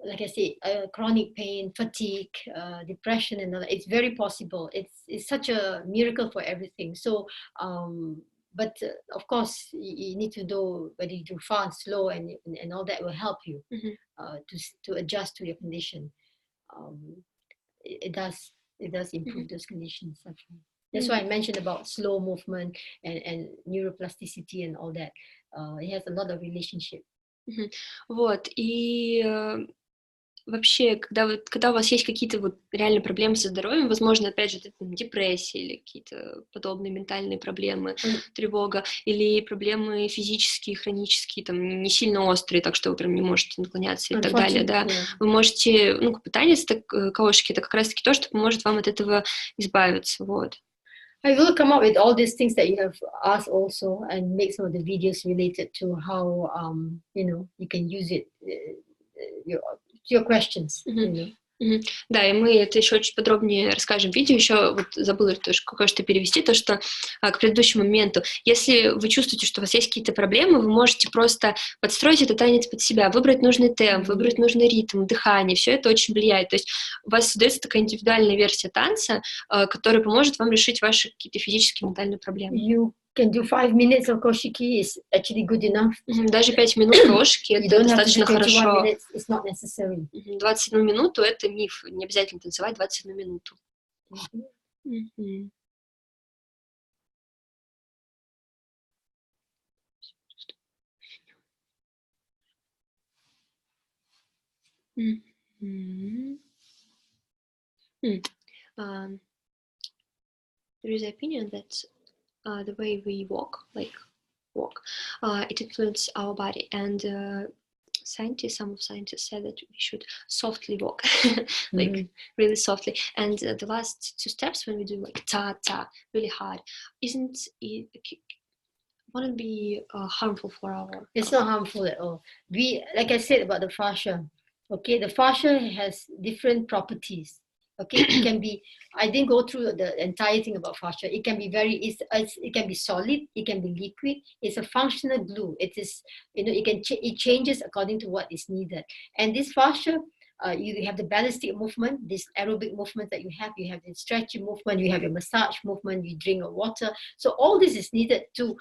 like I say, chronic pain, fatigue, depression, and all that, it's very possible. It's such a miracle for everything. So, but of course, you need to know whether you do fast, slow, and all that will help you to adjust to your condition. It does improve those conditions. That's why I mentioned about slow movement and neuroplasticity and all that. It has a lot of relationship. И вообще, когда у вас есть какие-то реально проблемы со здоровьем, возможно, опять же, депрессия или какие-то подобные ментальные проблемы, тревога, или проблемы физические, хронические, там, не сильно острые, так что вы прям не можете наклоняться и так далее, да, вы можете, танец кошки, это как раз-таки то, что поможет вам от этого избавиться, I will come up with all these things that you have asked also and make some of the videos related to how, you can use it, your questions. Да, и мы это еще очень подробнее расскажем в видео. Еще забыла тоже кое-что перевести, то, что к предыдущему моменту. Если вы чувствуете, что у вас есть какие-то проблемы, вы можете просто подстроить этот танец под себя, выбрать нужный темп, выбрать нужный ритм, дыхание. Все это очень влияет. То есть у вас создается такая индивидуальная версия танца, которая поможет вам решить ваши какие-то физические, ментальные проблемы. You can do 5 minutes of koshiki is actually good enough. Даже 5 минут кошки это достаточно хорошо. It's not necessary. 21 минуту это миф, не обязательно танцевать 21 минуту. There is an opinion that the way we walk, it influences our body, and some of scientists said that we should softly walk, really softly. And the last 2 steps, when we do ta-ta, really hard, wouldn't be harmful for our... It's not harmful at all. Like I said about the fascia, okay, the fascia has different properties. Okay, it can be, I didn't go through the entire thing about fascia. It can be it can be solid, it can be liquid. It's a functional glue. It is, it changes according to what is needed. And this fascia, you have the ballistic movement, this aerobic movement that you have the stretchy movement, you have your massage movement, you drink water. So all this is needed to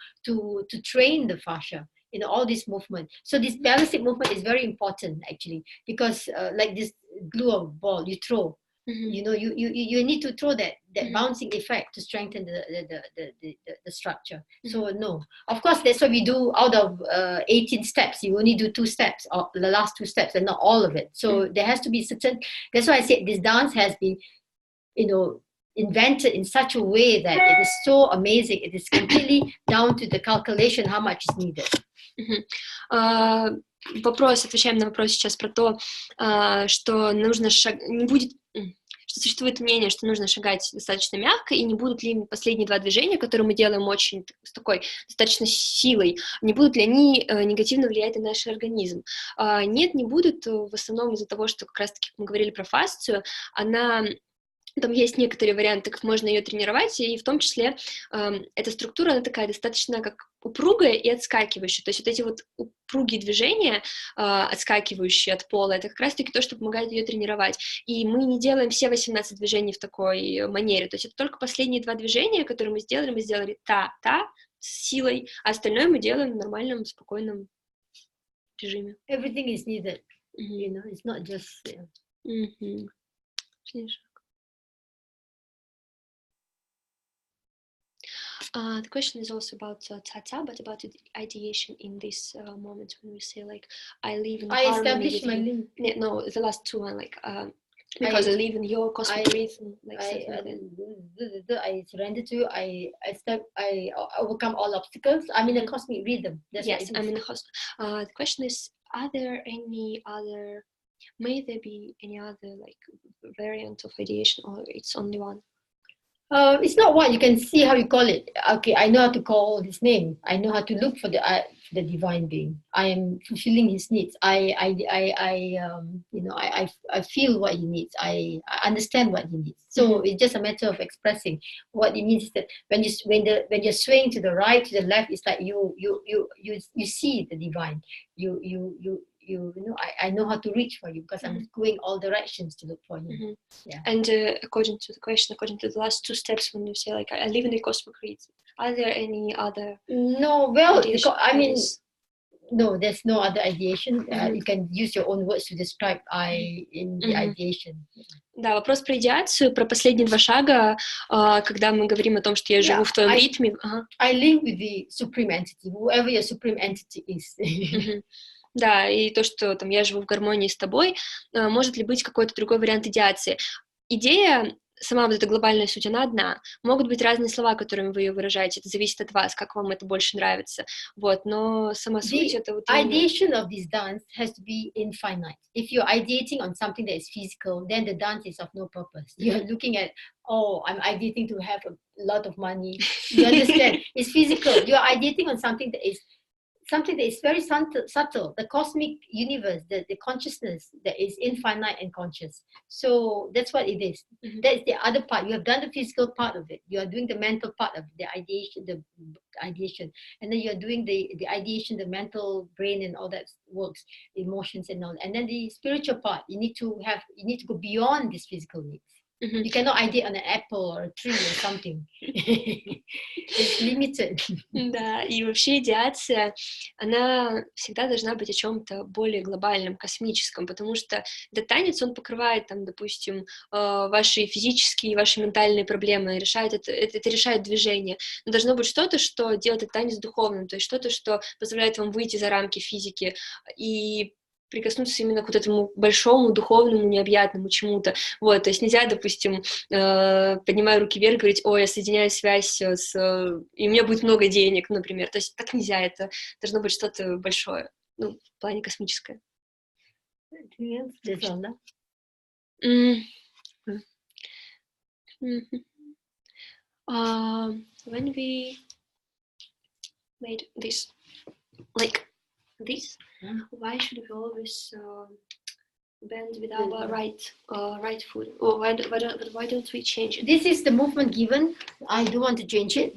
train the fascia. All this movement. So this ballistic movement is very important actually, because like this glue of ball you throw, you need to throw that bouncing effect to strengthen the structure. So no, of course that's what we do. Out of 18 steps, you only do 2 steps, or the last 2 steps, and not all of it. So there has to be certain. That's why I said this dance has been, invented in such a way that it is so amazing. It is completely down to the calculation how much is needed. Отвечаем на вопрос сейчас про то, что нужно что что существует мнение, что нужно шагать достаточно мягко, и не будут ли последние два движения, которые мы делаем очень с такой достаточно силой, не будут ли они негативно влиять на наш организм. Нет, не будут, в основном из-за того, что как раз-таки, как мы говорили про фасцию, там есть некоторые варианты, как можно ее тренировать, и в том числе эта структура, она такая достаточно как упругая и отскакивающая, то есть вот эти вот упругие движения, отскакивающие от пола, это как раз-таки то, что помогает ее тренировать, и мы не делаем все 18 движений в такой манере, то есть это только последние два движения, которые мы сделали та-та с силой, а остальное мы делаем в нормальном, спокойном режиме. Everything is needed, you know, it's not just... The question is also about tata, but about the ideation in this moment when we say like I live in harmony with you. No, the last two one like because I live in your cosmic rhythm. Like I surrender to you. I overcome all obstacles. I'm in a cosmic rhythm. That's yes, I'm in the cosmic. The question is, are there any other? May there be any other like variant of ideation, or it's only one? It's not one. You can see how you call it. Okay, I know how to call his name. I know how to look for the divine being. I am fulfilling his needs. I feel what he needs. I understand what he needs. So it's just a matter of expressing. What it means is that when you're swaying to the right, to the left, it's like you see the divine. You know, I know how to reach for you because I'm going all directions to look for you. Yeah. And according to the question, according to the last two steps, when you say like I live in the cosmic rhythm, are there any other? No, well, I mean, no, there's no other ideation. You can use your own words to describe I in the ideation. Да, вопрос про идеацию, про последние два шага, когда мы говорим о том, что я живу в твоем ритме. I live with the supreme entity, whoever your supreme entity is. Да, и то, что там я живу в гармонии с тобой, может ли быть какой-то другой вариант идеации? Идея, сама вот эта глобальная суть, она одна. Могут быть разные слова, которыми вы ее выражаете, это зависит от вас, как вам это больше нравится. Вот, но сама суть это вот... Ideation of this dance has to be infinite. If you're ideating on something that is physical, then the dance is of no purpose. You're looking at, oh, I'm ideating to have a lot of money. You understand? It's physical. You're ideating on something that is very subtle, the cosmic universe, the consciousness that is infinite and conscious. So that's what it is. That's the other part. You have done the physical part of it. You are doing the mental part of the ideation, and then you are doing the ideation, the mental brain and all that works, emotions and all. And then the spiritual part, you need to go beyond these physical needs. You cannot ideate on an apple or a tree or something. It's limited. Да, и вообще идеация, она всегда должна быть о чем-то более глобальном, космическом, потому что этот танец, он покрывает, там, допустим, ваши физические, ваши ментальные проблемы, решает это решает движение. Но должно быть что-то, что делает этот танец духовным, то есть что-то, что позволяет вам выйти за рамки физики и прикоснуться именно к вот этому большому, духовному, необъятному чему-то. Вот, то есть нельзя, допустим, поднимая руки вверх, говорить, ой, я соединяю связь и у меня будет много денег, например. То есть так нельзя, это должно быть что-то большое, ну, в плане космическое. When we made this, like this, why should we always bend with our right foot? Or why don't we change it? This is the movement given. I don't want to change it.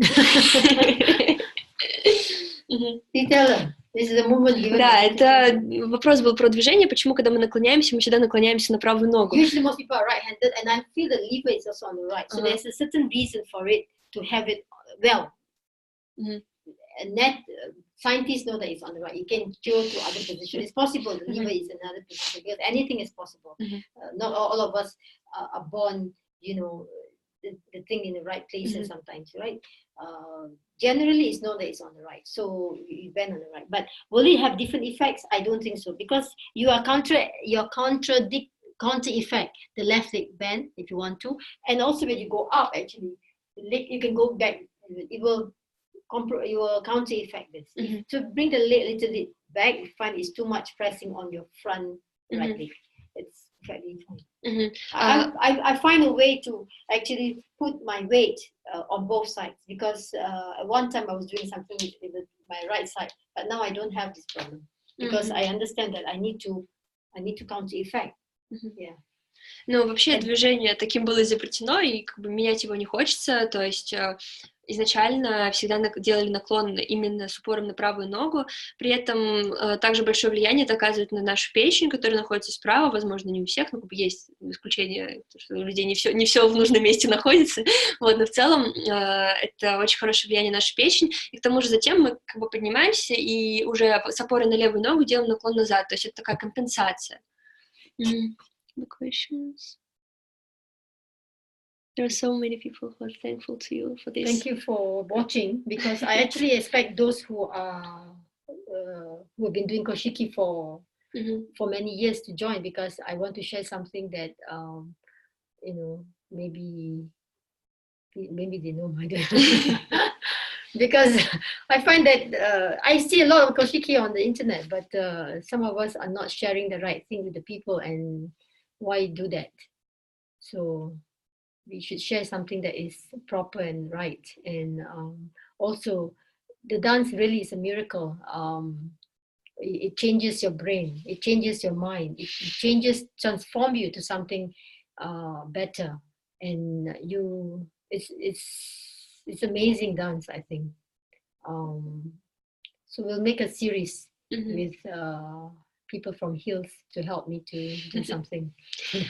This is the movement given. Да, это вопрос был про движение. Почему, когда мы наклоняемся, мы всегда наклоняемся на правую ногу? Usually most people are right-handed, and I feel the lever is also on the right. So there's a certain reason for it to have it well. And that scientists know that it's on the right. You can go to other positions. It's possible. The liver is another position because anything is possible. Not all of us are born, you know, the thing in the right places sometimes, right? Generally, it's known that it's on the right. So you bend on the right. But will it have different effects? I don't think so because you are counter effect the left leg bend if you want to, and also when you go up, actually, the leg you can go back. It will you will counter effect this. To bring the leg a little bit back, you find it's too much pressing on your front right leg. It's fairly fine. I find a way to actually put my weight on both sides, because at one time I was doing something with my right side, but now I don't have this problem, because I understand that I need to counter effect. Yeah. Ну, вообще движение таким было изобретено, и как бы менять его не хочется, то есть изначально всегда делали наклон именно с упором на правую ногу, при этом также большое влияние это оказывает на нашу печень, которая находится справа, возможно, не у всех, но как бы есть исключение, что у людей не все в нужном месте находится, вот, но в целом это очень хорошее влияние на нашу печень, и к тому же затем мы как бы поднимаемся и уже с опорой на левую ногу делаем наклон назад, то есть это такая компенсация. The questions. There are so many people who are thankful to you for this. Thank you for watching, because I actually expect those who have been doing koshiki for many years to join, because I want to share something that maybe they know. I don't know. Because I find that I see a lot of koshiki on the internet, but some of us are not sharing the right thing with the people, and why do that? So we should share something that is proper and right. And also, the dance really is a miracle. It changes your brain, it changes your mind, it transforms you to something better. And it's amazing dance, I think. So we'll make a series with people from Hills to help me to do something.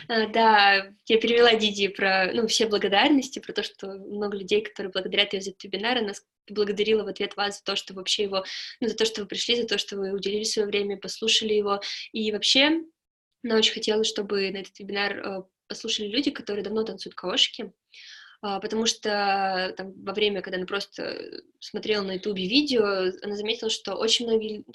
Да, я перевела Диди про, все благодарности, про то, что много людей, которые благодарят ее за этот вебинар, она благодарила в ответ вас за то, что вообще его, за то, что вы пришли, за то, что вы уделили свое время, послушали его, и вообще она очень хотела, чтобы на этот вебинар послушали люди, которые давно танцуют каошики, потому что там, во время, когда она просто смотрела на ютубе видео, она заметила, что очень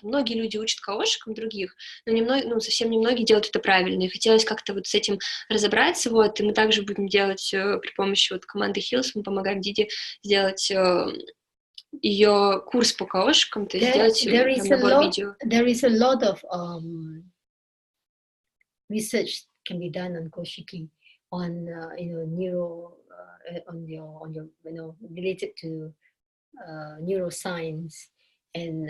многие люди учат каошикам других, но совсем немногие делают это правильно, и хотелось как-то вот с этим разобраться, вот, и мы также будем делать при помощи вот команды Hills, мы помогаем Диди сделать ее курс по каошикам, то есть сделать набор видео. There is a lot of research can be done on koshiki, on neuro, on your related to neuroscience and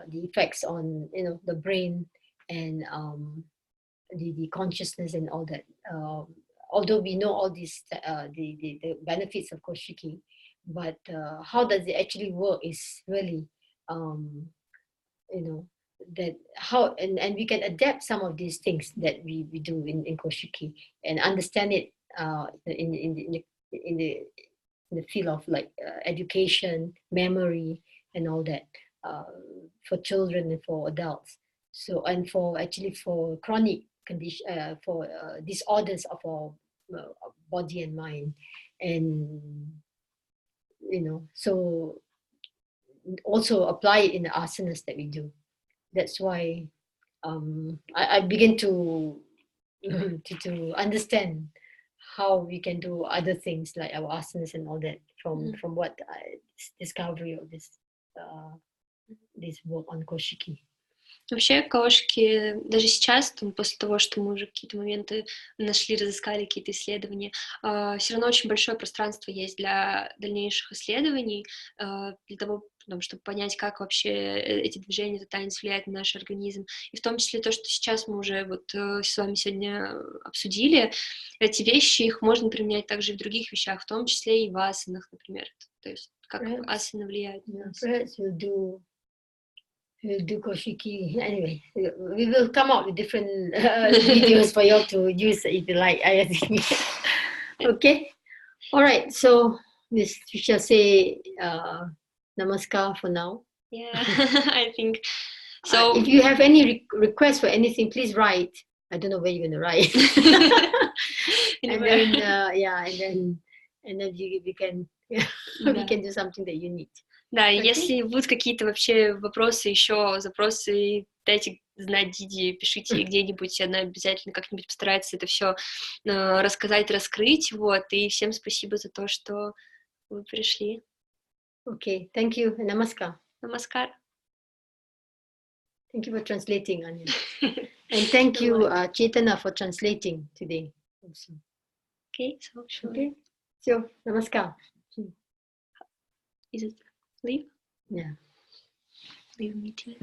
the effects on the brain and the consciousness and all that. Although we know all these the benefits of koshiki, but how does it actually work is really that how and we can adapt some of these things that we do in koshiki and understand it in the field of like education, memory, and all that for children and for adults. So and for chronic condition, for disorders of our body and mind, and so also apply it in the asanas that we do. That's why I begin to understand how we can do other things like our asanas and all that from what discovery of this work on koshiki. Вообще каошики даже сейчас, после того, что мы уже какие-то моменты нашли, разыскали какие-то исследования, все равно очень большое пространство есть для дальнейших исследований, для того, чтобы понять, как вообще эти движения, этот танец влияет на наш организм. И в том числе то, что сейчас мы уже вот с вами сегодня обсудили, эти вещи, их можно применять также и в других вещах, в том числе и в асанах, например. То есть как асаны влияют на нас. We'll do koshiki. Anyway, we will come up with different videos for you to use if you like. I think. Okay. All right. So we shall say namaskar for now. Yeah, I think so. If you have any requests for anything, please write. I don't know where you're gonna write. And then we can we can do something that you need. Да, и если будут какие-то вообще вопросы, еще запросы, дайте знать Диди, пишите где-нибудь, она обязательно как-нибудь постарается это все рассказать, раскрыть, вот, и всем спасибо за то, что вы пришли. Okay, thank you, namaskar. Namaskar. Thank you for translating, Anya. And thank you, Chaitanya, for translating today. Awesome. Okay, so shall Okay. So, namaskar. Is it leave? Yeah. Leave meeting.